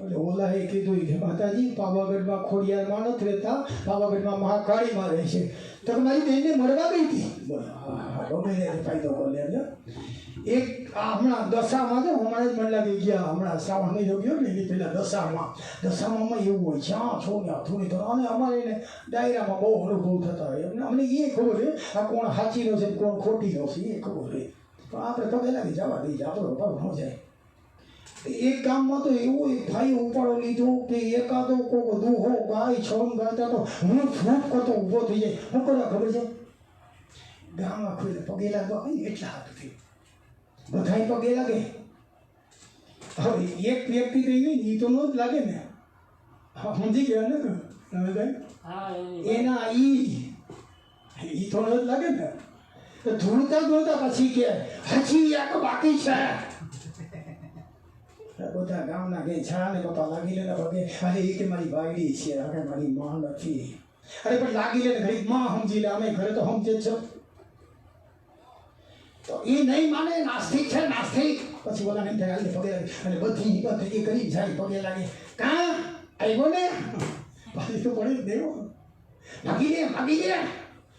એટલે ઓલાએ કીધું કે માતાજી પાવાગઢમાં ખોડિયારમાં નથી રહેતા, પાવાગઢમાં મહાકાળીમાં રહે છે. તો કે મારી બહેનને મળવા ગઈ હતી. ગમે ફાયદો કરી લે. એક હમણાં દશામાં છે, હમણાં જ મને લાગી ગયા, હમણાં શ્રાવણ મહિનો ગયો ને એની પહેલાં દશામાં એવું હોય જ્યાં છો ત્યાં થોડી થોડી. અને અમારે એને ડાયરામાં બહુ અનુભવ થતા હોય. અમને એ ખબર છે આ કોણ સાચીનો છે કોણ ખોટીનો છે એ ખબર છે. પણ આપણે પગે લાગી જવા દઈએ, આપણો ભાવ ન જાય. એક ગામમાં તો એવો એક ભાઈ ઉપાડો લીધો કે એકાદો કોઈ દુહો ગાય છોડ ગાતા તો હું ફૂટ કરતો ઊભો થઈ જાય. શું કરવા ખબર છે? ગામમાં કોઈ પગે લાગવા હોય ને એટલા હાથથી બધાય પગે લાગે. હવે એક વ્યક્તિ થઈ ગઈ ને એ તો ન જ લાગે ને. હા, સમજી ગયા ને રમેશભાઈ? એના ઈ તો ન જ લાગે ને. તો ધૂળતા પછી કે હજી એક બાકી છે. બધા ગામના કે છા ને પપ્પા લાગી લે ને પગે. અરે એ કે મારી બાયડી છે, અરે મારી માં નથી. અરે પણ લાગી લે ને ઘડી માં સમજી લે. અમે ઘરે તો સમજે જ છે. તો એ નહીં માને, નાસ્તિક છે નાસ્તિક. પછી બોલાને એમ થાય હાલને પગે લાગે અને બધી હિંમત એ કરી જાય પગે લાગે. કાં આવ્યો ને પાછી તો પડે જ દેવો. ભાગી લે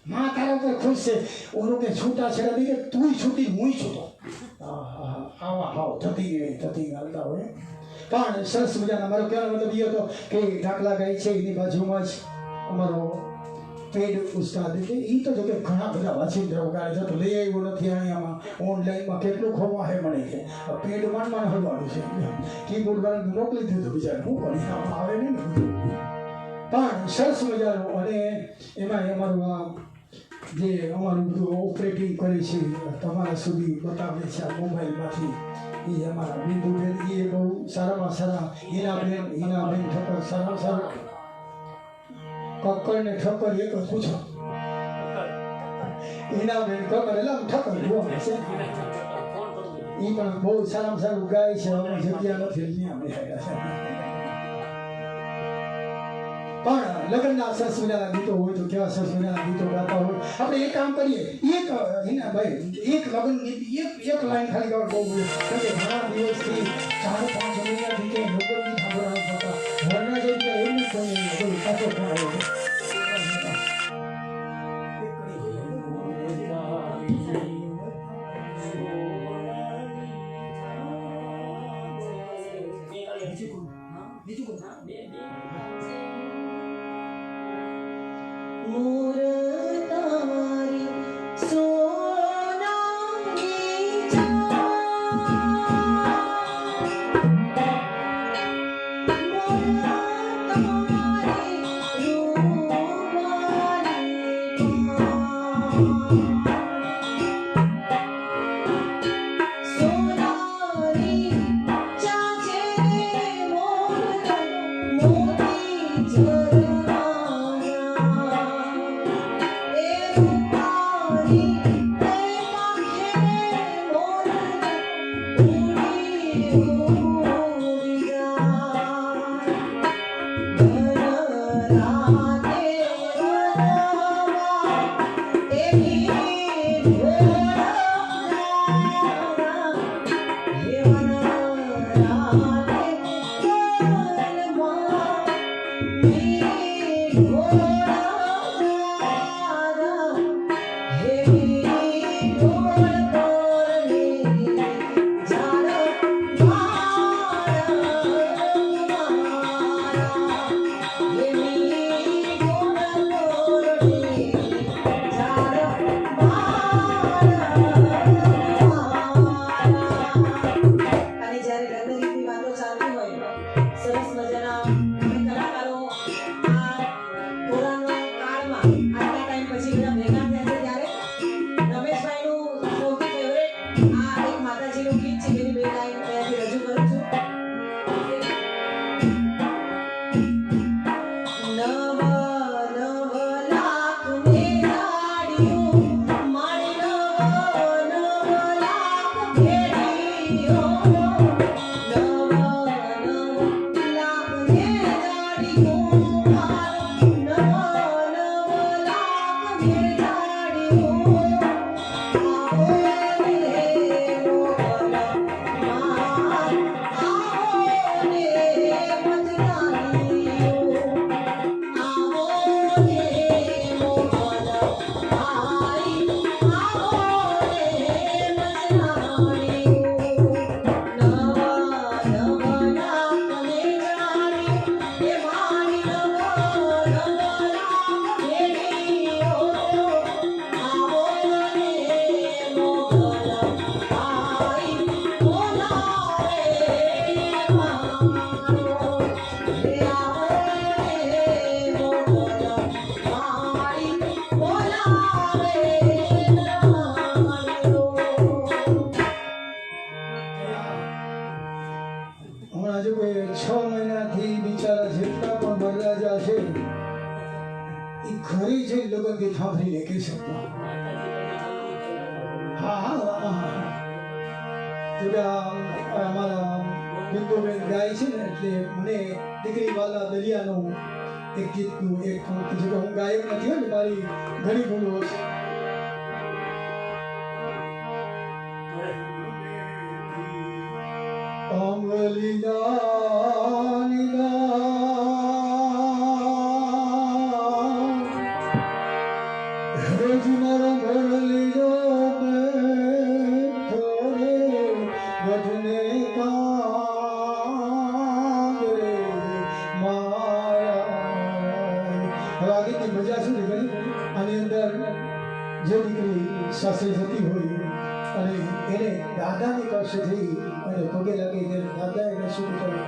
માં તારા ઉપર ખુશ છે. ઓલો કે છૂટા છેડા દઈ તું છૂટી હું છૂટો. આવા હાવ થતી હાલતા હોય. પણ સરસ મજાના મારો કહેવાનો મતલબ એ હતો કે ડાકલા ગાય છે એની બાજુમાં જ અમારો પેડ ઉસ્તાદ એટલે એ તો જો કે ઘણા બધા વાંચીને વગાડે છે. તો લઈ આવ્યો નથી અહીંયામાં ઓનલાઈનમાં કેટલું ખોવા હે મને કે પેડ માંડમાં હલવાનું છે. કીબોર્ડ વાળાને મોકલી દીધું બિચારા, હું પણ આમાં આવે નહીં ને બધું. પણ સરસ મજાનું. અને એમાં અમારું આ જે અમારું બધું ઓપરેટિંગ કરે છે તમારા સુધી બતાવે છે આ મોબાઈલમાંથી, એ અમારા બિંદુબેન એ બહુ સારામાં સારા. હિનાબેન ઠક્કર સારામાં સારા. કક્કર ને ઠક્કર એક જ પૂછો. હિનાબેન કક્કર એટલે આમ ઠક્કર જોવા છે. એ પણ બહુ સારામાં સારું ગાય છે. અમે જગ્યા નથી ત્યાં પણ લગ્નના સરસ મજાના ગીતો હોય તો કેવા સરસ મજાના ગીતો ગાતા હોય. આપણે એક કામ કરીએ, ભાઈ એક લગ્ન ગીત એક લાઈન ખાલી ગાવ બહુ કે ઘણા દિવસથી 4-5 મહિનાથી કે લોકો ગીત સાંભળવાનું થતા ઘરના જેમ કે એવું કોઈ પાછો પણ આવ્યો છે. મોર તારી સોનાની મોર તારી અને જ્યારે લગ્નગીતની વાતો ચાલતી હોય સરસ મજાના અમે કલાકારો આ કોરોના કાળમાં આટલા ટાઈમ પછી બધા ભેગા થયા છે ત્યારે રમેશભાઈનું સૌથી ફેવરેટ આ એક માતાજીનું ગીત છે જેની બે લાઈન અહીંયાથી રજૂ કરું છું. નવ નવ લાખ મેઘાડીઓ મારી નવ નવ લાખ ભેડીઓ નવ નવ લાખ મેઘાડીઓ મારી નવ નવ લાખ મેઘાડીઓ આવો રે મોગલ માર આવો રે મજરાણીઓ આવો રે મોગલ ભાઈ આવો રે મજરાણીઓ નવ નવ લાખ મેઘાડીઓ એ મારી નવ નવ લાખ ભેડીઓ આવો રે મોગલ ભાઈ બોલા રે મારો રે આવો રે મોગલ ભાઈ બોલા રે મારો. હમણાં જો કે 6 મહિનાથી બિચારા જેટલા પણ વરરાજા છે એ ઘરે જઈ લગ્ન ગીત સાંભળી લે કહી શકતા. હા જો કે અમારા બિંદુબેન ગાય છે ને એટલે મને દીકરી વાલા દરિયાનું એક ગીતનું એક જો કે હું ગાયક નથી હોય ને મારી ઘણી ભૂલો છે. મજા શું છે આની અંદર જે દીકરી સાસરે જતી હોય અને એને દાદાની પાસે જઈ અને પગે લાગી ત્યારે દાદા એને શું કહ્યું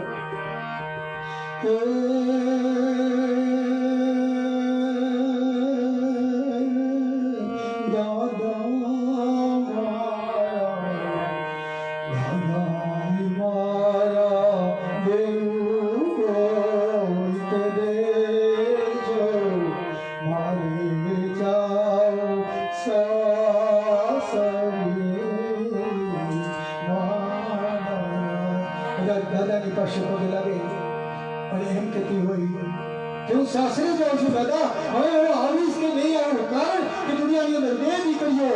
દાદાની પાસે પગે લાગે અને એમ કહેતી હોય કે હું સાસરે જાઉં છું દાદા, હવે હું આવીશ કે નહીં આવું, કારણ કે દુનિયાની અંદર બે દીકરીઓ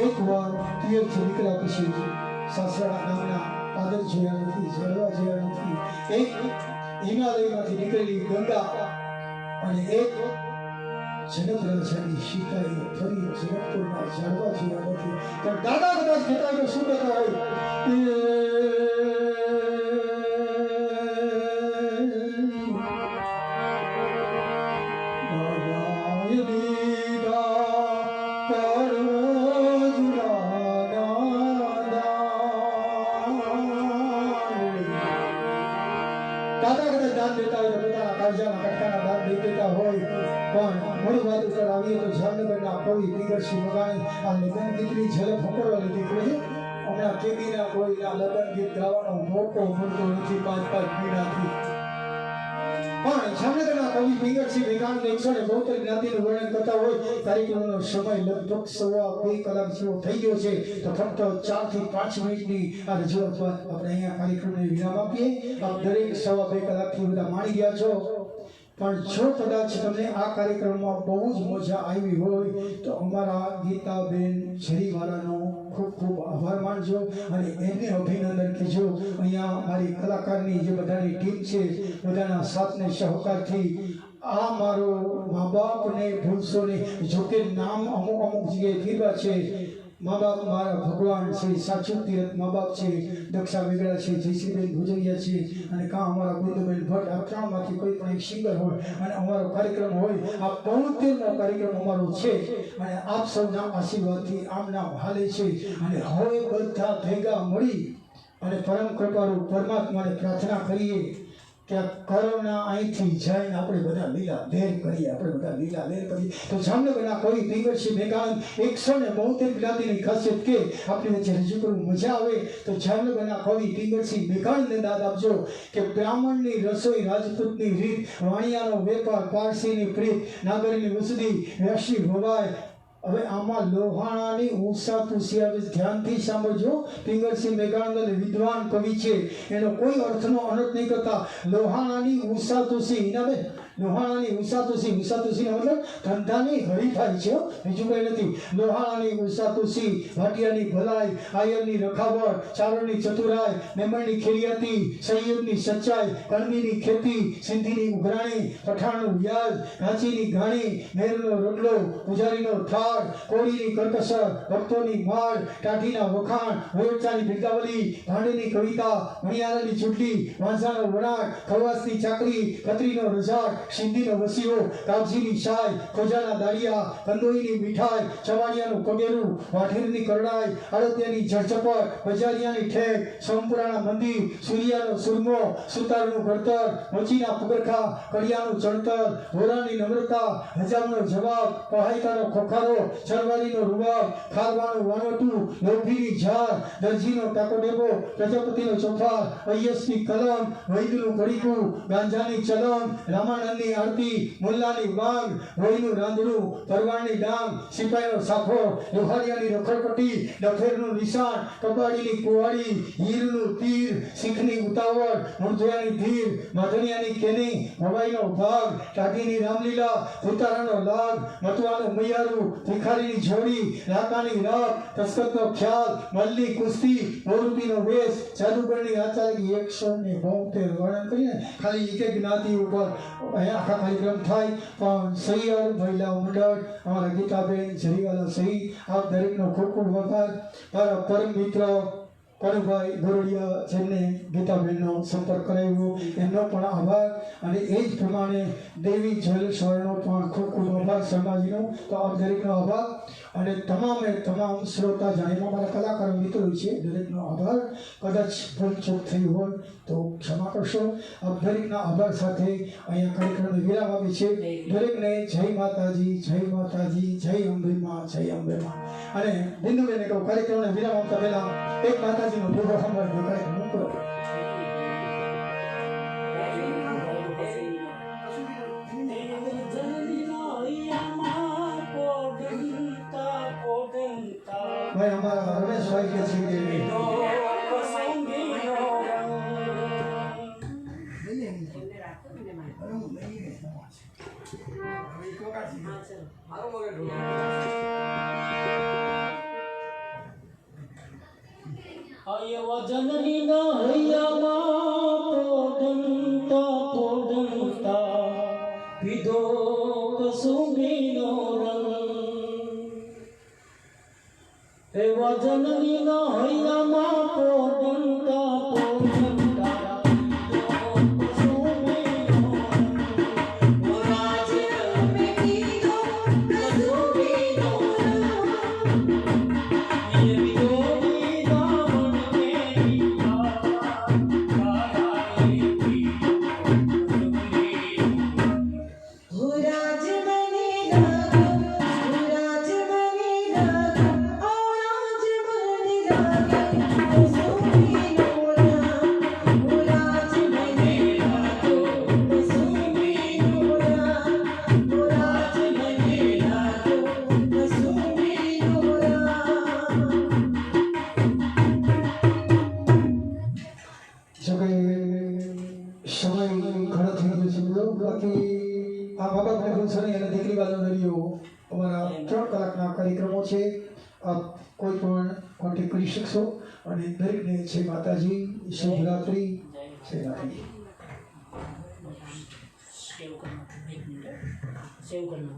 એક વાર પિયરથી નીકળ્યા પછી સાસરાના ગામના આદર જોયા નથી, ઝરવા જોયા નથી. એક હિમાલયમાંથી નીકળેલી ગંગા અને એક જનક રાજાની સીતાએ ફરી જનકપુરના ઝાડવા જોયા નથી. પણ દાદા કદાચ કહેતા હોય શું કહેતા હોય દાદા કદાચ દાન દેતા હોય પોતાના કાળજાના કટકાના દાન દઈ દેતા હોય. પણ મોડી વાત ઉપર આવીએ તો જામનગરના કવિ પીગરસિંહ મગાણી આ લગ્ન ગીતની ઝલક ફકરવા લીધી પડે. હમણાં કેદીના કોઈના લગ્ન ગીત ગાવાનો મોકો મળતો નથી 5-5 મહિનાથી. પણ જામનગરના કવિ પીગરસિંહ મગાણી 172 જ્ઞાતિનું વર્ણન કરતા હોય. કાર્યક્રમનો સમય લગભગ 2.5 કલાક જેવો થઈ ગયો છે, તો ફક્ત 4 થી 5 મિનિટની આ રજૂઆત આપણે અહીંયા કાર્યક્રમને વિરામ આપીએ. આપ દરેક 2.5 કલાકથી બધા માણી ગયા છો. પણ જો કદાચ તમને આ કાર્યક્રમમાં બહુ જ મજા આવી હોય તો અમારા ગીતાબેન જરીવાળાનો ખૂબ ખૂબ માણજો અને એમને અભિનંદન કહેજો. અહીંયા મારી કલાકારની જે બધાની ટીમ છે, બધાના સાથને સહકારથી આ મારો મા બાપને ભૂલશો નહીં. જોકે નામ અમુક જગ્યાએ કીધા છે. મા બાપ મારા ભગવાન છે, સાચું તીરથ મા બાપ છે. દક્ષા વેગડા છે, જયશ્રીબેન ભુજરિયા છે, અને કાં અમારા ગુંદુબેન ભટ્ટ. આ ત્રણમાંથી કોઈ પણ એક સિંગર હોય અને અમારો કાર્યક્રમ હોય. આ 72મો કાર્યક્રમ અમારો છે અને આપ સૌના આશીર્વાદથી આમ નામ હાલે છે. અને હવે બધા ભેગા મળી અને પરમ કૃપાળુ પરમાત્માને પ્રાર્થના કરીએ કે આ કોરોના અહીંથી જઈને આપણે બધા લીલા લહેર કરીએ. તો જામનગરના કવિ પિંગળસિંહ મેઘાનંદ 172 જ્ઞાતિની ખાસિયત કે આપણી વચ્ચે રજૂ કરવું મજા આવે. તો જામનગરના કવિ પિંગળસિંહ મેઘાનંદને દાદ આપજો કે બ્રાહ્મણની રસોઈ, રાજપૂતની રીત, વાણિયાનો વેપાર, પારસીની પ્રીત, નાગરીની વસુધી, વ્યાસી ભવાય. હવે આમાં લોહાણાની ઉષા તુસી આવે. ધ્યાનથી સાંભળજો. પિંગળસિંહ મેઘાનંદ વિદ્વાન કવિ છે, એનો કોઈ અર્થનો અનર્થ નહીં કરતા. લોહાણાની ઉષા તુસી હિનાબેન, લોહાણાની ઉષા તુસીનો મતલબ ધંધાની હરીફાઈ છે, બીજું કંઈ નથી. લોહાણાની ઉષા તુસી, ભાટિયાની ભલાઈ, આયરની રખાવટ, ચારણની ચતુરાઈ, મેમણની ખેરિયાતી, સૈયદની સચ્ચાઈ, કણબીની ખેતી, સિંધીની ઉઘરાણી, પઠાણનું વ્યાજ, ઘાંચીની ઘાણી, મેરનો રોટલો, પૂજારીનો થાળ, કોળીની કરકસર, ભક્તોની માળ, ટાઢીના વખાણ, વયોચાની બિરદાવલી, ભાંડેની કવિતા, મણિયારાની ચૂંટણી, વાંસાનો વણાટ, ખવાસની ચાકરી, કતરીનો રઝાટ, સિંધીનો વસીઓ, કાગજીની શાય, ખોજાના દાળિયા, કંદોઈની મીઠાઈ, ચવાડિયાનું કગેરું, વાઠીરની કરડાઈ, આડતિયાની ઝડઝપટ, બજારિયાની ઠેક, સોમપુરાના મંદિર, સૂર્યાનો સુરમો, સુતારનું ઘડતર, મોચીના પગરખા, કડિયાનું ચણતર, ધોરાની નમ્રતા, હજામનો જવાબ, પહાઈકાનો ખોખારો, ચરવાડીનો રૂવાબ, ખારવાનું વાનોટું, લોભીની ઝાર, દરજીનો ટાકો ડેબો, પ્રજાપતિનો ચોફાર, અય્યસની કલમ, વૈદનું ઘડીકું, ગાંજાની ચલમ, રામાનંદની આરતી, મુલ્લાની માંગ, રોઈનું રાંધણું, પરવાણની ડાંગ, સિપાઈનો સાફો, લોહારિયાની રખડપટ્ટી, ડફેરનું નિશાન, કબાડીની કુવાડી, હીરનું તીર, શીખની ઉતાવળ, મૂળધોયાની ધીર, માધણિયાની કેની, હવાઈનો ભાગ, ટાઢીની રામલીલા, ભૂતારાનો લાગ, મતવાનું મૈયારું, ભિખારીની જોડી, રાકાની રાગ, તસ્કરનો ખ્યાલ, મલ્લી કુસ્તી, મોરબીનો વેશ, જાદુગરની આચાર્ય. 172 વર્ણન કરીને ખાલી એક જ્ઞાતિ ઉપર અહીંયા આખા કાર્યક્રમ થાય. પણ સૈયર મહિલા મંડળ, અમારા ગીતાબેન જરીવાલા સહિત આપ દરેકનો ખૂબ ખૂબ આભાર. મારા પરમ મિત્ર કનુભાઈ ગોરડિયા, જેમને ગીતાબેનનો સંપર્ક કરાવ્યો, એમનો પણ આભાર. અને એ જ પ્રમાણે દેવી જ્વેલર્સવાળાનો પણ ખૂબ ખૂબ આભાર, શર્માજીનો. તો આપ દરેકનો આભાર. અને તમામે તમામ શ્રોતા જાણીમાં મારા કલાકારો મિત્રો છે, દરેકનો આભાર. કદાચ ભૂલચૂક થઈ હોય તો ક્ષમા કરશો. આપ દરેકના આભાર સાથે અહીંયા કાર્યક્રમને વિરામ આપે છે. દરેકને જય માતાજી, જય માતાજી, જય અંબેમાં, જય અંબેમાં. અને બિંદુબેને કહું, કાર્યક્રમને વિરામ આપતા પહેલા એક માતાજીનો દોહો સાંભળજો, કાર્યક્રમ મૂકો. ભાઈ અમારા રમેશભાઈ કે છે કે જનની ના હૈયામાં પોઢંતા પીધો કસુંબીનો રંગ. એવા જનની ના હૈયામાં પોઢંતા કાર્યક્રમો છે. આપ કોઈ પણ કોન્ટેક્ટ કરી શકશો. અને દરેકને છે માતાજી, શુભ રાત્રિ, છે રાત્રિ. સેવ કરना, 1 મિનિટ સેવ કરना.